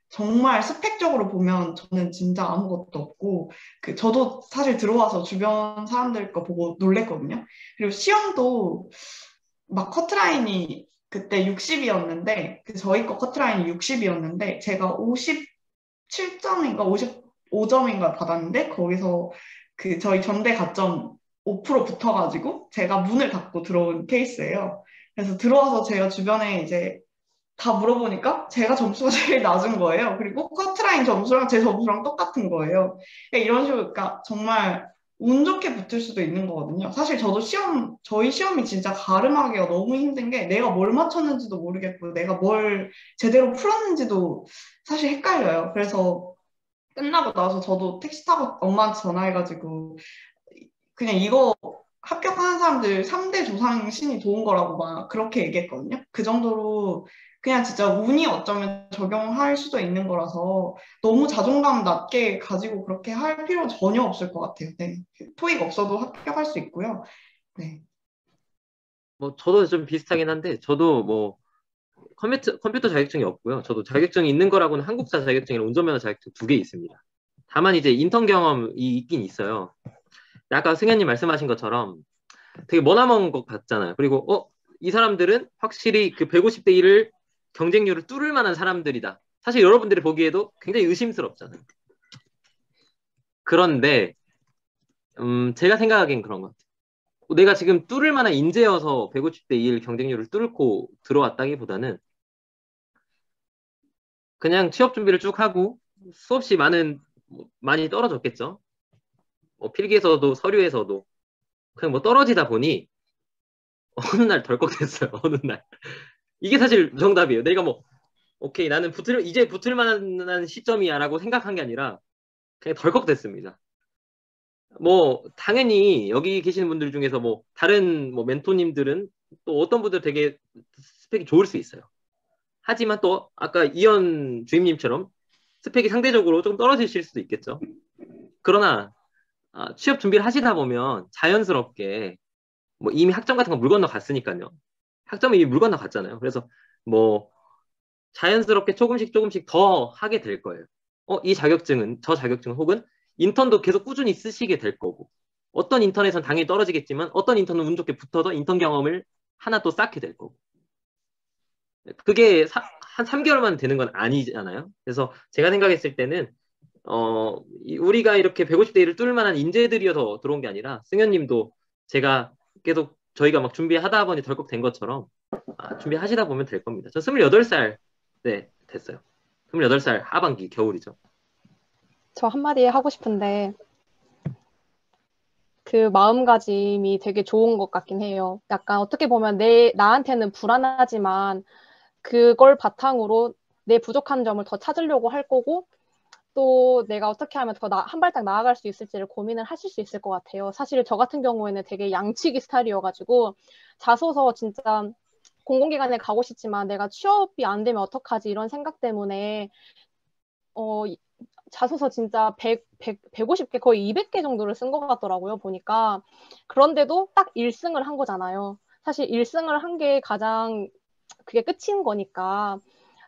Speaker 4: 정말 스펙적으로 보면 저는 진짜 아무것도 없고 저도 사실 들어와서 주변 사람들 거 보고 놀랬거든요. 그리고 시험도 막 커트라인이 그때 60이었는데 저희 거 커트라인이 60이었는데 제가 57점인가 55점인가 받았는데 거기서 저희 전대 가점 5% 붙어가지고 제가 문을 닫고 들어온 케이스예요. 그래서 들어와서 제가 주변에 이제 다 물어보니까 제가 점수가 제일 낮은 거예요. 그리고 커트라인 점수랑 제 점수랑 똑같은 거예요. 이런 식으로 그러니까 정말 운 좋게 붙을 수도 있는 거거든요. 사실 저도 저희 시험이 진짜 가름하기가 너무 힘든 게 내가 뭘 맞췄는지도 모르겠고 내가 뭘 제대로 풀었는지도 사실 헷갈려요. 그래서 끝나고 나서 저도 택시 타고 엄마한테 전화해가지고 그냥 이거 합격하는 사람들 3대 조상 신이 도운 거라고 막 그렇게 얘기했거든요. 그 정도로 그냥 진짜 운이 어쩌면 적용할 수도 있는 거라서 너무 자존감 낮게 가지고 그렇게 할 필요 전혀 없을 것 같아요. 네. 토익 없어도 합격할 수 있고요. 네.
Speaker 1: 뭐 저도 좀 비슷하긴 한데 저도 뭐 컴퓨터 자격증이 없고요. 저도 자격증이 있는 거라고는 한국사 자격증이랑 운전면허 자격증 2개 있습니다. 다만 이제 인턴 경험이 있긴 있어요. 아까 승현님 말씀하신 것처럼 되게 머나먼 것 같잖아요. 그리고 이 사람들은 확실히 그 150대 1을 경쟁률을 뚫을 만한 사람들이다. 사실 여러분들이 보기에도 굉장히 의심스럽잖아요. 그런데 제가 생각하기엔 그런 것 같아요. 내가 지금 뚫을 만한 인재여서 150대 1 경쟁률을 뚫고 들어왔다기보다는 그냥 취업 준비를 쭉 하고 수없이 많이 떨어졌겠죠. 필기에서도 서류에서도 그냥 뭐 떨어지다 보니 어느 날 덜컥됐어요. 어느 날. 이게 사실 정답이에요. 내가 뭐 오케이 나는 이제 붙을 만한 시점이야라고 생각한 게 아니라 그냥 덜컥됐습니다. 뭐 당연히 여기 계시는 분들 중에서 뭐 다른 뭐 멘토님들은 또 어떤 분들 되게 스펙이 좋을 수 있어요. 하지만 또 아까 이현 주임님처럼 스펙이 상대적으로 좀 떨어지실 수도 있겠죠. 그러나 취업 준비를 하시다 보면 자연스럽게 뭐 이미 학점 같은 거 물 건너 갔으니까요. 학점이 이미 물 건너 갔잖아요. 그래서 뭐 자연스럽게 조금씩 더 하게 될 거예요. 저 자격증은 혹은 인턴도 계속 꾸준히 쓰시게 될 거고 어떤 인턴에선 당연히 떨어지겠지만 어떤 인턴은 운 좋게 붙어서 인턴 경험을 하나 또 쌓게 될 거고 그게 한 3개월만 되는 건 아니잖아요. 그래서 제가 생각했을 때는 우리가 이렇게 150대 1을 뚫을 만한 인재들이어서 들어온 게 아니라 승현님도 제가 계속 저희가 막 준비하다 보니 덜컥 된 것처럼 준비하시다 보면 될 겁니다. 저 28살 네 됐어요. 28살 하반기 겨울이죠.
Speaker 3: 저 한마디 하고 싶은데 그 마음가짐이 되게 좋은 것 같긴 해요. 약간 어떻게 보면 나한테는 불안하지만 그걸 바탕으로 내 부족한 점을 더 찾으려고 할 거고 또 내가 어떻게 하면 더 한 발짝 나아갈 수 있을지를 고민을 하실 수 있을 것 같아요. 사실 저 같은 경우에는 되게 양치기 스타일이어가지고 자소서 진짜 공공기관에 가고 싶지만 내가 취업이 안 되면 어떡하지 이런 생각 때문에 자소서 진짜 150개 거의 200개 정도를 쓴 것 같더라고요. 보니까. 그런데도 딱 1승을 한 거잖아요. 사실 1승을 한 게 가장 그게 끝인 거니까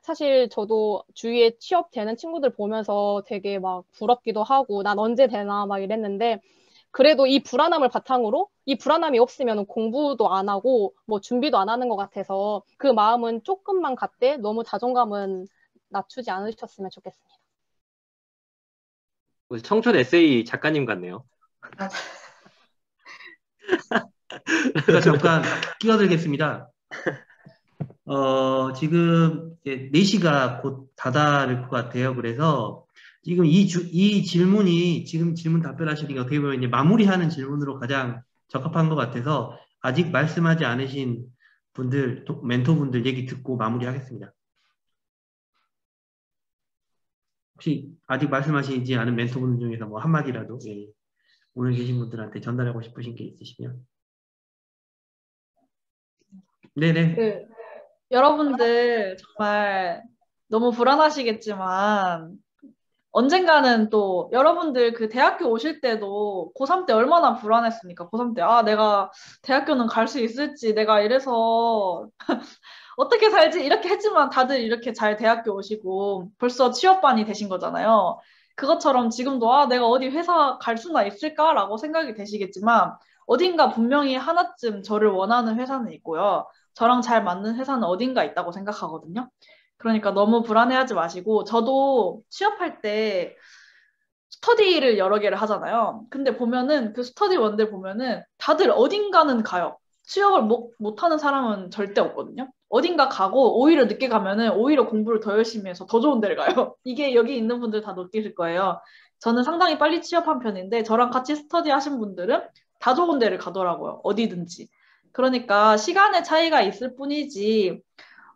Speaker 3: 사실 저도 주위에 취업되는 친구들 보면서 되게 막 부럽기도 하고 난 언제 되나 막 이랬는데 그래도 이 불안함을 바탕으로 이 불안함이 없으면 공부도 안 하고 뭐 준비도 안 하는 것 같아서 그 마음은 조금만 갖되 너무 자존감은 낮추지 않으셨으면 좋겠습니다.
Speaker 1: 청춘 에세이 작가님 같네요.
Speaker 12: 제가 잠깐 끼어들겠습니다. 지금 4시가 곧 다다를 것 같아요. 그래서 지금 이 질문이 지금 질문 답변하시는 게 어떻게 보면 이제 마무리하는 질문으로 가장 적합한 것 같아서 아직 말씀하지 않으신 분들, 멘토분들 얘기 듣고 마무리하겠습니다. 혹시 아직 말씀하시지 않은 멘토분들 중에서 뭐 한마디라도 오늘 계신 분들한테 전달하고 싶으신 게 있으시면. 네네.
Speaker 2: 여러분들 정말 너무 불안하시겠지만 언젠가는 또 여러분들 그 대학교 오실 때도 고3 때 얼마나 불안했습니까? 고3 때 내가 대학교는 갈 수 있을지 내가 이래서 어떻게 살지 이렇게 했지만 다들 이렇게 잘 대학교 오시고 벌써 취업반이 되신 거잖아요. 그것처럼 지금도 내가 어디 회사 갈 수나 있을까라고 생각이 되시겠지만 어딘가 분명히 하나쯤 저를 원하는 회사는 있고요. 저랑 잘 맞는 회사는 어딘가 있다고 생각하거든요. 그러니까 너무 불안해하지 마시고 저도 취업할 때 스터디를 여러 개를 하잖아요. 근데 보면은 그 스터디원들 보면은 다들 어딘가는 가요. 취업을 못하는 사람은 절대 없거든요. 어딘가 가고 오히려 늦게 가면은 오히려 공부를 더 열심히 해서 더 좋은 데를 가요. 이게 여기 있는 분들 다 느끼실 거예요. 저는 상당히 빨리 취업한 편인데 저랑 같이 스터디 하신 분들은 다 좋은 데를 가더라고요. 어디든지. 그러니까 시간의 차이가 있을 뿐이지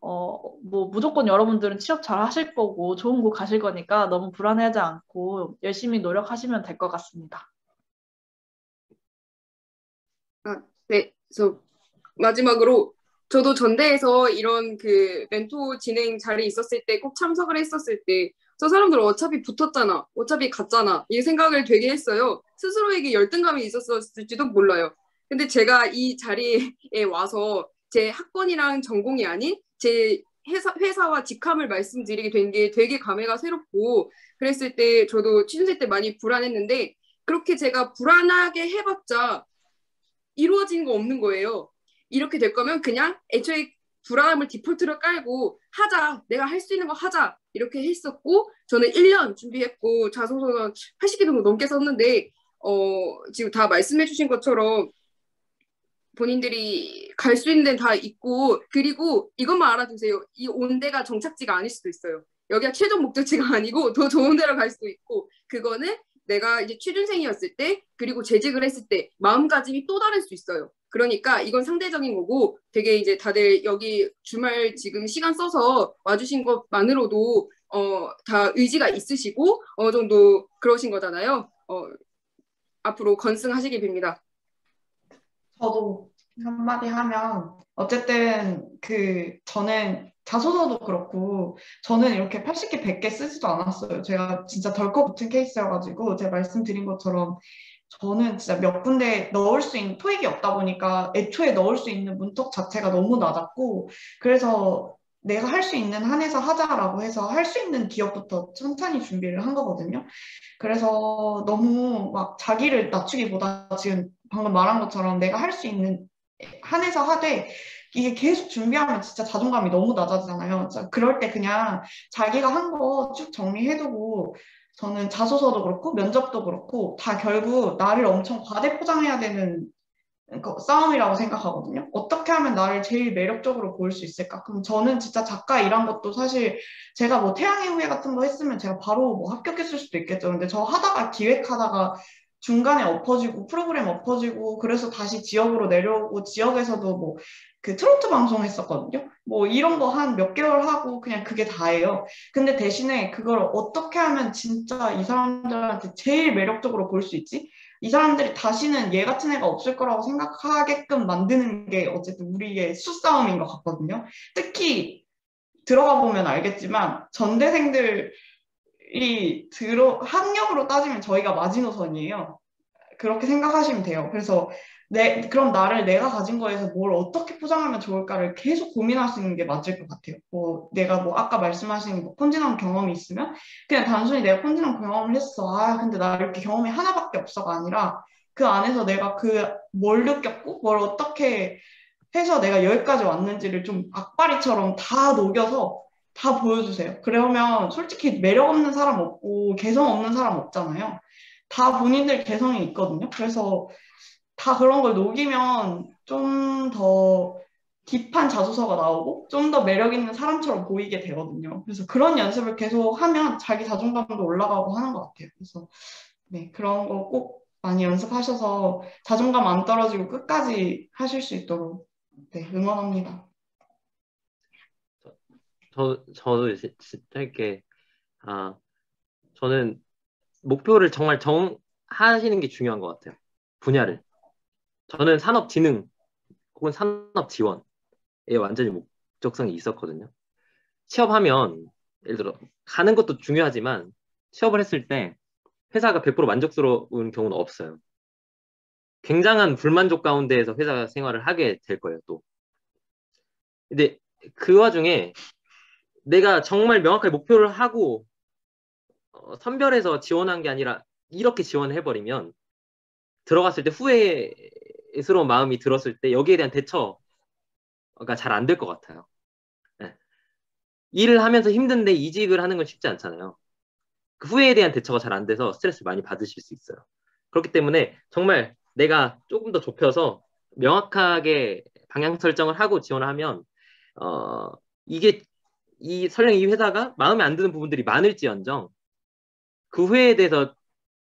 Speaker 2: 뭐 무조건 여러분들은 취업 잘 하실 거고 좋은 곳 가실 거니까 너무 불안해하지 않고 열심히 노력하시면 될 것 같습니다.
Speaker 5: 네, 그래서 마지막으로 저도 전대에서 이런 그 멘토 진행 자리에 있었을 때 꼭 참석을 했었을 때 저 사람들 어차피 붙었잖아. 어차피 갔잖아. 이 생각을 되게 했어요. 스스로에게 열등감이 있었을지도 몰라요. 근데 제가 이 자리에 와서 제 학번이랑 전공이 아닌 제 회사와 직함을 말씀드리게 된 게 되게 감회가 새롭고 그랬을 때 저도 취준생 때 많이 불안했는데 그렇게 제가 불안하게 해봤자 이루어지는 거 없는 거예요. 이렇게 될 거면 그냥 애초에 불안함을 디폴트로 깔고 하자. 내가 할 수 있는 거 하자. 이렇게 했었고 저는 1년 준비했고 자소서는 80개 정도 넘게 썼는데 지금 다 말씀해 주신 것처럼 본인들이 갈 수 있는 데는 다 있고 그리고 이것만 알아두세요. 이 온 데가 정착지가 아닐 수도 있어요. 여기가 최종 목적지가 아니고 더 좋은 데로 갈 수도 있고 그거는 내가 이제 취준생이었을 때 그리고 재직을 했을 때 마음가짐이 또 다를 수 있어요. 그러니까 이건 상대적인 거고 되게 이제 다들 여기 주말 지금 시간 써서 와주신 것만으로도 다 의지가 있으시고 어느 정도 그러신 거잖아요. 앞으로 건승하시길 빕니다.
Speaker 4: 저도 한마디 하면 어쨌든 저는 자소서도 그렇고 저는 이렇게 80개 100개 쓰지도 않았어요. 제가 진짜 덜컥 붙은 케이스여가지고 제가 말씀드린 것처럼 저는 진짜 몇 군데 넣을 수 있는 토익이 없다 보니까 애초에 넣을 수 있는 문턱 자체가 너무 낮았고 그래서 내가 할 수 있는 한에서 하자라고 해서 할 수 있는 기업부터 천천히 준비를 한 거거든요. 그래서 너무 막 자기를 낮추기보다 지금 방금 말한 것처럼 내가 할 수 있는 한에서 하되 이게 계속 준비하면 진짜 자존감이 너무 낮아지잖아요. 그럴 때 그냥 자기가 한 거 쭉 정리해두고 저는 자소서도 그렇고 면접도 그렇고 다 결국 나를 엄청 과대 포장해야 되는 싸움이라고 생각하거든요. 어떻게 하면 나를 제일 매력적으로 보일 수 있을까? 그럼 저는 진짜 작가 일한 것도 사실 제가 뭐 태양의 후예 같은 거 했으면 제가 바로 뭐 합격했을 수도 있겠죠. 근데 저 하다가 기획하다가 중간에 엎어지고 프로그램 엎어지고 그래서 다시 지역으로 내려오고 지역에서도 뭐 그 트로트 방송 했었거든요. 뭐 이런 거 한 몇 개월 하고 그냥 그게 다예요. 근데 대신에 그걸 어떻게 하면 진짜 이 사람들한테 제일 매력적으로 볼 수 있지? 이 사람들이 다시는 얘 같은 애가 없을 거라고 생각하게끔 만드는 게 어쨌든 우리의 수싸움인 것 같거든요. 특히 들어가 보면 알겠지만 전대생들이 학력으로 따지면 저희가 마지노선이에요. 그렇게 생각하시면 돼요. 그래서 그럼 나를 내가 가진 거에서 뭘 어떻게 포장하면 좋을까를 계속 고민할 수 있는 게 맞을 것 같아요. 내가 아까 말씀하신 콘진원 경험이 있으면 그냥 단순히 내가 콘진원 경험을 했어. 근데 나 이렇게 경험이 하나밖에 없어가 아니라 그 안에서 내가 뭘 느꼈고 뭘 어떻게 해서 내가 여기까지 왔는지를 좀 악바리처럼 다 녹여서 다 보여주세요. 그러면 솔직히 매력 없는 사람 없고 개성 없는 사람 없잖아요. 다 본인들 개성이 있거든요. 그래서 다 그런 걸 녹이면 좀 더 딥한 자소서가 나오고 좀 더 매력 있는 사람처럼 보이게 되거든요. 그래서 그런 연습을 계속 하면 자기 자존감도 올라가고 하는 것 같아요. 그래서 네, 그런 거 꼭 많이 연습하셔서 자존감 안 떨어지고 끝까지 하실 수 있도록 네, 응원합니다.
Speaker 1: 저도 짧게 저는 목표를 정말 정하시는 게 중요한 것 같아요. 분야를. 저는 산업진흥 혹은 산업지원에 완전히 목적성이 있었거든요. 취업하면 예를 들어 가는 것도 중요하지만 취업을 했을 때 회사가 100% 만족스러운 경우는 없어요. 굉장한 불만족 가운데에서 회사 생활을 하게 될 거예요, 또. 근데 그 와중에 내가 정말 명확하게 목표를 하고 선별해서 지원한 게 아니라 이렇게 지원을 해버리면 들어갔을 때 후회스러운 마음이 들었을 때 여기에 대한 대처가 잘 안 될 것 같아요. 네. 일을 하면서 힘든데 이직을 하는 건 쉽지 않잖아요. 그 후회에 대한 대처가 잘 안 돼서 스트레스를 많이 받으실 수 있어요. 그렇기 때문에 정말 내가 조금 더 좁혀서 명확하게 방향 설정을 하고 지원을 하면 설령 이 회사가 마음에 안 드는 부분들이 많을지언정 그 후회에 대해서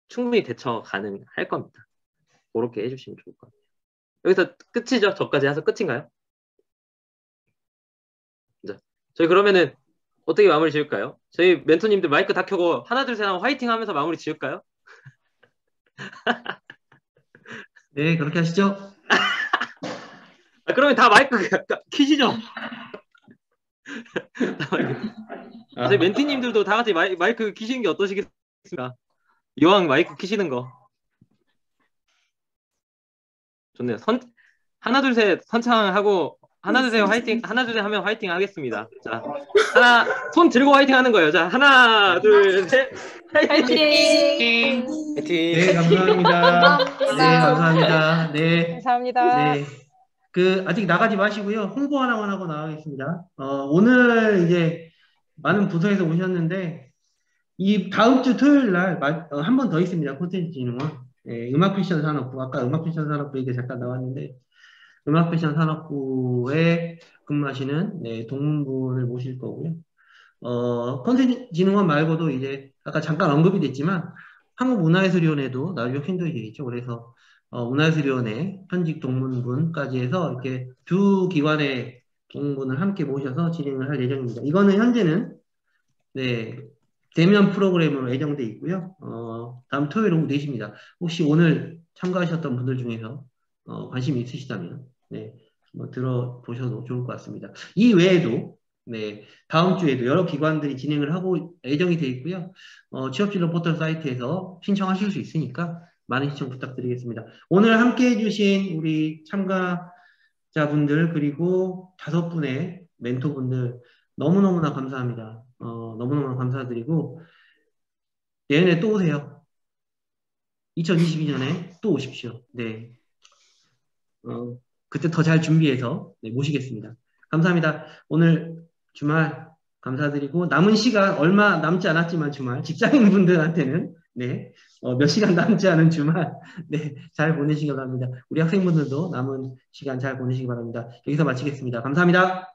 Speaker 1: 충분히 대처 가능할 겁니다. 그렇게 해주시면 좋을 것 같아요. 여기서 끝이죠? 저까지 해서 끝인가요? 자, 저희 그러면은 어떻게 마무리 지을까요? 저희 멘토님들 마이크 다 켜고 하나 둘 셋 하면 화이팅 하면서 마무리 지을까요?
Speaker 12: 네, 그렇게 하시죠.
Speaker 1: 그러면 다 마이크 키시죠. 저희 멘티님들도 다 같이 마이크 키시는 게 어떠시겠습니까? 이왕 마이크 키시는 거. 좋네요. 하나 둘 셋 선창하고 하나 둘 셋 화이팅, 하나 둘 셋 하면 화이팅 하겠습니다. 자, 손 들고 화이팅 하는 거예요. 자, 하나 둘 셋 화이팅.
Speaker 12: 네, 감사합니다. 네, 감사합니다. 네,
Speaker 3: 감사합니다.
Speaker 12: 네. 아직 나가지 마시고요. 홍보 하나만 하고 나가겠습니다. 오늘 이제 많은 부서에서 오셨는데, 이 다음 주 토요일 날 한 번 더 있습니다. 콘텐츠 진흥원. 네, 음악 패션 산업부. 아까 음악 패션 산업부 얘기 잠깐 나왔는데, 음악 패션 산업부에 근무하시는 네, 동문분을 모실 거고요. 콘텐츠 진흥원 말고도 이제 아까 잠깐 언급이 됐지만, 한국문화예술위원회도 나중에 팬들이 되어 있죠. 그래서 문화예술위원회 현직 동문분까지 해서 이렇게 두 기관의 동문분을 함께 모셔서 진행을 할 예정입니다. 이거는 현재는 네, 대면 프로그램으로 예정돼 있고요. 다음 토요일 오후 4시입니다. 혹시 오늘 참가하셨던 분들 중에서 관심이 있으시다면 네, 한번 들어보셔도 좋을 것 같습니다. 이 외에도 네, 다음 주에도 여러 기관들이 진행을 하고 예정이 되어 있고요. 취업진로 포털 사이트에서 신청하실 수 있으니까 많은 시청 부탁드리겠습니다. 오늘 함께 해주신 우리 참가자분들 그리고 5분의 멘토분들 너무너무나 감사합니다. 너무너무 감사드리고 내년에 또 오세요. 2022년에 또 오십시오. 네. 그때 더 잘 준비해서 네, 모시겠습니다. 감사합니다. 오늘 주말 감사드리고 남은 시간 얼마 남지 않았지만 주말 직장인분들한테는 네, 몇 시간 남지 않은 주말 네, 잘 보내시기 바랍니다. 우리 학생분들도 남은 시간 잘 보내시기 바랍니다. 여기서 마치겠습니다. 감사합니다.